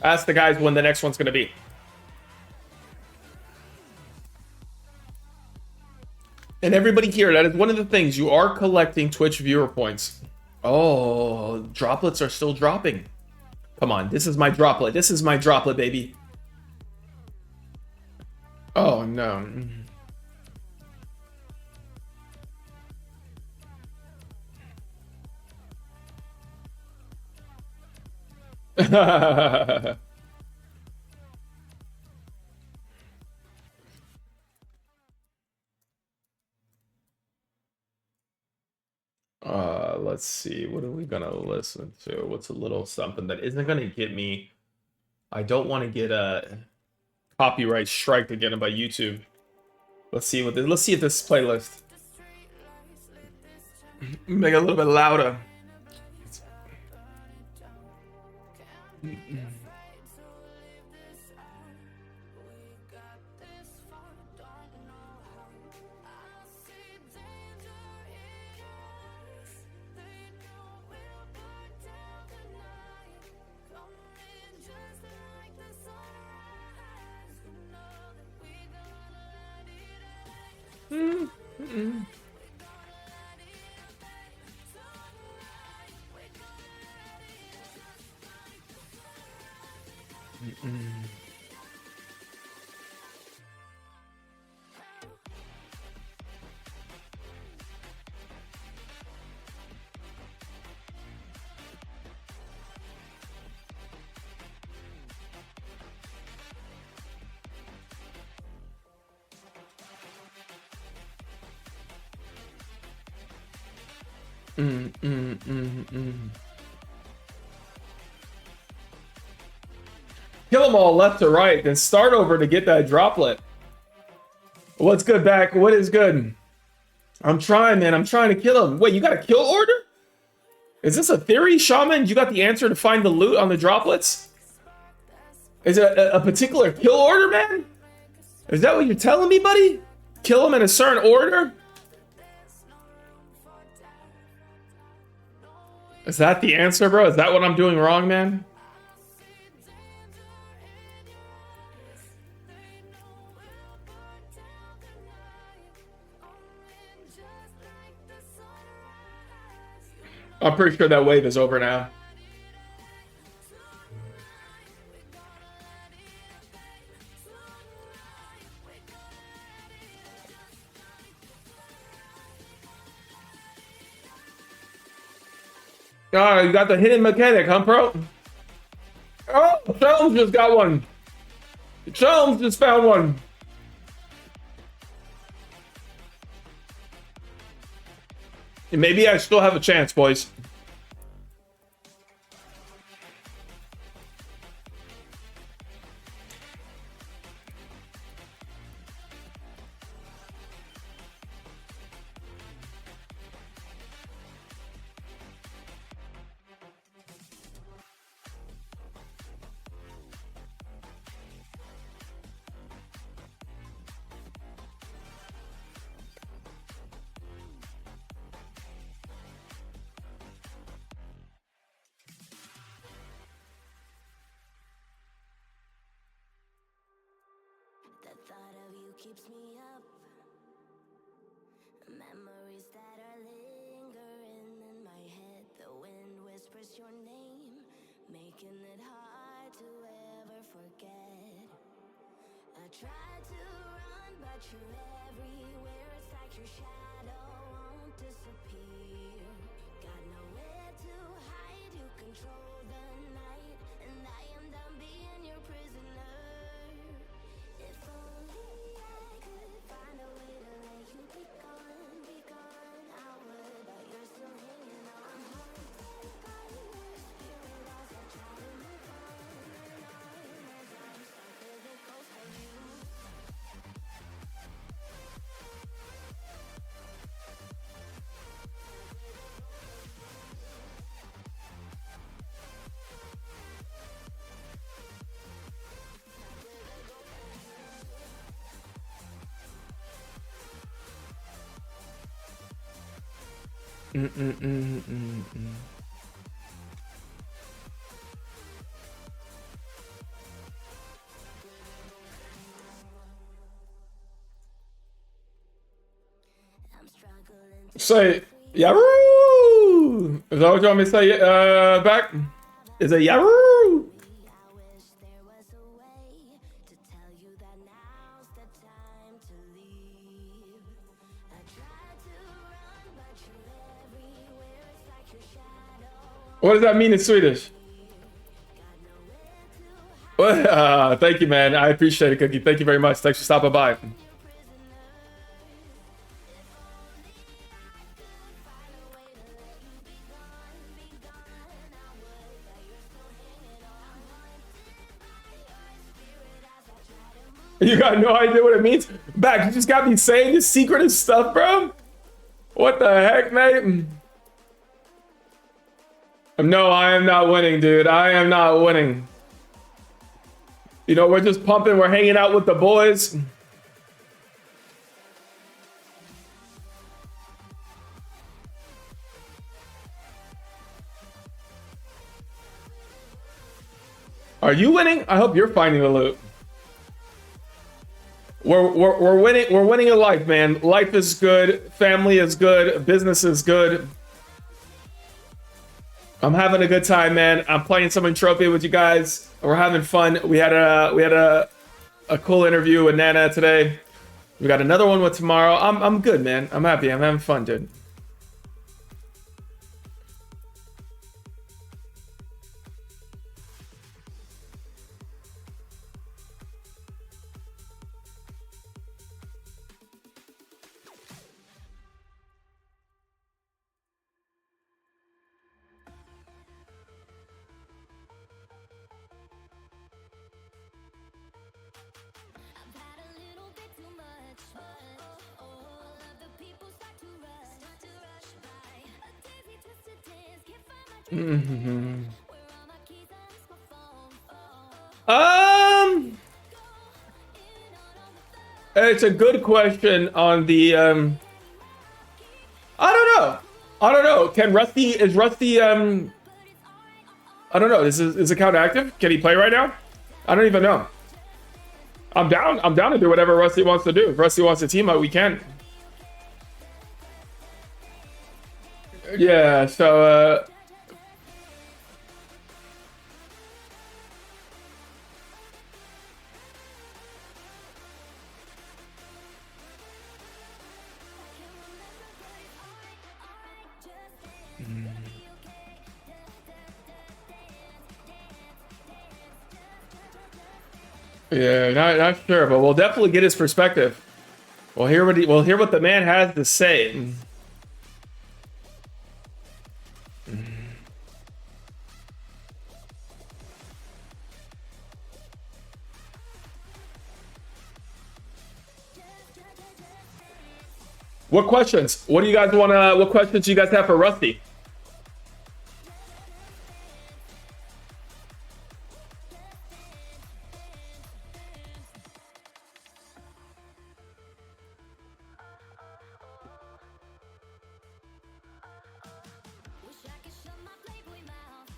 Ask the guys when the next one's gonna be. And everybody here, that is one of the things. You are collecting Twitch viewer points. Oh, droplets are still dropping. Come on, this is my droplet. This is my droplet, baby. Oh, no. Let's see. What are we gonna listen to? What's a little something that isn't gonna get me? I don't want to get a copyright strike again by YouTube. Let's see what this. Let's see if this playlist. Make it a little bit louder. Kill them all left to right, then start over to get that droplet. What's good, back? What is good? I'm trying, man. I'm trying to kill him. Wait, you got a kill order? Is this a theory, Shaman? You got the answer to find the loot on the droplets? Is it a particular kill order, man? Is that what you're telling me, buddy? Kill them in a certain order? Is that the answer, bro? Is that what I'm doing wrong, man? I'm pretty sure that wave is over now. Oh, you got the hidden mechanic, huh, bro? Oh, Shelms just got one. Shelms just found one. Maybe I still have a chance, boys. The thought of you keeps me up. Memories that are lingering in my head. The wind whispers your name, making it hard to ever forget. I try to run, but you're everywhere. It's like your shadow won't disappear. Got nowhere to hide. You control the night, and I am done being your prisoner. If only I could find a way to let you be gone, I would, but you're still hanging on. Haunted by your spirit as I try to move on and on as I'm stuck as a ghost of you. I'm struggling to Say Yaroo! Is that what you want me to say back? Is it Yaroo? I wish there was a way to tell you that now's the time to leave. I tried to run, but you're everywhere. It's like your shadow. What does that mean in Swedish? Well, thank you, man. I appreciate it, Cookie. Thank you very much. Thanks for stopping by. You got no idea what it means? Back, you just got me saying this secretive stuff, bro? What the heck, mate? No, I am not winning, dude. I am not winning. You know, we're just pumping. We're hanging out with the boys. Are you winning? I hope you're finding the loot. We're winning. We're winning in life, man. Life is good. Family is good. Business is good. I'm having a good time, man. I'm playing some Entropia with you guys. We're having fun. We had a cool interview with Nana today. We got another one with tomorrow. I'm good, man. I'm happy. I'm having fun, dude. I've had a little bit too much. All of the people start to rush by. A daisy twisted dance, can't find my dream. Where are my keys? I lost my phone. It's a good question on the I don't know. Is Rusty I don't know. Is his account active? Can he play right now? I don't even know. I'm down to do whatever Rusty wants to do. If Rusty wants to team up, we can. Yeah, so yeah, not sure, but we'll definitely get his perspective. We'll hear what the man has to say. What questions? What do you guys wanna? What questions do you guys have for Rusty? Wish I could shut my playboy mouth.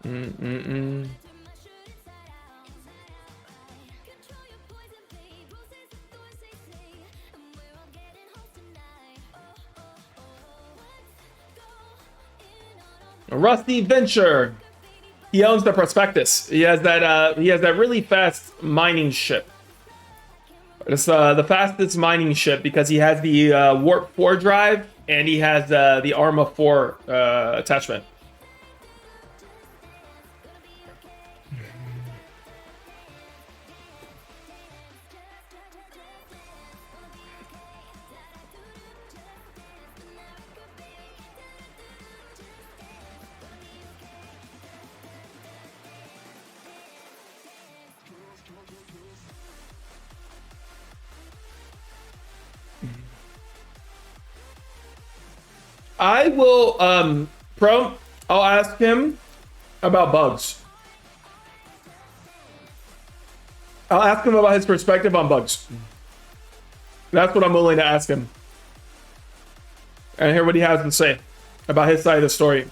Mm-mm-mm. Turn my shirt inside out. Control your poison, babe. Roses and thorns, they say. And we're all getting home tonight. Let's go in on Rusty Venture. He owns the prospectus. He has that really fast mining ship. It's the fastest mining ship because he has the Warp 4 drive and he has the Arma 4 attachment. I will, I'll ask him about bugs. I'll ask him about his perspective on bugs. That's what I'm willing to ask him. And hear what he has to say about his side of the story.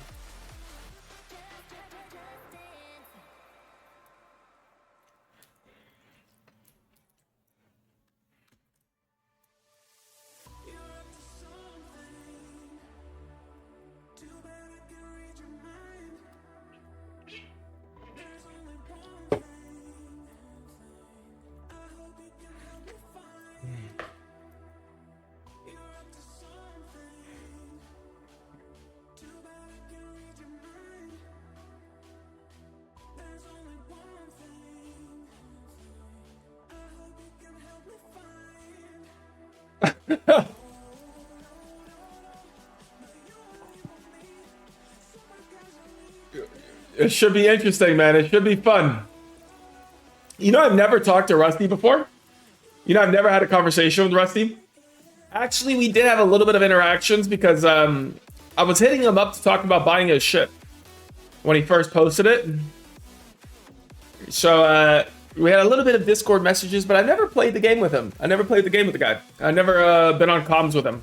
It should be interesting, man. It should be fun. You know, I've never talked to Rusty before. You know, I've never had a conversation with Rusty. Actually, we did have a little bit of interactions because I was hitting him up to talk about buying his ship when he first posted it. So we had a little bit of Discord messages, but I never played the game with him. I never played the game with the guy. I never been on comms with him.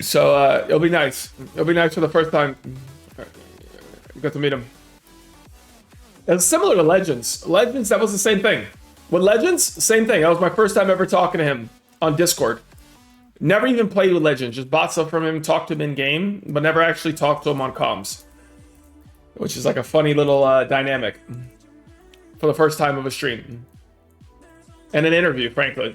So it'll be nice. It'll be nice for the first time. Got to meet him. It was similar to Legends. Legends, that was the same thing. With Legends, same thing. That was my first time ever talking to him on Discord. Never even played with Legends. Just bought stuff from him, talked to him in game, but never actually talked to him on comms. Which is like a funny little dynamic for the first time of a stream. And an interview, frankly.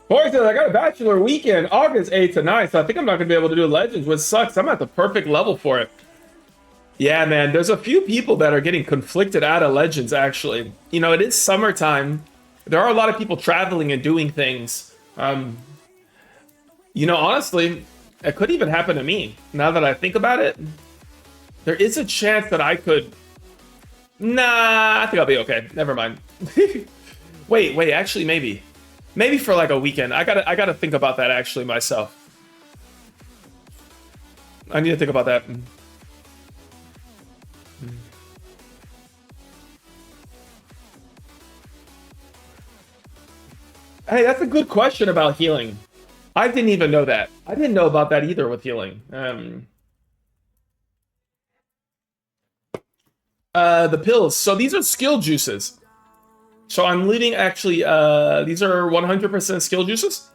Boy says I got a bachelor weekend August 8th to 9th, so I think I'm not gonna be able to do Legends, which sucks. I'm at the perfect level for it. Yeah, man, there's a few people that are getting conflicted out of Legends, actually. You know, it is summertime. There are a lot of people traveling and doing things. You know, honestly, it could even happen to me. Now that I think about it, there is a chance that I could... Nah, I think I'll be okay. Never mind. Wait, actually, maybe. Maybe for like a weekend. I gotta think about that actually myself. I need to think about that. Hey, that's a good question about healing. I didn't even know that. I didn't know about that either with healing. The pills. So these are skill juices. So I'm leaving actually, these are 100% skill juices.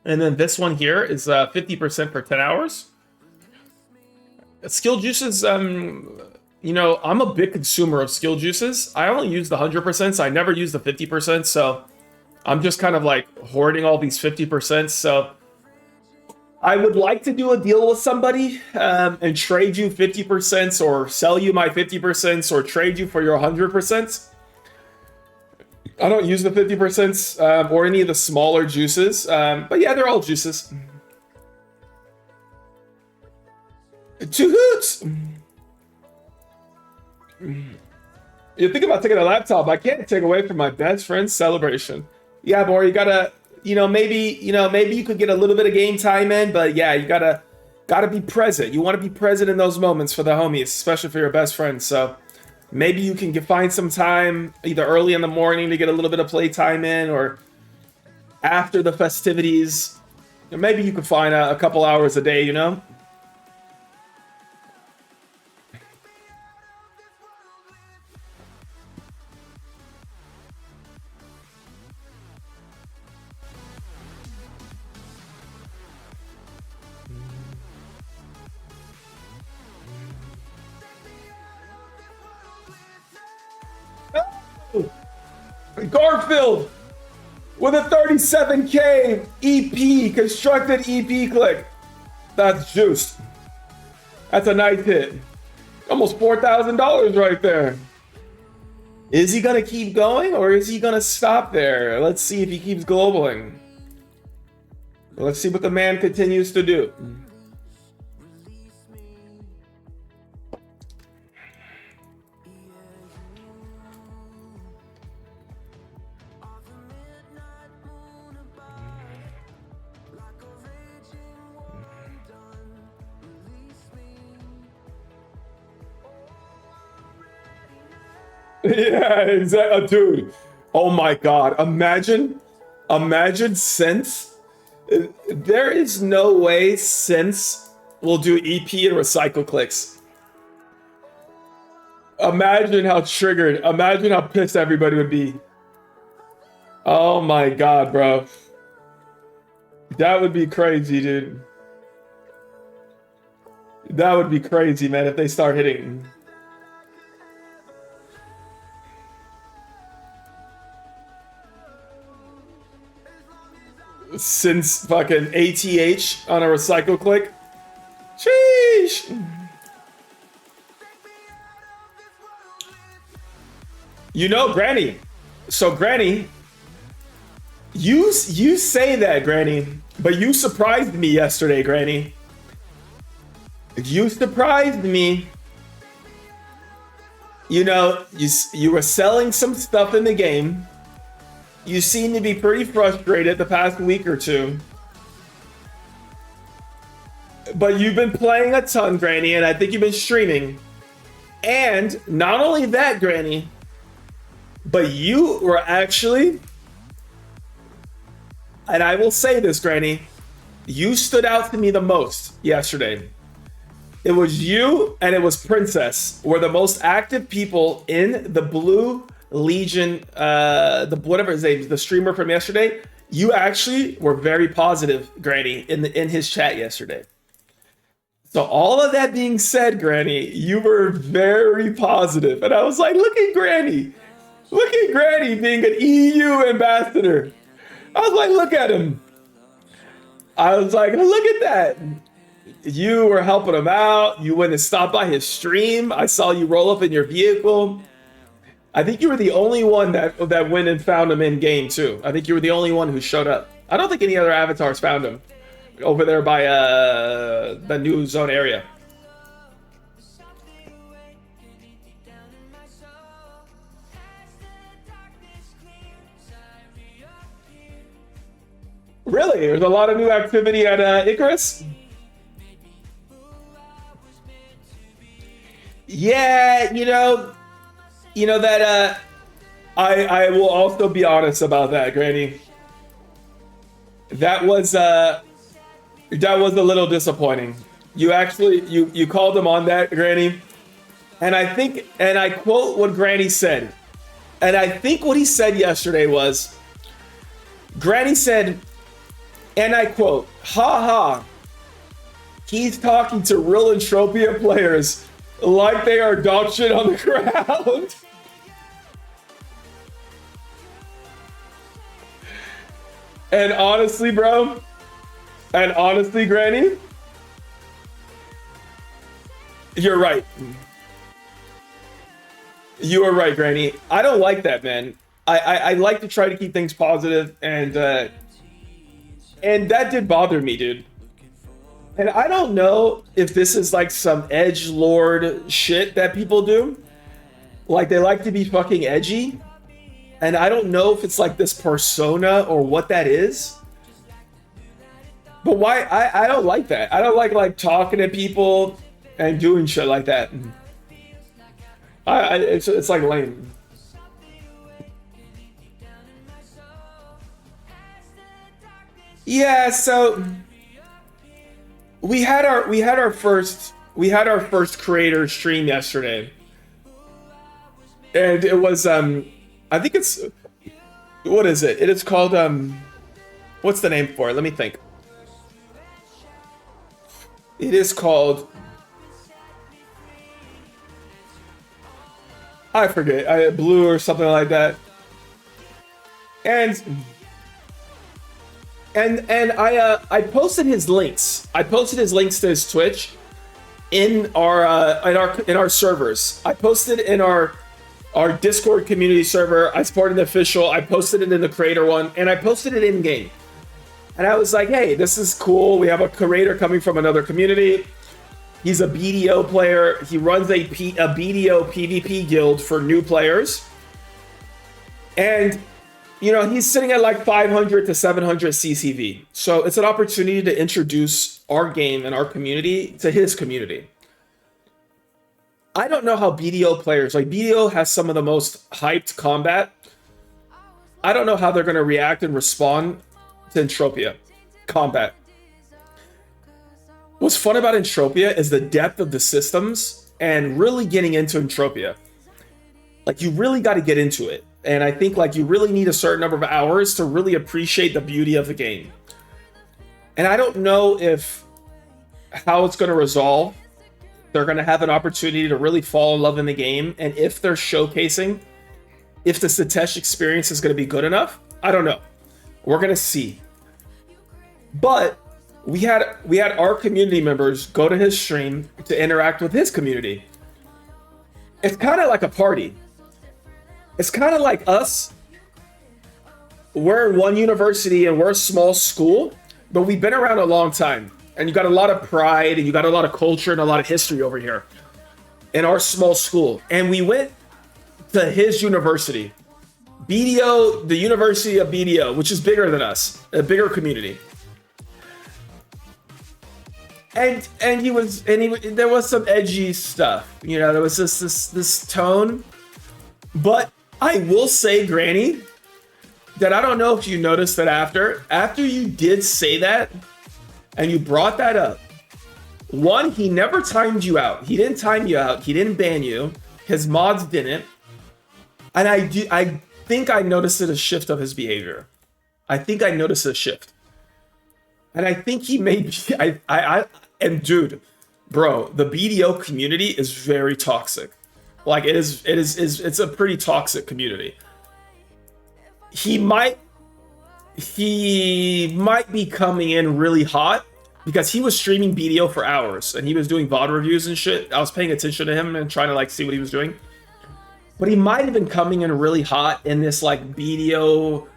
And then this one here is 50% for 10 hours. Skill juices, you know, I'm a big consumer of skill juices. I only use the 100%, so I never use the 50%. So I'm just kind of like hoarding all these 50%. So I would like to do a deal with somebody and trade you 50% or sell you my 50% or trade you for your 100%. I don't use the 50% or any of the smaller juices, but yeah, they're all juices. Two hoots! You think about taking a laptop, I can't take away from my best friend's celebration. Yeah, boy, you gotta, maybe you could get a little bit of game time in, but yeah, you gotta be present. You want to be present in those moments for the homies, especially for your best friend. So maybe you can find some time either early in the morning to get a little bit of playtime in, or after the festivities. Or maybe you could find a couple hours a day, you know? Garfield with a 37k EP, constructed EP click. That's juiced. That's a nice hit. Almost $4,000 right there. Is he gonna keep going or is he gonna stop there? Let's see if he keeps globaling. Let's see what the man continues to do. Yeah, exactly, dude. Oh my God! Imagine Sense. There is no way Sense will do EP and recycle clicks. Imagine how triggered. Imagine how pissed everybody would be. Oh my God, bro. That would be crazy, dude. That would be crazy, man, if they start hitting. Since fucking ATH on a recycle click. Sheesh. You know, Granny. So, Granny, you say that, Granny, but you surprised me yesterday, Granny. You surprised me. You know, you were selling some stuff in the game. You seem to be pretty frustrated the past week or two. But you've been playing a ton, Granny, and I think you've been streaming. And not only that, Granny, but you were actually, and I will say this, Granny, you stood out to me the most yesterday. It was you and it was Princess were the most active people in the Blue Legion, the whatever his name, the streamer from yesterday. You actually were very positive, Granny, in his chat yesterday. So all of that being said, Granny, you were very positive, and I was like, look at Granny being an EU ambassador. I was like, look at him. I was like, look at that. You were helping him out. You went and stopped by his stream. I saw you roll up in your vehicle. I think you were the only one that went and found him in game too. I think you were the only one who showed up. I don't think any other avatars found him over there by the new zone area. Really? There's a lot of new activity at Icarus? Yeah, you know that I will also be honest about that, Granny. That was a little disappointing. You actually you called him on that, Granny. And I think, and I quote what Granny said. And I think what he said yesterday was, Granny said, and I quote, ha ha, he's talking to real Entropia players like they are dog shit on the ground. And honestly, bro, and honestly, Granny, you're right. You are right, Granny. I don't like that, man. I like to try to keep things positive, and that did bother me, dude. And I don't know if this is like some edgelord shit that people do. Like, they like to be fucking edgy. And I don't know if it's like this persona or what that is. But why? I don't like that. I don't like talking to people and doing shit like that. It's like lame. Yeah, so we had our first creator stream yesterday. And it was I think it's, what is it? It is called what's the name for it? Let me think. It is called, I forget, Blue or something like that. And I posted his links. I posted his links to his Twitch in our servers. I posted in our Discord community server. I supported the official. I posted it in the creator one, and I posted it in game. And I was like, hey, this is cool. We have a creator coming from another community. He's a BDO player. He runs a BDO PvP guild for new players. And, you know, he's sitting at like 500 to 700 CCV. So it's an opportunity to introduce our game and our community to his community. I don't know how BDO players, like BDO has some of the most hyped combat. I don't know how they're going to react and respond to Entropia combat. What's fun about Entropia is the depth of the systems and really getting into Entropia. Like, you really got to get into it. And I think like you really need a certain number of hours to really appreciate the beauty of the game. And I don't know how it's going to resolve. They're going to have an opportunity to really fall in love in the game. And if they're showcasing, if the Sitesh experience is going to be good enough, I don't know. We're going to see. But we had our community members go to his stream to interact with his community. It's kind of like a party. It's kind of like us. We're one university and we're a small school, but we've been around a long time. And you got a lot of pride and you got a lot of culture and a lot of history over here in our small school. And we went to his university, BDO, the University of BDO, which is bigger than us, a bigger community. And there was some edgy stuff, you know, there was this tone. But I will say, Granny, that I don't know if you noticed that after you did say that and you brought that up, one, he never timed you out. He didn't time you out. He didn't ban you. His mods didn't. And I think I noticed a shift of his behavior. I think I noticed a shift. And I think he may be, and dude, bro, the BDO community is very toxic. Like it's a pretty toxic community. He might be coming in really hot because he was streaming BDO for hours and he was doing VOD reviews and shit. I was paying attention to him and trying to like see what he was doing. But he might have been coming in really hot in this like BDO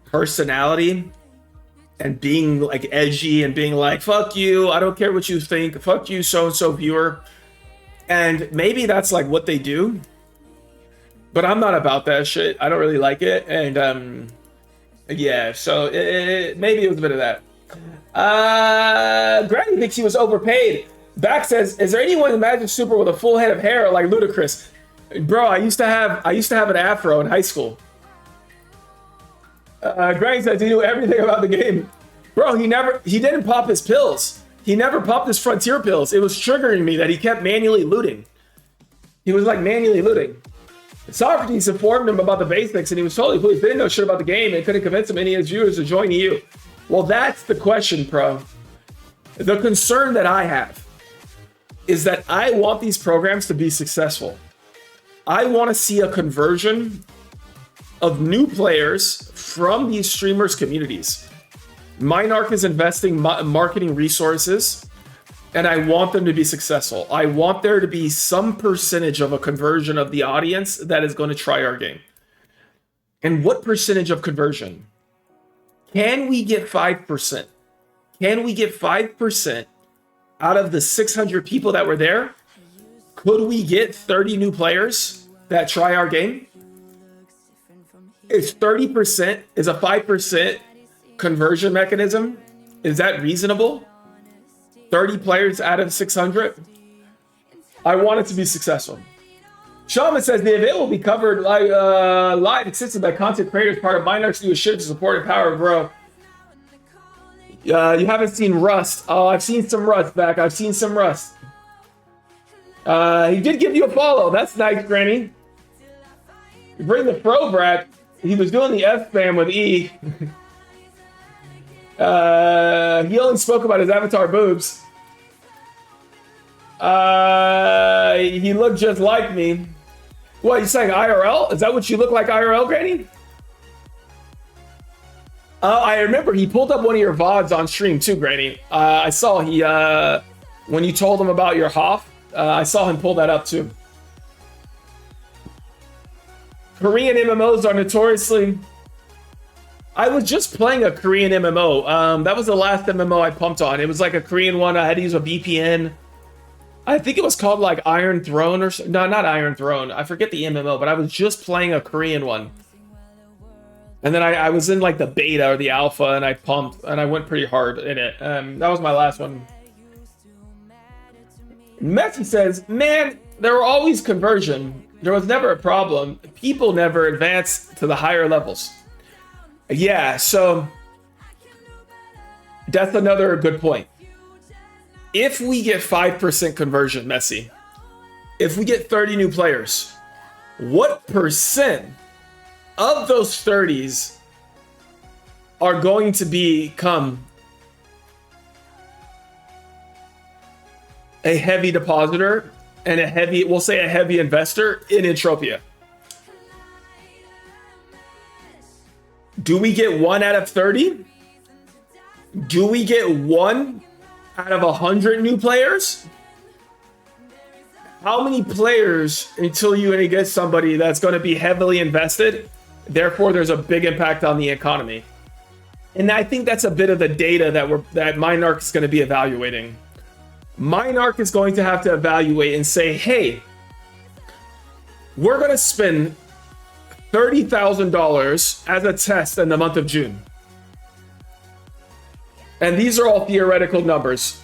personality and being like edgy and being like, fuck you, I don't care what you think, fuck you, so-and-so viewer. And maybe that's like what they do. But I'm not about that shit. I don't really like it. And yeah, so maybe it was a bit of that. Granny thinks he was overpaid. Back says, is there anyone in Magic Super with a full head of hair like Ludacris? Bro, I used to have an afro in high school. Granny says he knew everything about the game. Bro, he didn't pop his pills. He never popped his frontier pills. It was triggering me that he kept manually looting. He was like manually looting. Socrates informed him about the basics and he was totally clueless. He didn't know shit about the game and couldn't convince him any of his viewers to join EU. Well, that's the question, bro. The concern that I have is that I want these programs to be successful. I want to see a conversion of new players from these streamers' communities. Minarch is investing marketing resources, and I want them to be successful. I want there to be some percentage of a conversion of the audience that is going to try our game. And what percentage of conversion? Can we get 5%? Can we get 5% out of the 600 people that were there? Could we get 30 new players that try our game? Is 30%, is a 5% conversion mechanism? Is that reasonable? 30 players out of 600? I want it to be successful. Shaman says the event will be covered live extensively by content creators, part of Minarch's new shit to support and power and grow. You haven't seen Rust. Oh, I've seen some Rust back. I've seen some Rust. He did give you a follow. That's nice, Granny. You bring the pro brat. He was doing the F spam with E. He only spoke about his avatar boobs. He looked just like me. What, you saying IRL? Is that what you look like IRL, Granny? I remember he pulled up one of your VODs on stream too, Granny. I saw he, when you told him about your Hoff, I saw him pull that up too. Korean MMOs are notoriously I was just playing a Korean MMO. That was the last MMO I pumped on. It was like a Korean one. I had to use a VPN. I think it was called like Iron Throne or no, not Iron Throne. I forget the MMO, but I was just playing a Korean one. And then I was in like the beta or the alpha, and I pumped, and I went pretty hard in it. That was my last one. Messi says, man, there were always conversion. There was never a problem. People never advanced to the higher levels. Yeah, so that's another good point. If we get 5% conversion, Messi, if we get 30 new players, what percent of those 30s are going to become a heavy depositor and a heavy, we'll say a heavy investor in Entropia? Do we get 1 out of 30? Do we get 1 out of 100 new players? How many players until you get somebody that's going to be heavily invested? Therefore, there's a big impact on the economy. And I think that's a bit of the data that Minarch is going to be evaluating. Minarch is going to have to evaluate and say, hey, we're going to spend $30,000 as a test in the month of June. And these are all theoretical numbers,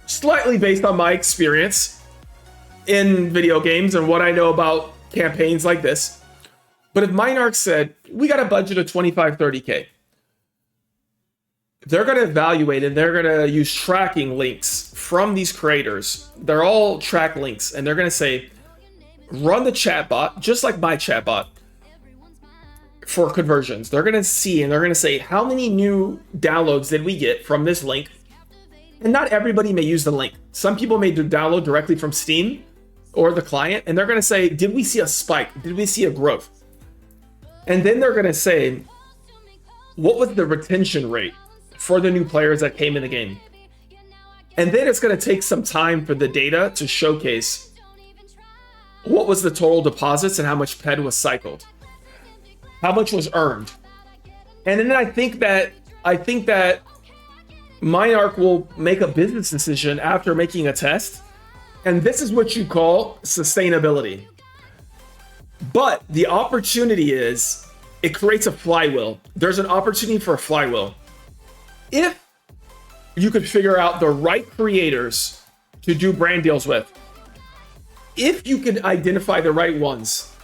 slightly based on my experience in video games and what I know about campaigns like this. But if Minarch said, we got a budget of 25, 30K, they're going to evaluate and they're going to use tracking links from these creators. They're all track links, and they're going to say, run the chatbot, just like my chatbot, for conversions. They're going to see and they're going to say, how many new downloads did we get from this link? And not everybody may use the link. Some people may download directly from Steam or the client, and they're going to say, did we see a spike? Did we see a growth? And then they're going to say, what was the retention rate for the new players that came in the game? And then it's going to take some time for the data to showcase what was the total deposits and how much PED was cycled, how much was earned. And then I think that Minarch will make a business decision after making a test. And this is what you call sustainability. But the opportunity is, it creates a flywheel. There's an opportunity for a flywheel. If you could figure out the right creators to do brand deals with, if you could identify the right ones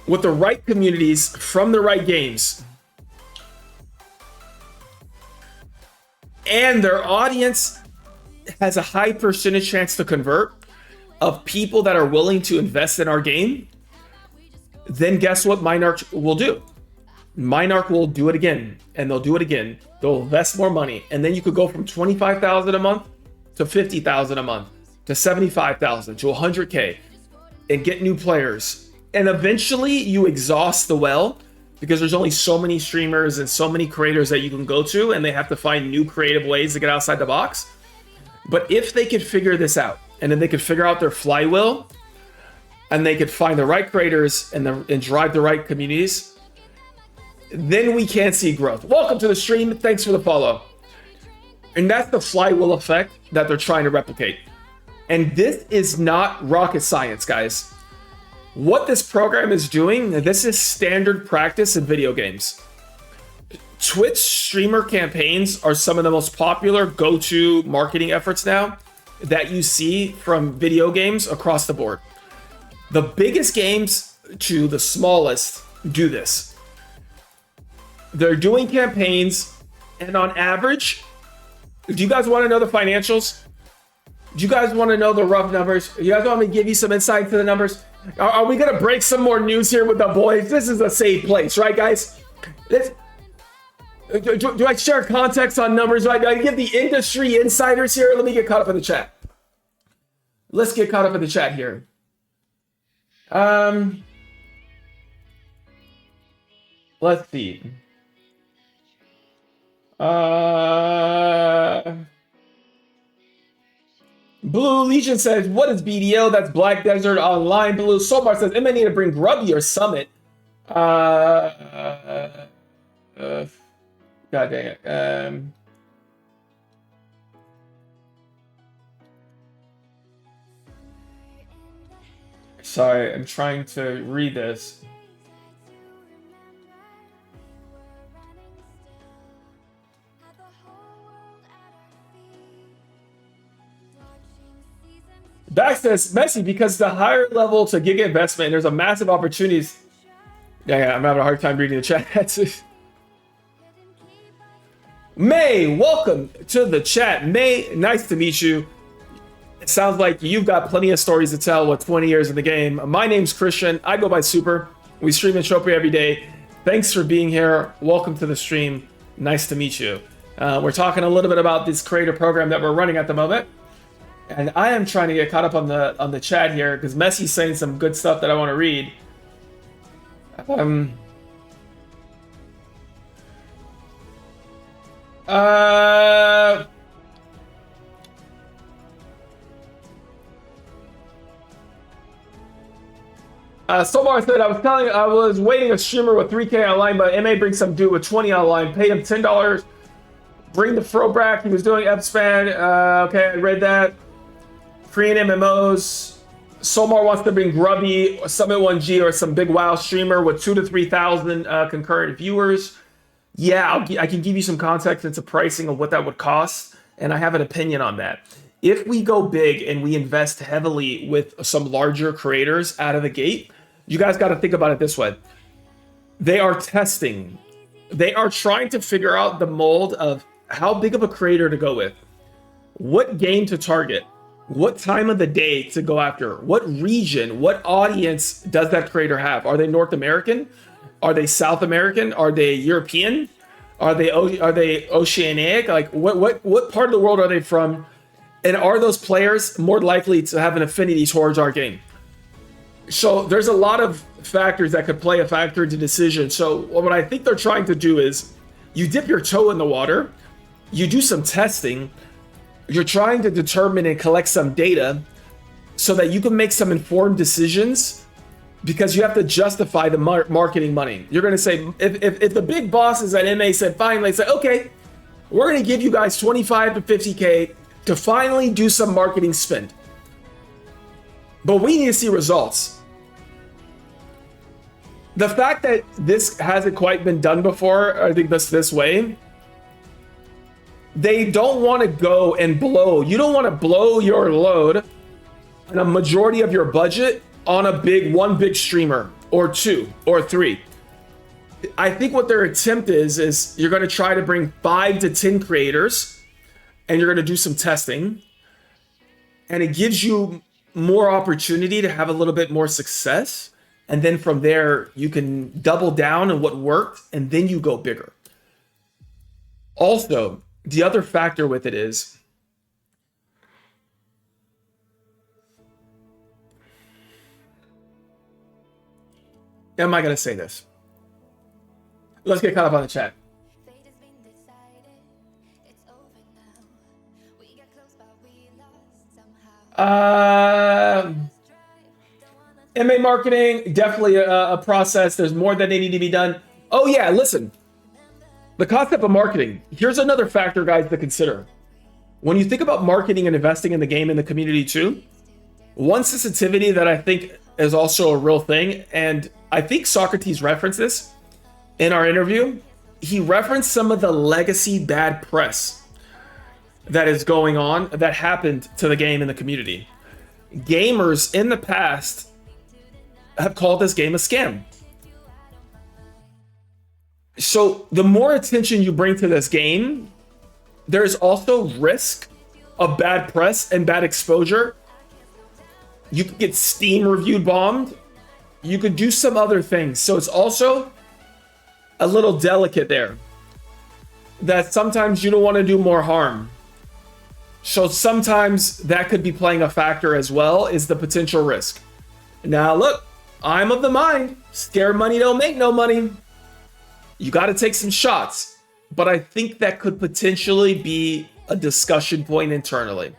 with the right communities from the right games, and their audience has a high percentage chance to convert of people that are willing to invest in our game, then guess what Minarch will do? Minarch will do it again, and they'll do it again. They'll invest more money, and then you could go from 25,000 a month to 50,000 a month to 75,000 to 100K and get new players. And eventually you exhaust the well, because there's only so many streamers and so many creators that you can go to, and they have to find new creative ways to get outside the box. But if they could figure this out, and then they could figure out their flywheel, and they could find the right creators and drive the right communities, then we can see growth. Welcome to the stream. Thanks for the follow. And that's the flywheel effect that they're trying to replicate. And this is not rocket science, guys. What this program is doing, this is standard practice in video games. Twitch streamer campaigns are some of the most popular go-to marketing efforts now that you see from video games across the board. The biggest games to the smallest do this. They're doing campaigns, and on average, do you guys want to know the financials? Do you guys want to know the rough numbers? You guys want me to give you some insight to the numbers? Are we going to break some more news here with the boys? This is a safe place, right, guys? Do I share context on numbers? Do I give the industry insiders here? Let me get caught up in the chat. Let's get caught up in the chat here. Let's see. Blue Legion says, what is BDO? That's Black Desert Online. Blue Soulbar says, it may need to bring Grubby or Summit. God dang it. Sorry, I'm trying to read this. Back says Messi because the higher level to gig investment, there's a massive opportunities. Yeah, I'm having a hard time reading the chat. May, welcome to the chat. May, nice to meet you. It sounds like you've got plenty of stories to tell with 20 years in the game. My name's Christian. I go by Super. We stream Entropia every day. Thanks for being here. Welcome to the stream. Nice to meet you. We're talking a little bit about this creator program that we're running at the moment. And I am trying to get caught up on the chat here because Messi's saying some good stuff that I want to read. Somar said, I was waiting a streamer with 3K online, but MA brings some dude with 20 online. Paid him $10. Bring the throwback. He was doing F-span. Okay, I read that. Korean MMOs. Somar wants to bring Grubby, Summit 1G, or some big WoW streamer with 2,000 to 3,000 concurrent viewers. Yeah, I can give you some context into pricing of what that would cost, and I have an opinion on that. If we go big and we invest heavily with some larger creators out of the gate, you guys got to think about it this way. They are testing. They are trying to figure out the mold of how big of a creator to go with, what game to target, what time of the day to go after, what region, what audience does that creator have? Are they North American? Are they South American? Are they European? Are they Oceanic? Like what part of the world are they from? And are those players more likely to have an affinity towards our game? So there's a lot of factors that could play a factor into decision. So what I think they're trying to do is you dip your toe in the water, you do some testing, you're trying to determine and collect some data so that you can make some informed decisions, because you have to justify the marketing money. You're going to say, if the big bosses at MA said, fine, they say, okay, we're going to give you guys 25 to 50K to finally do some marketing spend. But we need to see results. The fact that this hasn't quite been done before, I think this way, they don't want to go and blow. You don't want to blow your load and a majority of your budget on one big streamer or two or three. I think what their attempt is you're going to try to bring 5 to 10 creators and you're going to do some testing, and it gives you more opportunity to have a little bit more success. And then from there, you can double down on what worked and then you go bigger. Also, the other factor with it is, am I going to say this? Let's get caught up on the chat. MA marketing, definitely a process. There's more that they need to be done. Oh yeah, listen. The concept of marketing. Here's another factor, guys, to consider. When you think about marketing and investing in the game and the community too, one sensitivity that I think is also a real thing, and I think Socrates referenced this in our interview. He referenced some of the legacy bad press that is going on, that happened to the game and the community. Gamers in the past have called this game a scam. So the more attention you bring to this game, there's also risk of bad press and bad exposure. You could get Steam review bombed. You could do some other things. So it's also a little delicate there, that sometimes you don't want to do more harm. So sometimes that could be playing a factor as well, is the potential risk. Now look, I'm of the mind, scare money don't make no money. You got to take some shots, but I think that could potentially be a discussion point internally.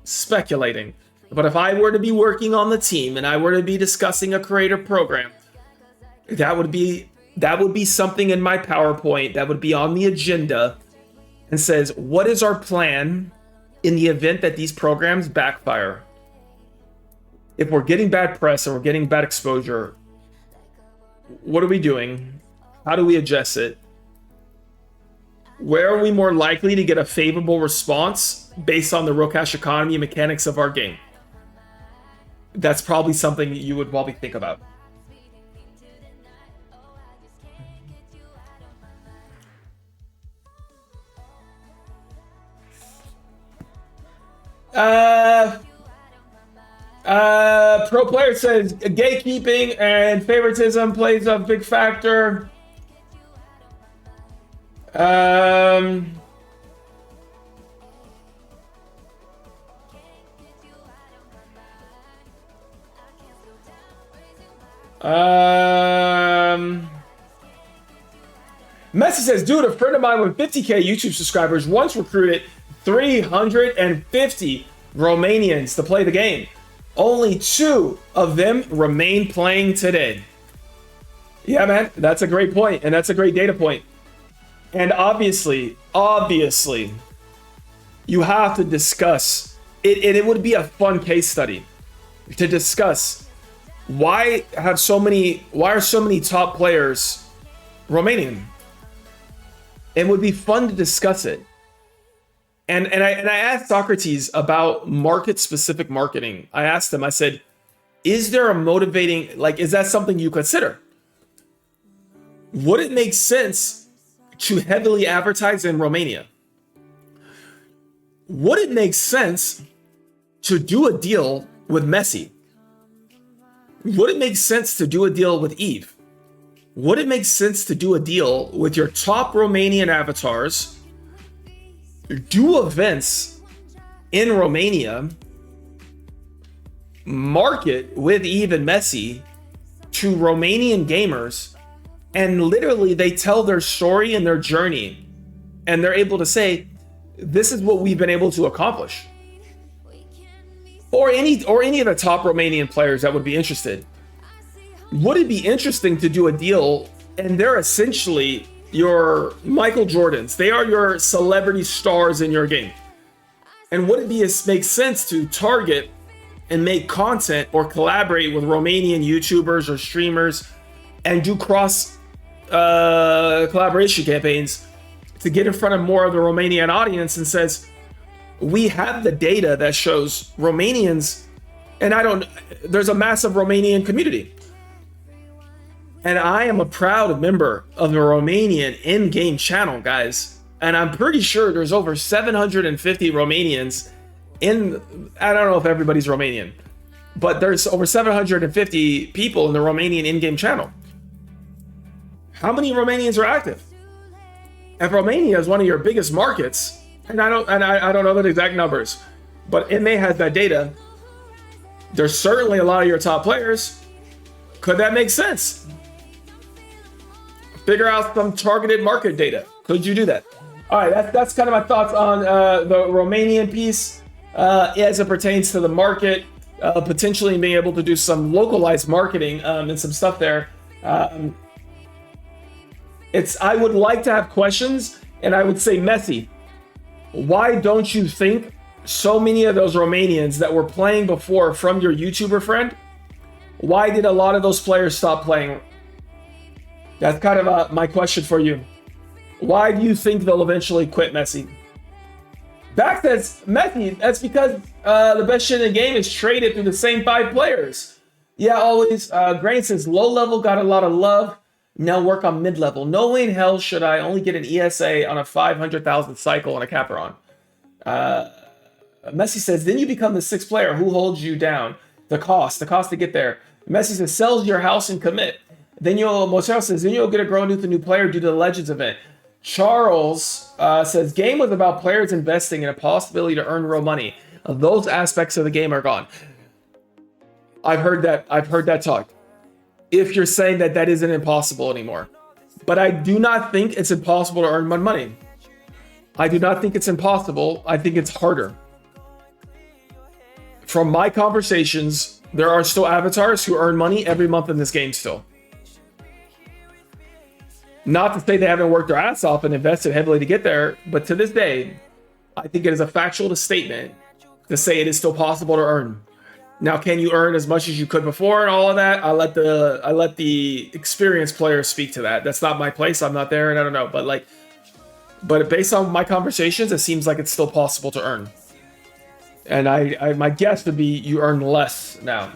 Speculating. But if I were to be working on the team and I were to be discussing a creator program, That would be something in my PowerPoint that would be on the agenda and says, what is our plan in the event that these programs backfire? If we're getting bad press and we're getting bad exposure, what are we doing? How do we adjust it? Where are we more likely to get a favorable response based on the real cash economy and mechanics of our game? That's probably something you would probably think about. Pro player says gatekeeping and favoritism plays a big factor. Messi says, dude, a friend of mine with 50K YouTube subscribers once recruited 350 Romanians to play the game. Only 2 of them remain playing today. Yeah, man, that's a great point, and that's a great data point. And obviously, you have to discuss it. It would be a fun case study to discuss why are so many top players Romanian. It would be fun to discuss it. And I asked Socrates about market-specific marketing. I asked him, I said, is there a motivating, like, is that something you consider? Would it make sense to heavily advertise in Romania? Would it make sense to do a deal with Messi? Would it make sense to do a deal with Eve? Would it make sense to do a deal with your top Romanian avatars, do events in Romania, market with Eve and Messi to Romanian gamers, and literally they tell their story and their journey, and they're able to say, this is what we've been able to accomplish. Or any of the top Romanian players that would be interested. Would it be interesting to do a deal, and they're essentially your Michael Jordans. They are your celebrity stars in your game. And would it make sense to target and make content or collaborate with Romanian YouTubers or streamers and do cross collaboration campaigns to get in front of more of the Romanian audience and says, we have the data that shows Romanians, and there's a massive Romanian community. And I am a proud member of the Romanian in-game channel, guys. And I'm pretty sure there's over 750 Romanians I don't know if everybody's Romanian, but there's over 750 people in the Romanian in-game channel. How many Romanians are active? If Romania is one of your biggest markets, and I don't know the exact numbers, but it may have that data. There's certainly a lot of your top players. Could that make sense? Figure out some targeted market data. Could you do that? All right, that's kind of my thoughts on the Romanian piece as it pertains to the market, potentially being able to do some localized marketing and some stuff there. I would like to have questions, and I would say, Messi, why don't you think so many of those Romanians that were playing before from your YouTuber friend, why did a lot of those players stop playing? That's kind of my question for you. Why do you think they'll eventually quit, Messi? Back says, Messi, that's because the best shit in the game is traded through the same 5 players. Yeah, always. Grain says, low level got a lot of love. Now work on mid level. No way in hell should I only get an ESA on a 500,000 cycle on a Caperon. Messi says, then you become the 6th player. Who holds you down? The cost to get there. Messi says, sells your house and commit. Then Motel says, then you'll get a grown with a new player due to the Legends event. Charles says, game was about players investing in a possibility to earn real money. Those aspects of the game are gone. I've heard that talk. If you're saying that isn't impossible anymore. But I do not think it's impossible to earn money. I do not think it's impossible. I think it's harder. From my conversations, there are still avatars who earn money every month in this game still. Not to say they haven't worked their ass off and invested heavily to get there, but to this day, I think it is a factual statement to say it is still possible to earn. Now, can you earn as much as you could before and all of that? I let the experienced players speak to that. That's not my place. I'm not there, and I don't know. But based on my conversations, it seems like it's still possible to earn. And I my guess would be you earn less now.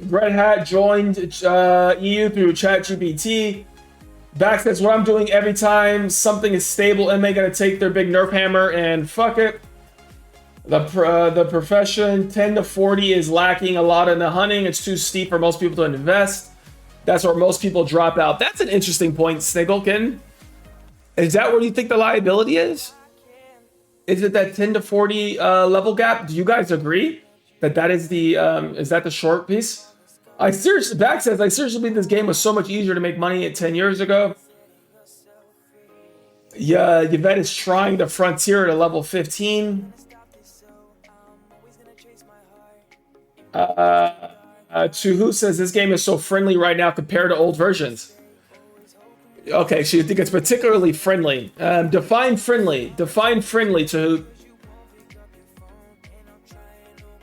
Red Hat joined EU through ChatGPT. Back says what I'm doing every time something is stable, MA gonna take their big nerf hammer and fuck it. The profession 10 to 40 is lacking a lot in the hunting. It's too steep for most people to invest. That's where most people drop out. That's an interesting point, Snigglekin. Is that where you think the liability is? Is it that 10 to 40 level gap? Do you guys agree that is the short piece? Back says, I seriously believe this game was so much easier to make money at 10 years ago. Yeah, Yvette is trying to frontier to level 15. Chuhu says this game is so friendly right now compared to old versions. Okay, so you think it's particularly friendly. Define friendly. Define friendly, Chuhu.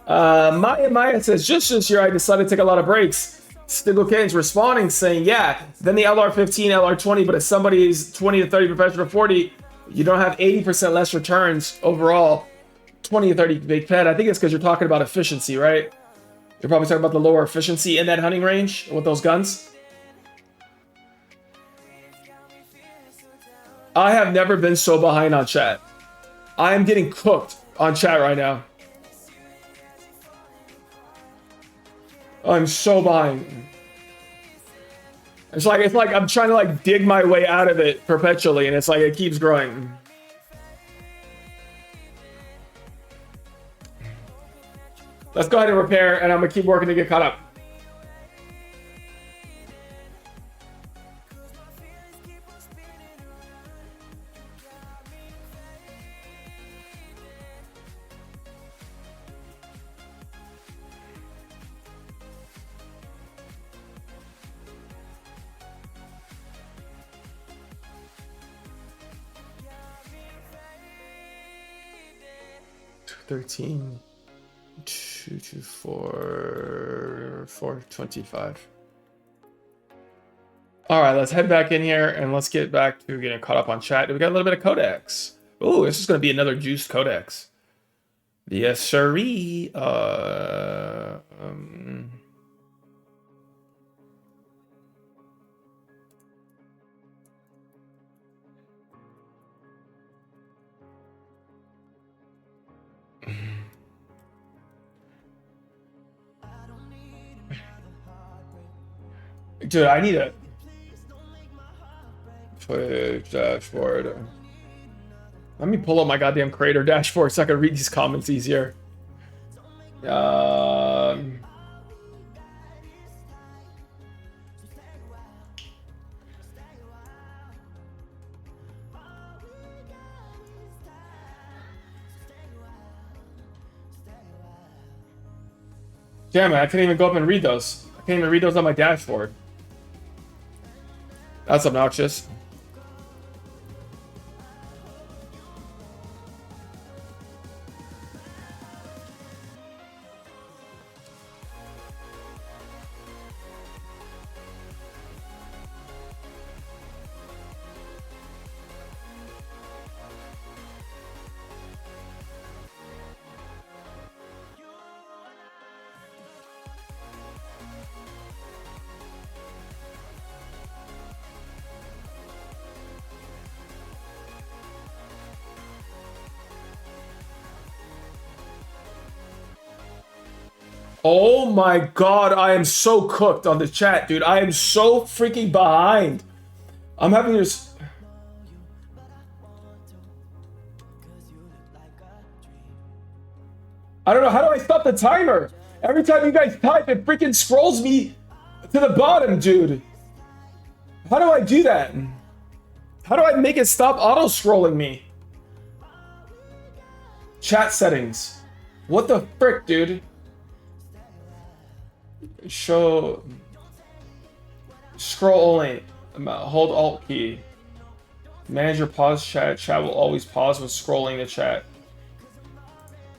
Maya says, just this year I decided to take a lot of breaks. Stigglekin's responding saying, yeah, then the LR15, LR20, but if somebody's 20 to 30 professional 40, you don't have 80% less returns overall. 20 to 30 big pet. I think it's because you're talking about efficiency, right? You're probably talking about the lower efficiency in that hunting range with those guns. I have never been so behind on chat. I am getting cooked on chat right now. I'm so behind. It's like I'm trying to dig my way out of it perpetually, and it's like it keeps growing. Let's go ahead and repair, and I'm gonna keep working to get caught up. $13, 224, 425. All right, let's head back in here and let's get back to getting caught up on chat. We got a little bit of codex. Oh, this is going to be another juiced codex. Yes, sirree. Dude, I need a dashboard. Let me pull up my goddamn creator dashboard so I can read these comments easier. Damn it, I can't even go up and read those. I can't even read those on my dashboard. That's obnoxious. Oh my god, I am so cooked on the chat, dude. I am so freaking behind. I'm having this. I don't know, how do I stop the timer? Every time you guys type, it freaking scrolls me to the bottom, dude. How do I do that? How do I make it stop auto-scrolling me? Chat settings. What the frick, dude? Show... Scroll only. Hold Alt key. Manage your pause chat. Chat will always pause when scrolling the chat.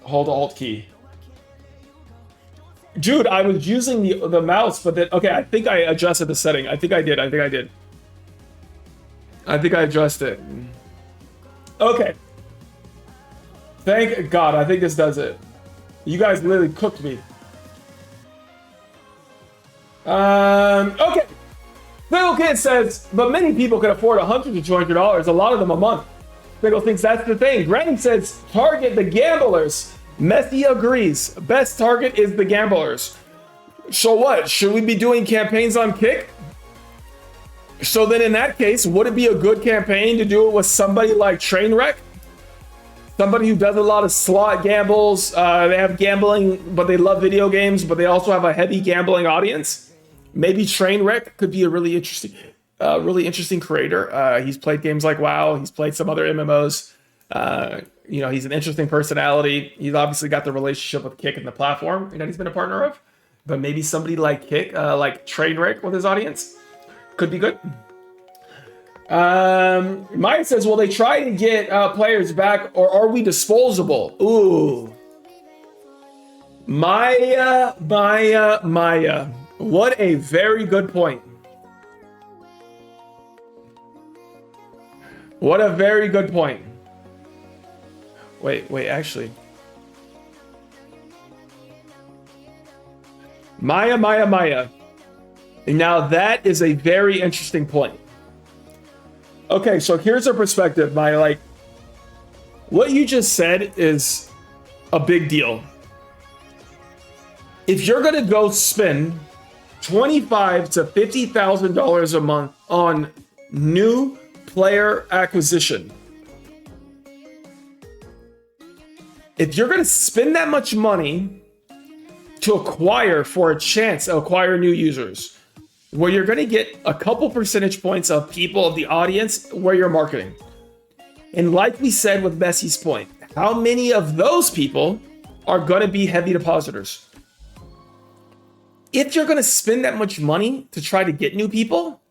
Hold Alt key. Dude, I was using the mouse, but then... Okay, I think I adjusted the setting. I think I did. I think I adjusted it. Okay. Thank God. I think this does it. You guys literally cooked me. Okay. Fiddle Kid says, but many people can afford $100 to $200, a lot of them a month. Fiddle thinks that's the thing. Granny says, target the gamblers. Messi agrees. Best target is the gamblers. So what? Should we be doing campaigns on Kick? So then in that case, would it be a good campaign to do it with somebody like Trainwreck? Somebody who does a lot of slot gambles. They have gambling, but they love video games, but they also have a heavy gambling audience. Maybe Trainwreck could be a really interesting creator. He's played games like WoW. He's played some other MMOs. You know, he's an interesting personality. He's obviously got the relationship with Kick and the platform that he's been a partner of. But maybe somebody like Kick, like Trainwreck with his audience, could be good. Maya says, will they try to get players back, or are we disposable? Ooh. Maya. What a very good point. What a very good point. Wait, actually. Maya. Now that is a very interesting point. Okay, so here's a perspective, Maya. Like, what you just said is a big deal. If you're gonna go spend $25,000 to $50,000 a month on new player acquisition, if you're gonna spend that much money to acquire for a chance to acquire new users, where you're gonna get a couple percentage points of people of the audience where you're marketing. And like we said with Messi's point, how many of those people are gonna be heavy depositors? If you're gonna spend that much money to try to get new people,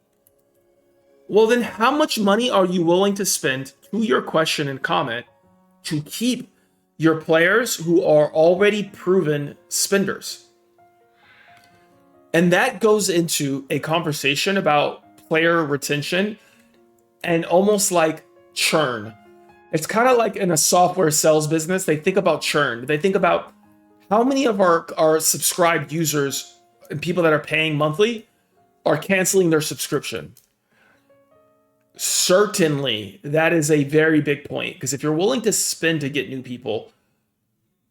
well then how much money are you willing to spend, to your question and comment, to keep your players who are already proven spenders? And that goes into a conversation about player retention and almost like churn. It's kind of like in a software sales business, they think about churn. They think about how many of our subscribed users and people that are paying monthly are canceling their subscription. Certainly, that is a very big point, because if you're willing to spend to get new people,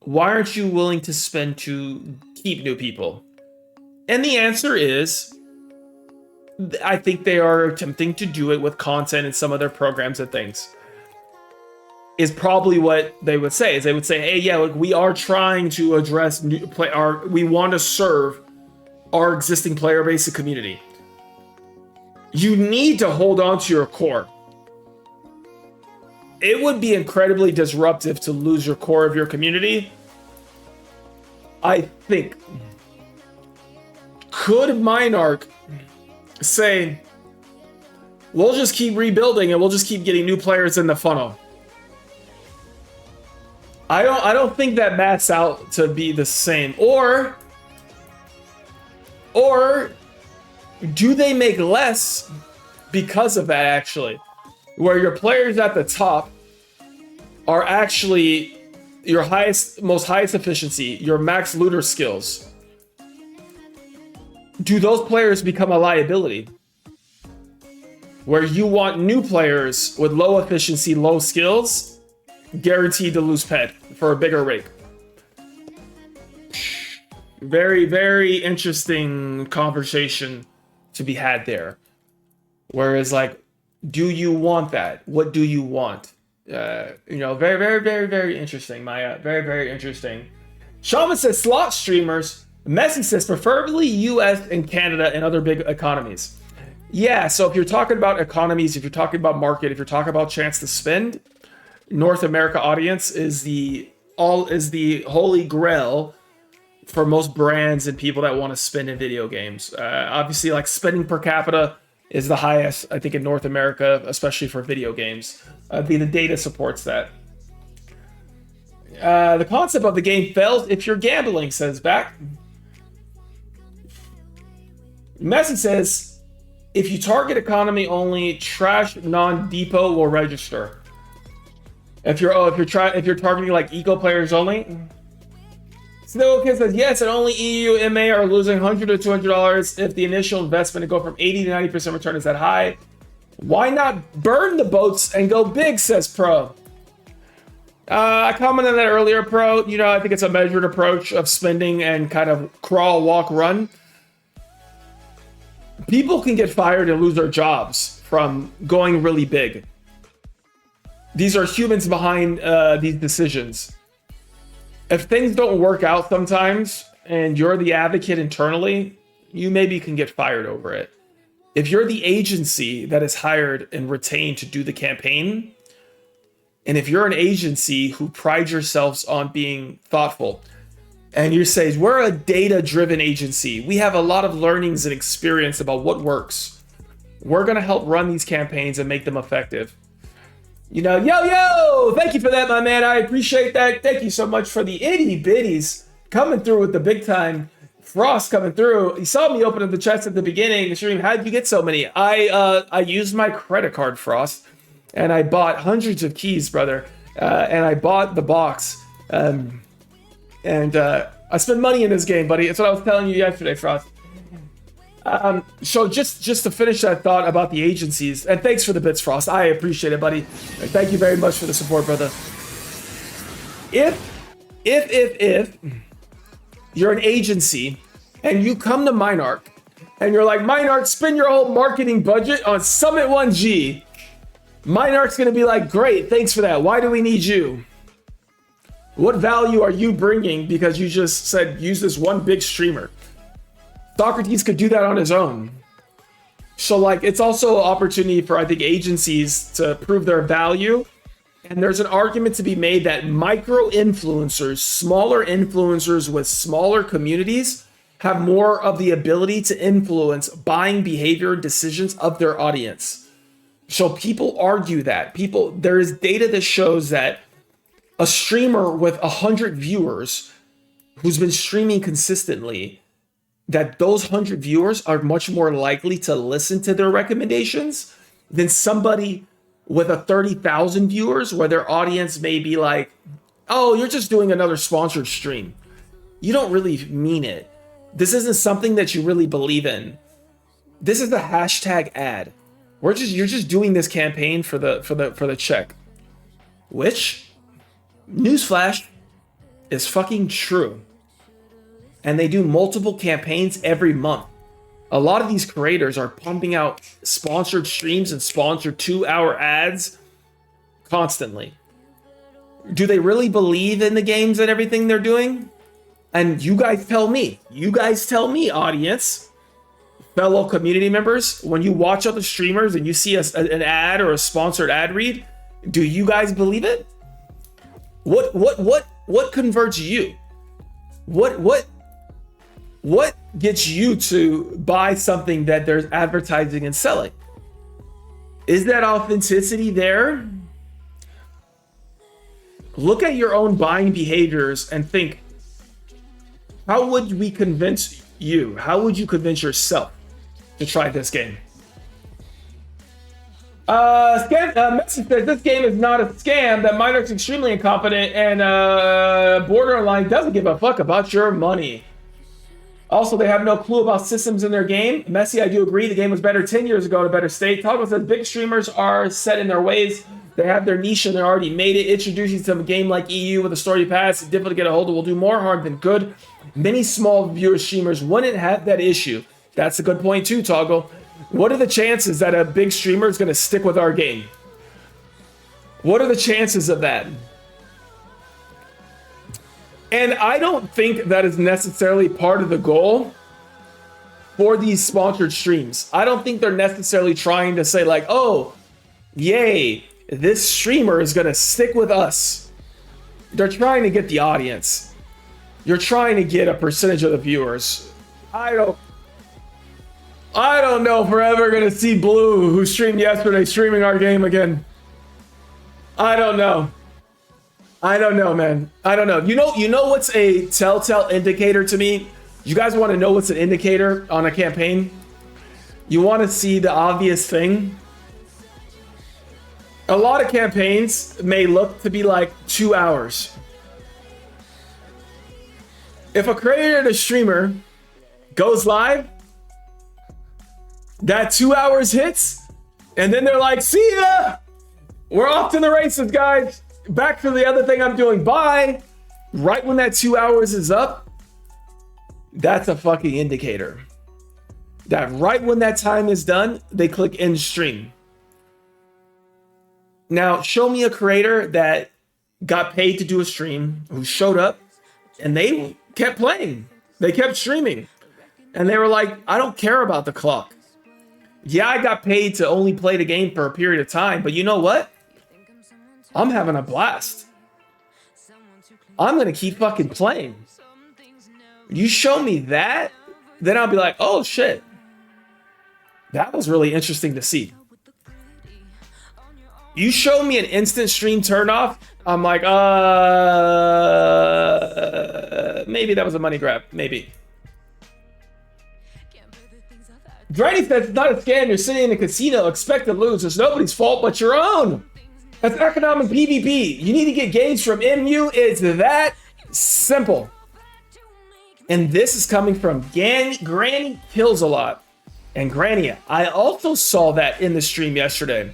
why aren't you willing to spend to keep new people? And the answer is, I think they are attempting to do it with content in some of their programs and things. Is probably what they would say. Is they would say, hey, yeah, look, we are trying to address we want to serve our existing player base and community. You need to hold on to your core. It would be incredibly disruptive to lose your core of your community. I think. Could Minarch say, we'll just keep rebuilding and we'll just keep getting new players in the funnel? I don't think that maths out to be the same. Or do they make less because of that, actually? Where your players at the top are actually your most highest efficiency, your max looter skills. Do those players become a liability? Where you want new players with low efficiency, low skills, guaranteed to lose PED for a bigger rake. Very, very interesting conversation to be had there. Whereas, like, do you want that? What do you want? Very, very, very, very interesting, Maya. Very, very interesting. Shaman says slot streamers. Messi says preferably US and Canada and other big economies. Yeah, so if you're talking about economies, if you're talking about market, if you're talking about chance to spend, North America audience is the holy grail for most brands and people that want to spend in video games. Obviously, like spending per capita is the highest, I think, in North America, especially for video games. The data supports that. The concept of the game fails if you're gambling, says back. Messi says, if you target economy only, trash non-depot will register. If you're targeting like eco players only. Snow Kid says, yes, and only EU MA are losing $100 to $200 if the initial investment to go from 80 to 90% return is that high. Why not burn the boats and go big, says Pro. I commented on that earlier, Pro. You know, I think it's a measured approach of spending and kind of crawl, walk, run. People can get fired and lose their jobs from going really big. These are humans behind these decisions. If things don't work out sometimes and you're the advocate internally, you maybe can get fired over it. If you're the agency that is hired and retained to do the campaign, and if you're an agency who prides yourselves on being thoughtful, and you say, we're a data-driven agency, we have a lot of learnings and experience about what works, we're going to help run these campaigns and make them effective. You know, yo, thank you for that, my man. I appreciate that. Thank you so much for the itty bitties coming through with the big time. Frost coming through. You saw me open up the chest at the beginning. The stream, how did you get so many? I used my credit card, Frost, and I bought hundreds of keys, brother. And I bought the box. I spent money in this game, buddy. That's what I was telling you yesterday, Frost. So just to finish that thought about the agencies, and thanks for the bits, Frost. I appreciate it, buddy. Thank you very much for the support, brother. If you're an agency and you come to Minarch and you're like, Minarch, spend your whole marketing budget on Summit 1G, Minarch's gonna be like, great, thanks for that. Why do we need you? What value are you bringing because you just said use this one big streamer? Socrates could do that on his own. So like, it's also an opportunity for, I think, agencies to prove their value. And there's an argument to be made that micro influencers, smaller influencers with smaller communities, have more of the ability to influence buying behavior decisions of their audience. So people argue that. There is data that shows that a streamer with 100 viewers who's been streaming consistently, that those 100 viewers are much more likely to listen to their recommendations than somebody with a 30,000 viewers where their audience may be like, oh, you're just doing another sponsored stream. You don't really mean it. This isn't something that you really believe in. This is the hashtag ad. You're just doing this campaign for the check. Which, newsflash, is fucking true. And they do multiple campaigns every month. A lot of these creators are pumping out sponsored streams and sponsored 2-hour ads constantly. Do they really believe in the games and everything they're doing? And you guys tell me, audience, fellow community members, when you watch other streamers and you see an ad or a sponsored ad read, do you guys believe it? What converts you? What gets you to buy something that there's advertising and selling? Is that authenticity there? Look at your own buying behaviors and think, how would we convince you? How would you convince yourself to try this game? Message says this game is not a scam, that Minarch's extremely incompetent, and Borderline doesn't give a fuck about your money. Also, they have no clue about systems in their game. Messi, I do agree. The game was better 10 years ago in a better state. Toggle says big streamers are set in their ways. They have their niche and they already made it. Introducing to a game like EU with a story pass, it's difficult to get a hold of, will do more harm than good. Many small viewer streamers wouldn't have that issue. That's a good point too, Toggle. What are the chances that a big streamer is going to stick with our game? What are the chances of that? And I don't think that is necessarily part of the goal. for these sponsored streams. I don't think they're necessarily trying to say like, oh, yay, this streamer is gonna stick with us. They're trying to get the audience. You're trying to get a percentage of the viewers. I don't know if we're ever gonna see Blue, who streamed yesterday, streaming our game again. I don't know. I don't know, man. I don't know. You know what's a telltale indicator to me? You guys want to know what's an indicator on a campaign? You want to see the obvious thing? A lot of campaigns may look to be like 2 hours. If a creator and a streamer goes live, that 2 hours hits, and then they're like, see ya! We're off to the races, guys. Back to the other thing I'm doing. Bye. Right when that 2 hours is up, that's a fucking indicator. That right when that time is done, they click end stream. Now, show me a creator that got paid to do a stream, who showed up, and they kept playing. They kept streaming. And they were like, I don't care about the clock. Yeah, I got paid to only play the game for a period of time, but you know what? I'm having a blast. I'm going to keep fucking playing. You show me that, then I'll be like, oh shit. That was really interesting to see. You show me an instant stream turn off, I'm like, maybe that was a money grab. Maybe. Granny says it's not a scam. You're sitting in a casino, expect to lose. It's nobody's fault but your own. That's economic PvP. You need to get gains from MU. It's that simple. And this is coming from Granny Kills a Lot. And Granny, I also saw that in the stream yesterday.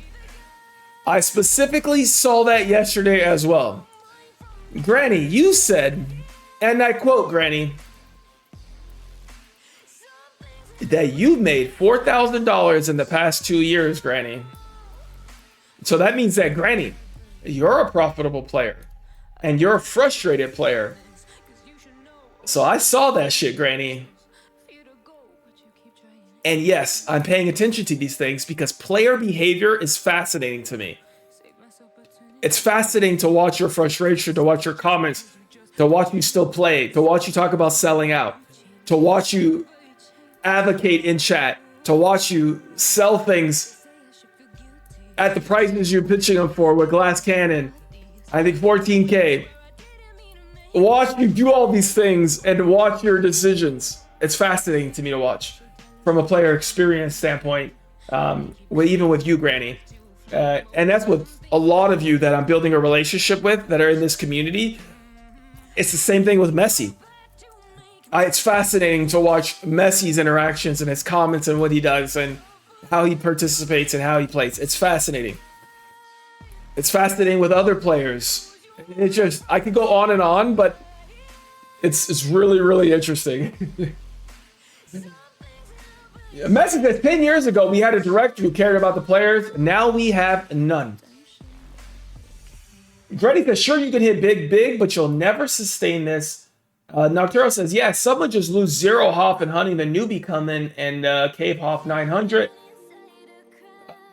I specifically saw that yesterday as well. Granny, you said, and I quote, Granny, that you made $4,000 in the past 2 years, Granny. So that means that, Granny, you're a profitable player and you're a frustrated player. So I saw that shit, Granny. And yes, I'm paying attention to these things because player behavior is fascinating to me. It's fascinating to watch your frustration, to watch your comments, to watch you still play, to watch you talk about selling out, to watch you advocate in chat, to watch you sell things at the prices you're pitching them for with Glass Cannon, I think 14K. Watch you do all these things and watch your decisions. It's fascinating to me to watch from a player experience standpoint, even with you, Granny. And that's what a lot of you that I'm building a relationship with that are in this community. It's the same thing with Messi. It's fascinating to watch Messi's interactions and his comments and what he does and how he participates and how he plays. It's fascinating. It's fascinating with other players. It's just, I could go on, but it's really, really interesting. Messi says 10 years ago we had a director who cared about the players. Now we have none. Gretty says, sure, you can hit big, but you'll never sustain this. Nocturo says, yeah, someone just lose 0 Hoff and hunting the newbie come in and cave Hoff 900.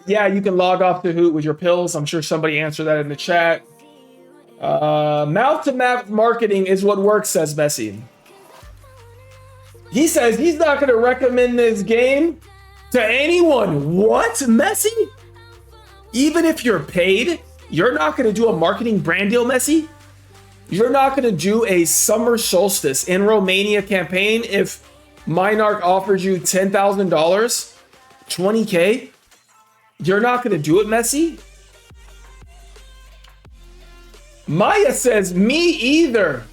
Yeah, you can log off to Hoot with your pills. I'm sure somebody answered that in the chat. Mouth-to-mouth marketing is what works, says Messi. He says he's not going to recommend this game to anyone. What, Messi? Even if you're paid, you're not going to do a marketing brand deal, Messi? You're not going to do a summer solstice in Romania campaign if Minarch offers you $10,000, 20K? You're not going to do it, Messi? Maya says, me either.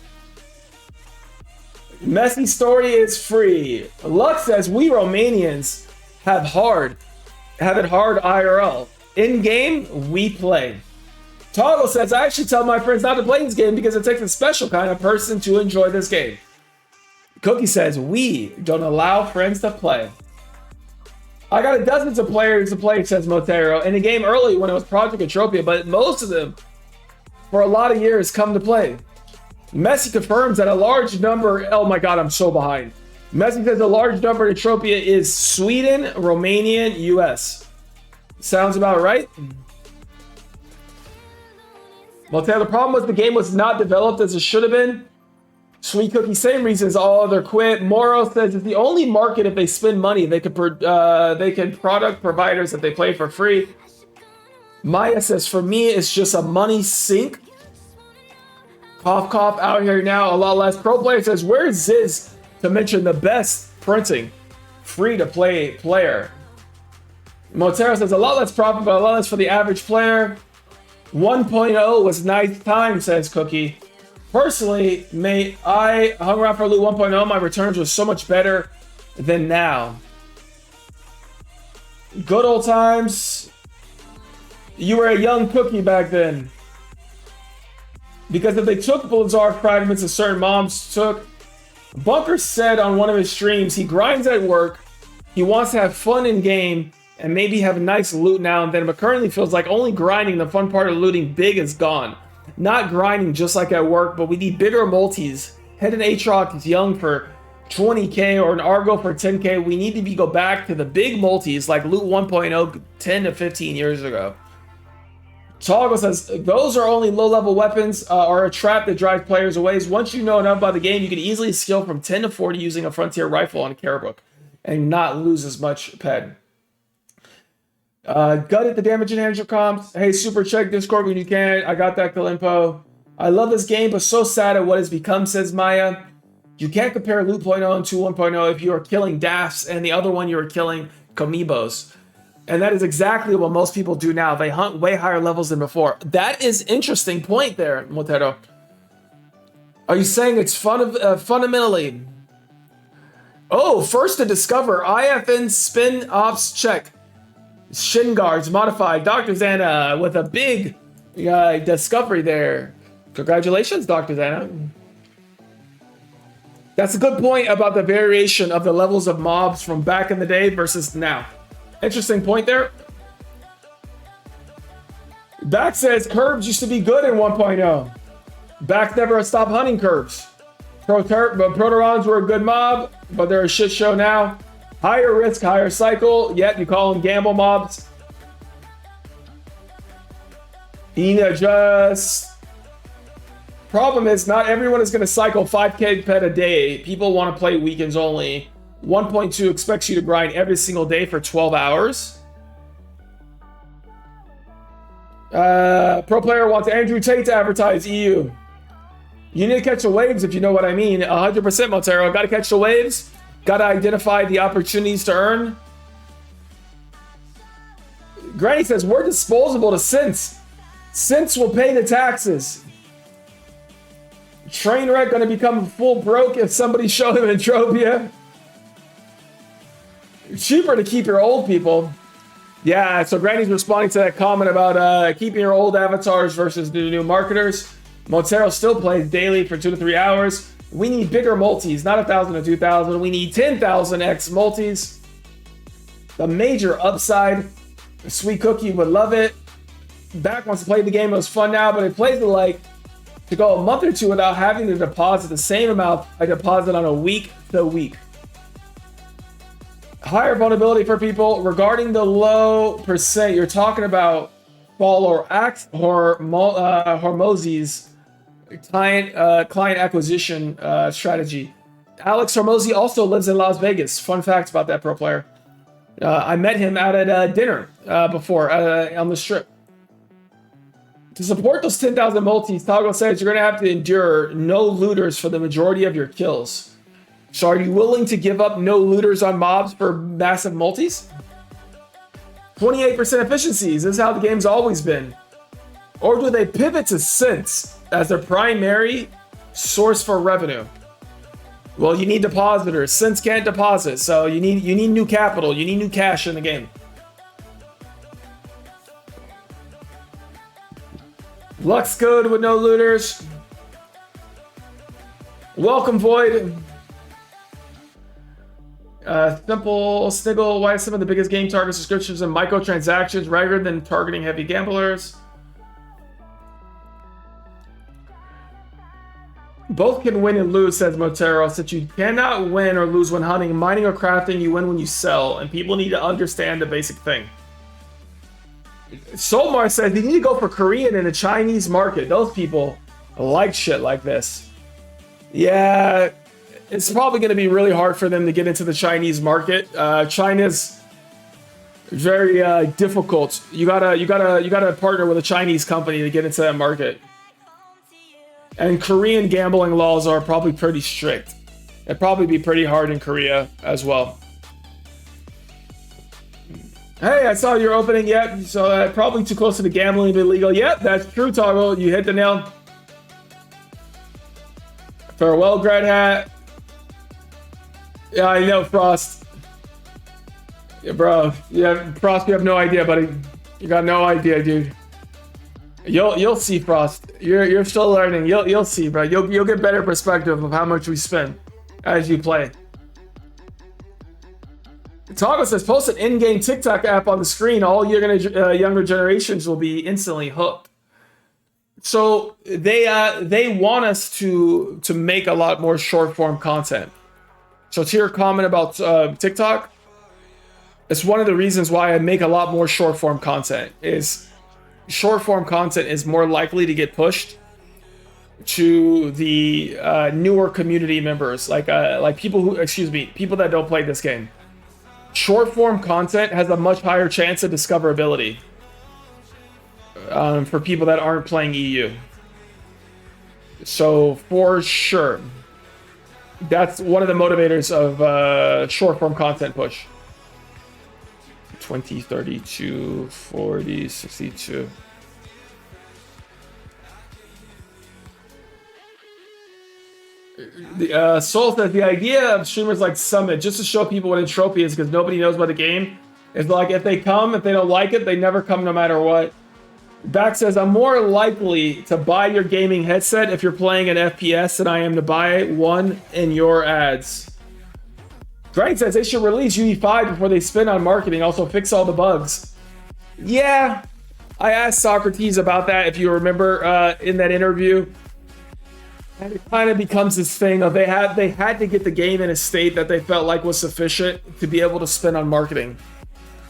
Messi story is free. Lux says, we Romanians have it hard IRL. In game, we play. Toggle says, I actually tell my friends not to play this game because it takes a special kind of person to enjoy this game. Cookie says, we don't allow friends to play. I got dozens of players to play, says Motero, in the game early when it was Project Entropia, but most of them, for a lot of years, come to play. Messi confirms that a large number... Oh my god, I'm so behind. Messi says the large number in Entropia is Sweden, Romanian, US. Sounds about right. Well, Taylor, the problem was the game was not developed as it should have been. Sweet Cookie, same reasons all other quit. Moro says it's the only market if they spend money. They can product providers if they play for free. Maya says, for me, it's just a money sink. Cough, cough, out here now, a lot less. Pro Player says, where's Ziz to mention the best printing? Free-to-play player. Motero says, a lot less profit, but a lot less for the average player. 1.0 was nice time, says Cookie. Personally, mate, I hung around for Loot 1.0. My returns were so much better than now. Good old times. You were a young Cookie back then. Because if they took Blizzard fragments and certain mobs took, Bunker said on one of his streams, he grinds at work, he wants to have fun in game, and maybe have a nice loot now and then, but currently feels like only grinding, the fun part of looting big is gone. Not grinding just like at work, but we need bigger multis. Head an Aatrox is young for 20k or an Argo for 10k. We need to go back to the big multis like Loot 1.0 10 to 15 years ago. Toggle says, those are only low-level weapons or a trap that drives players away. Once you know enough about the game, you can easily skill from 10 to 40 using a Frontier rifle on a Carebook and not lose as much PED. Gutted the damage enhancer comps. Hey, super check Discord when you can. I got that kill info. I love this game, but so sad at what it's become, says Maya. You can't compare Loot 0.0 and 2.1.0 if you are killing DAFs and the other one you are killing Comibos. And that is exactly what most people do now. They hunt way higher levels than before. That is interesting point there, Motero. Are you saying it's fundamentally? Oh, first to discover. IFN spin ops check. Shin guards modified. Dr. Zana with a big discovery there. Congratulations, Dr. Zana. That's a good point about the variation of the levels of mobs from back in the day versus now. Interesting point there. Back says curbs used to be good in 1.0. Back never stopped hunting curbs. Proterons were a good mob, but they're a shit show now. Higher risk, higher cycle. Yet you call them gamble mobs. Problem is, not everyone is going to cycle 5k PED a day. People want to play weekends only. 1.2 expects you to grind every single day for 12 hours. Pro Player wants Andrew Tate to advertise EU. You need to catch the waves if you know what I mean. 100% Motero. Got to catch the waves. Got to identify the opportunities to earn. Granny says, we're disposable to Synths. Synths will pay the taxes. Trainwreck going to become full broke if somebody show him Entropia. Cheaper to keep your old people. Yeah, so Granny's responding to that comment about keeping your old avatars versus the new marketers. Montero still plays daily for 2 to 3 hours. We need bigger multis, not 1,000 to 2,000. We need 10,000x multis. The major upside. Sweet Cookie would love it. Back wants to play the game. It was fun now, but it plays it like to go a month or two without having to deposit the same amount I deposit on a week to week. Higher vulnerability for people. Regarding the low percent, you're talking about Fall or Axe or Hormozy's client acquisition strategy. Alex Hormozy also lives in Las Vegas. Fun facts about that pro player. I met him out at dinner before on the strip. To support those 10,000 multis, Toggle says you're going to have to endure no looters for the majority of your kills. So are you willing to give up no looters on mobs for massive multis? 28% efficiencies. This is how the game's always been. Or do they pivot to synths as their primary source for revenue? Well, you need depositors. Synths can't deposit, so you need new capital. You need new cash in the game. Lux good with no looters. Welcome, Void. Simple Sniggle, why some of the biggest game target subscriptions and microtransactions rather than targeting heavy gamblers? Both can win and lose, says Motero. Since you cannot win or lose when hunting, mining, or crafting, you win when you sell. And people need to understand the basic thing. Solmar says you need to go for Korean in the Chinese market. Those people like shit like this. Yeah, it's probably going to be really hard for them to get into the Chinese market. China's very difficult. You gotta partner with a Chinese company to get into that market. And Korean gambling laws are probably pretty strict. It'd probably be pretty hard in Korea as well. Hey, I saw your opening. Yep, so probably too close to the gambling to be legal. Yep, that's true, Toggle. You hit the nail. Farewell, Grad Hat. Yeah, I know, Frost. Yeah, bro. Yeah, Frost, you have no idea, buddy. You got no idea, dude. You'll see, Frost. You're still learning. You'll see, bro. You'll get better perspective of how much we spend as you play. Toggle says, post an in-game TikTok app on the screen. All younger generations will be instantly hooked. So they want us to make a lot more short-form content. So to your comment about TikTok, it's one of the reasons why I make a lot more short-form content. Is short-form content is more likely to get pushed to the newer community members, like people people that don't play this game. Short form content has a much higher chance of discoverability for people that aren't playing EU. So for sure, that's one of the motivators of short form content push. 20, 32, 40, 62. Soul says the idea of streamers like Summit just to show people what Entropia is because nobody knows about the game is like if they don't like it, they never come no matter what. Back says I'm more likely to buy your gaming headset if you're playing an FPS than I am to buy one in your ads. Greg says they should release UE5 before they spend on marketing, also fix all the bugs. Yeah, I asked Socrates about that if you remember in that interview. And it kind of becomes this thing of they had to get the game in a state that they felt like was sufficient to be able to spend on marketing.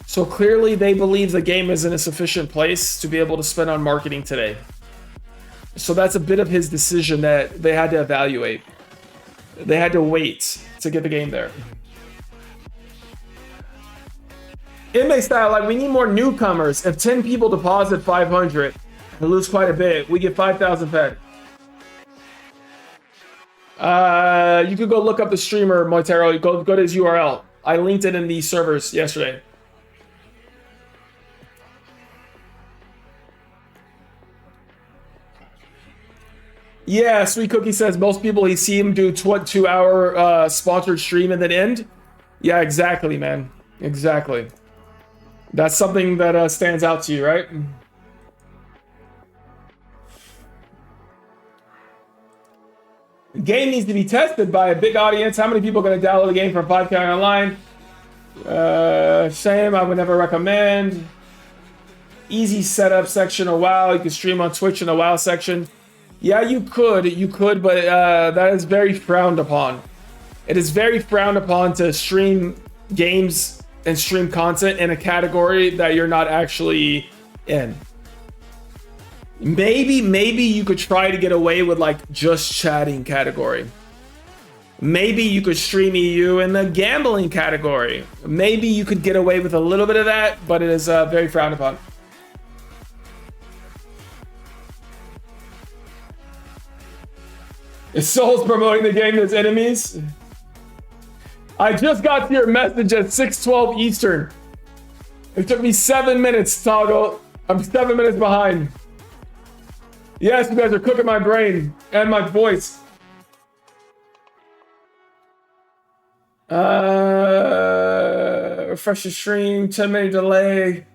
So clearly they believe the game is in a sufficient place to be able to spend on marketing today. So that's a bit of his decision that they had to evaluate. They had to wait to get the game there. Inmate style, like we need more newcomers. If 10 people deposit 500 and lose quite a bit, we get 5,000 fed. You could go look up the streamer, Montero. Go to his URL. I linked it in the servers yesterday. Yeah, Sweet Cookie says most people he see him do 2-hour sponsored stream and then end. Yeah, exactly, man. Exactly. That's something that stands out to you, right? Game needs to be tested by a big audience. How many people are going to download the game from 5K online? Same, I would never recommend. Easy setup section of WoW. You can stream on Twitch in the WoW section. Yeah, you could, but that is very frowned upon. It is very frowned upon to stream games and stream content in a category that you're not actually in. Maybe you could try to get away with like just chatting category. Maybe you could stream EU in the gambling category. Maybe you could get away with a little bit of that, but it is very frowned upon. Is Souls promoting the game to its enemies? I just got to your message at 6:12 Eastern. It took me 7 minutes, Toggle. I'm 7 minutes behind. Yes, you guys are cooking my brain and my voice. Refresh the stream, 10-minute delay.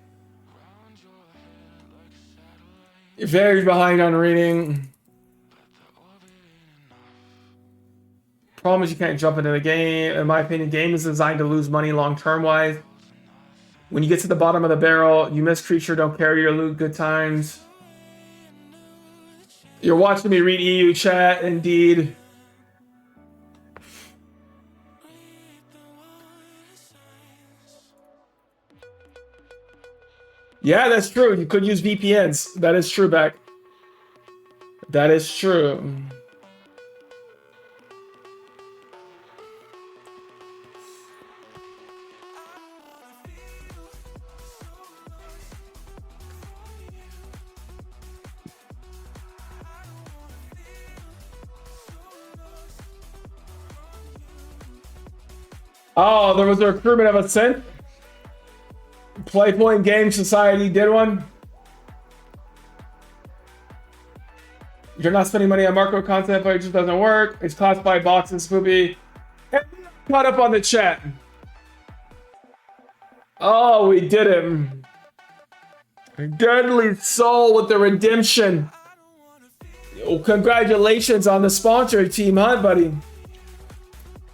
You're very behind on reading. Problem is you can't jump into the game. In my opinion, game is designed to lose money long-term wise. When you get to the bottom of the barrel, you miss creature, don't carry your loot, good times. You're watching me read EU chat, indeed. Yeah, that's true. You could use VPNs. That is true, Beck. That is true. Oh, there was a recruitment of a synth. Playpoint Game Society did one. You're not spending money on Marco content, but it just doesn't work. It's classified boxes, Spoopy. Caught up on the chat. Oh, we did it. Deadly Soul with the redemption. Oh, congratulations on the sponsor team, huh, buddy?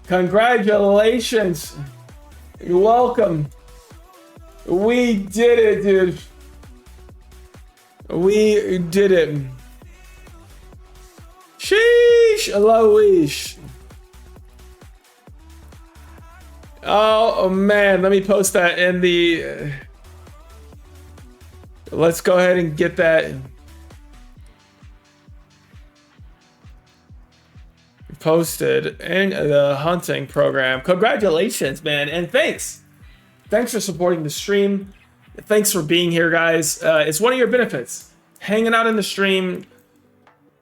Congratulations. You're welcome. We did it, dude. We did it. Sheesh, Aloish. Oh, man, let me post that in the... Let's go ahead and get that posted in the hunting program. Congratulations, man, and thanks for supporting the stream. Thanks for being here, guys. It's one of your benefits, hanging out in the stream,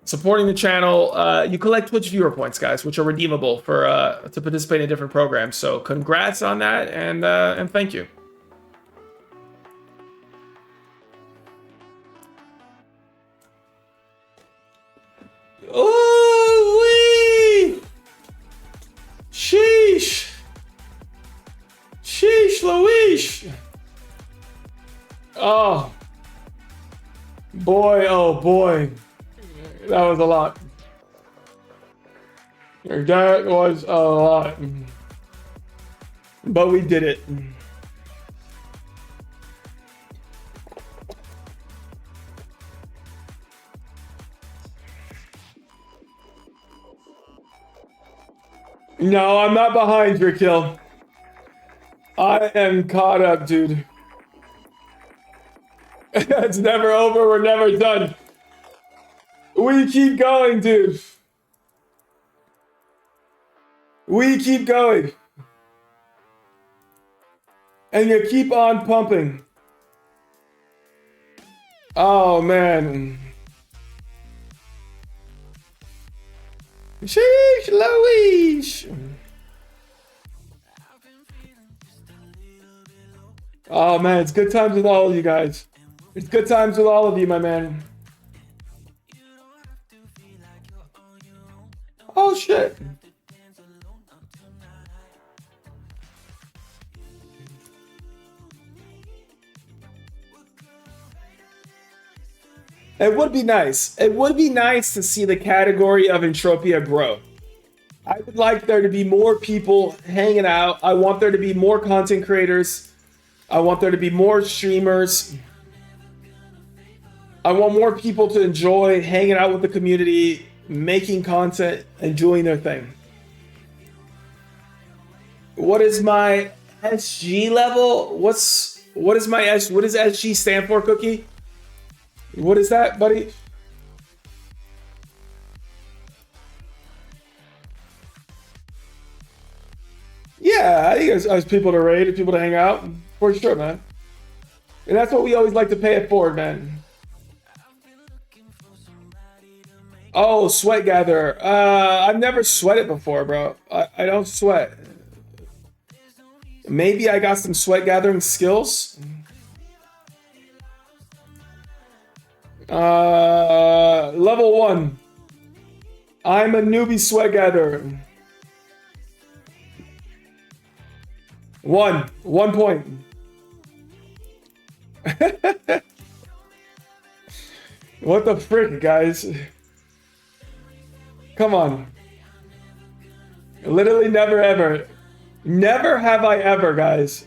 supporting the channel. You collect Twitch viewer points, guys, which are redeemable for to participate in different programs. So congrats on that, and thank you. Oh, sheesh. Sheesh, Louise. Oh. Boy, oh boy. That was a lot. That was a lot. But we did it. No, I'm not behind your kill. I am caught up, dude. It's never over. We're never done. We keep going, dude. We keep going. And you keep on pumping. Oh, man. Sheesh, Louise. Oh, man, it's good times with all of you guys. It's good times with all of you, my man. Oh, shit. It would be nice. It would be nice to see the category of Entropia grow. I would like there to be more people hanging out. I want there to be more content creators. I want there to be more streamers. I want more people to enjoy hanging out with the community, making content, and doing their thing. What is my SG level? What does SG stand for, Cookie? What is that, buddy? Yeah, I think there's people to raid, people to hang out, for sure, man. And that's what we always like to pay it forward, man. Oh, sweat gatherer. I've never sweated before, bro. I don't sweat. Maybe I got some sweat gathering skills. Level 1. I'm a newbie sweat gatherer. 1 point. What the frick, guys? Come on. Literally never ever. Never have I ever, guys.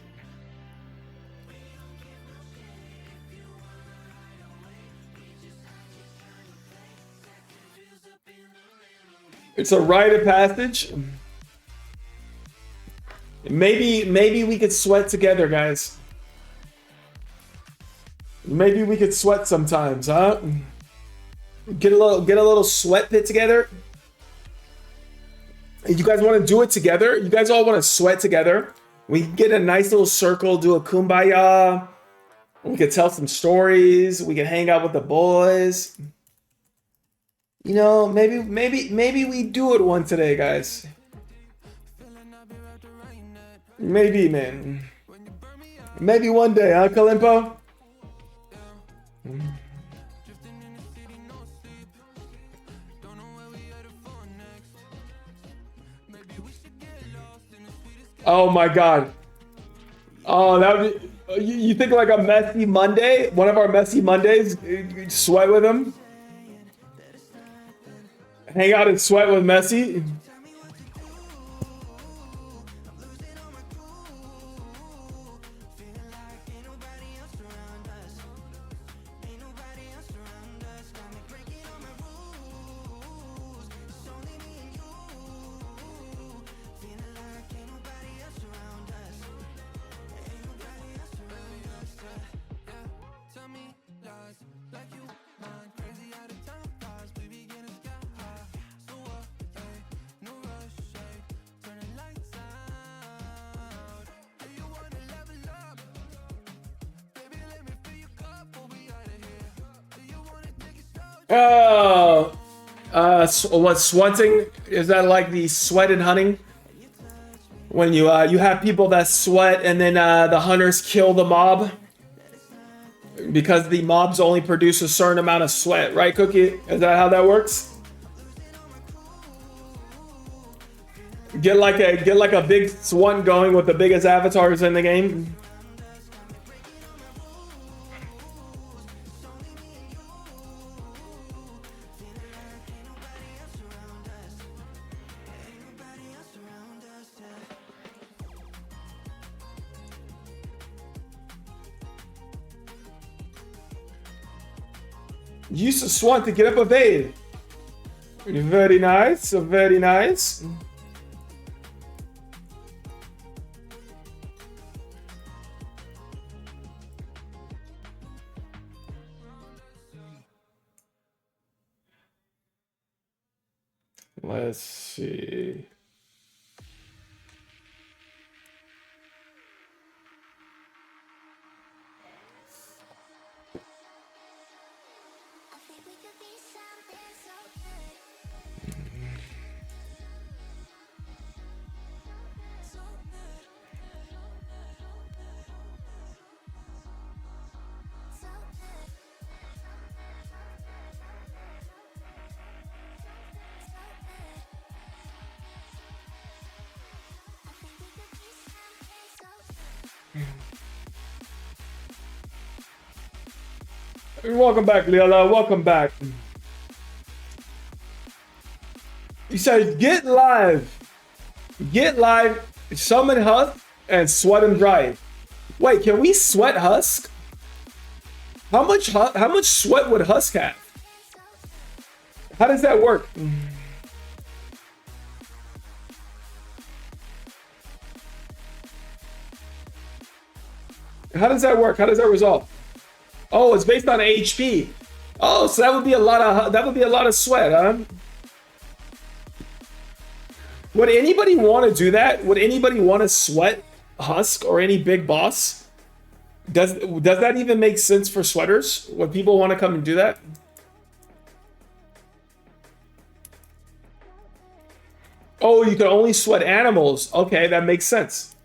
It's a rite of passage. Maybe we could sweat together, guys. Maybe we could sweat sometimes, huh? Get a little sweat pit together. You guys want to do it together? You guys all want to sweat together? We can get a nice little circle, do a kumbaya. We could tell some stories. We can hang out with the boys. You know, maybe we do it one today, guys. Maybe, man. Maybe one day, huh, Kalimpo? Oh my God. Oh, that would be, you think like a messy Monday? One of our messy Mondays? Sweat with him? Hang out and sweat with Messi? Oh, what sweating? Is that like the sweat and hunting? When you have people that sweat and then the hunters kill the mob because the mobs only produce a certain amount of sweat, right, Cookie? Is that how that works? Get like a big one going with the biggest avatars in the game. Use a swan to get up a veil. Very nice, very nice. Let's see. Welcome back, Leela. Welcome back. You said get live, summon Husk, and sweat and dry. Wait, can we sweat Husk? How much sweat would Husk have? How does that work? How does that work? How does that resolve? Oh, it's based on HP. Oh, so that would be a lot of sweat, huh? Would anybody want to do that? Would anybody want to sweat Husk or any big boss? Does that even make sense for sweaters? Would people want to come and do that? Oh, you can only sweat animals. Okay, that makes sense.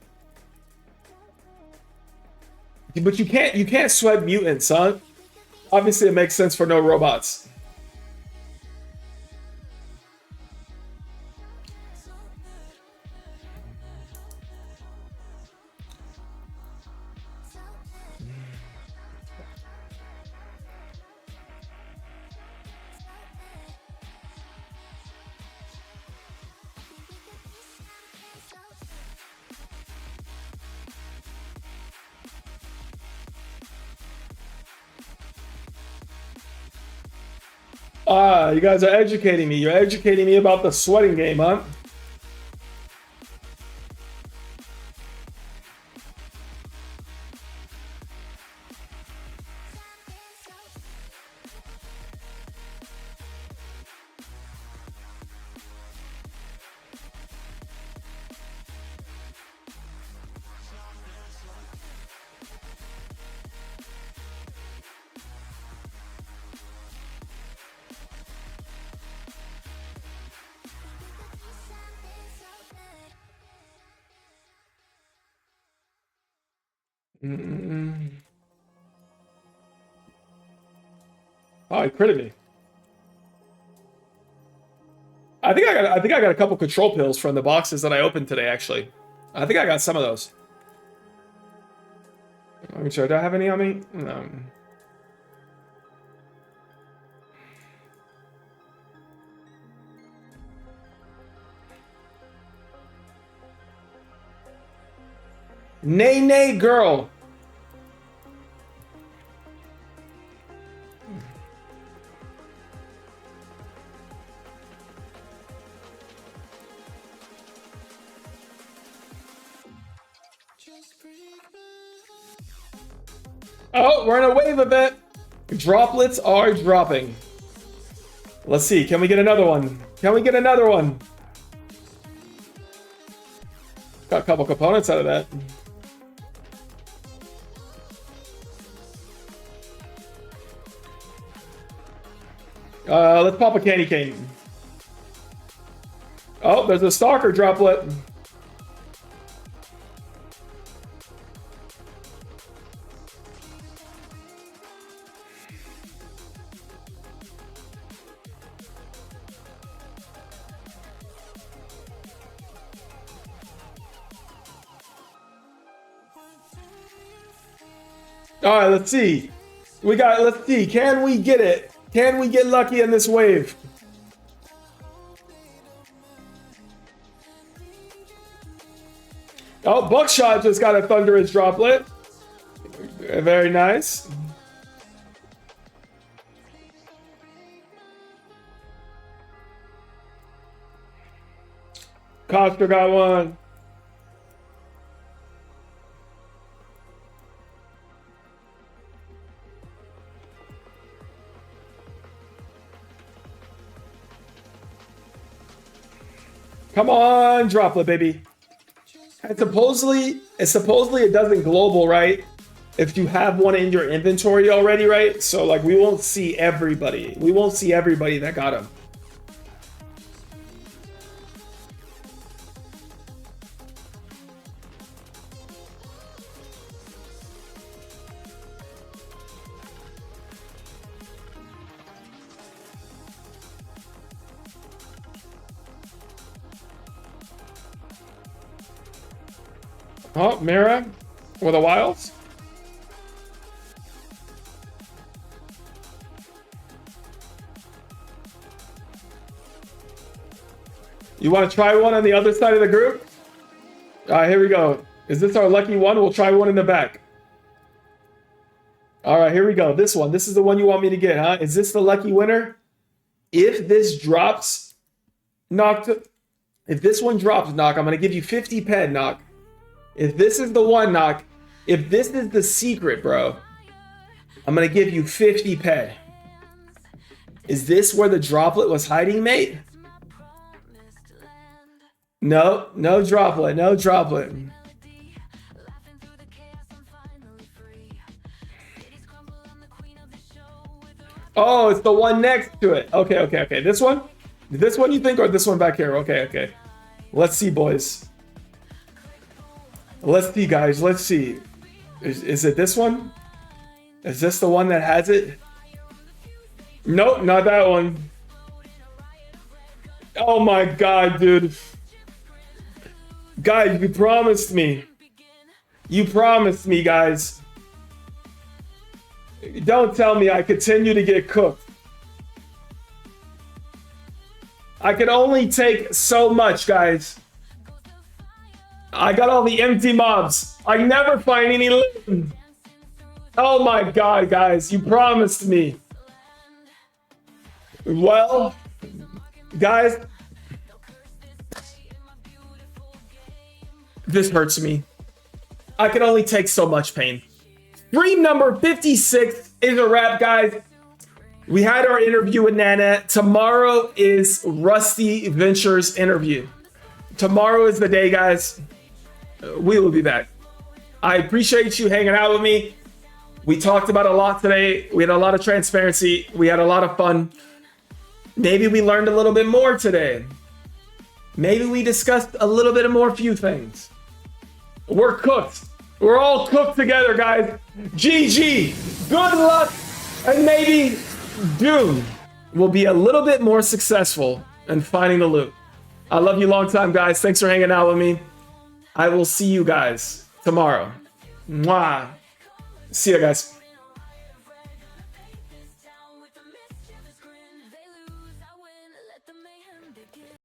But you can't sweat mutants, huh? Obviously, it makes sense for no robots. Ah, you guys are educating me. You're educating me about the sweating game, huh? Oh, he critted me. I think I got a couple control pills from the boxes that I opened today, actually. I think I got some of those. Let me try. Do I have any on me? No. Nay, nay, girl. Oh, we're in a wave event. Droplets are dropping. Let's see. Can we get another one? Can we get another one? Got a couple components out of that. Let's pop a candy cane. Oh, there's a stalker droplet. All right, let's see. Let's see. Can we get it? Can we get lucky in this wave? Oh, Buckshot just got a thunderous droplet. Very nice. Costa got one. Come on, droplet, baby. And supposedly it doesn't global, right? If you have one in your inventory already, right? So like we won't see everybody. We won't see everybody that got them. Oh, Mira with the wilds. You want to try one on the other side of the group? All right, here we go. Is this our lucky one? We'll try one in the back. All right, here we go. This one. This is the one you want me to get, huh? Is this the lucky winner? If this drops, knock. If this one drops, knock, I'm going to give you 50 PED, knock. If this is the one, knock. If this is the secret, bro, I'm going to give you 50 PED. Is this where the droplet was hiding, mate? No, no droplet, no droplet. Oh, it's the one next to it. Okay, okay, okay. This one? This one you think, or this one back here? Okay, okay. Let's see, boys. Let's see, guys. Let's see. Is it this one? Is this the one that has it? Nope, not that one. Oh my god, dude. Guys, you promised me. You promised me, guys. Don't tell me I continue to get cooked. I can only take so much, guys. I got all the empty mobs. I never find any loot. Oh my god, guys. You promised me. Well, guys, this hurts me. I can only take so much pain. Stream number 56 is a wrap, guys. We had our interview with Nana. Tomorrow is Rusty Venture's interview. Tomorrow is the day, guys. We will be back. I appreciate you hanging out with me. We talked about a lot today. We had a lot of transparency. We had a lot of fun. Maybe we learned a little bit more today. Maybe we discussed a little bit more few things. We're cooked. We're all cooked together, guys. GG. Good luck. And maybe Doom will be a little bit more successful in finding the loot. I love you long time, guys. Thanks for hanging out with me. I will see you guys tomorrow. Mwah. See you guys.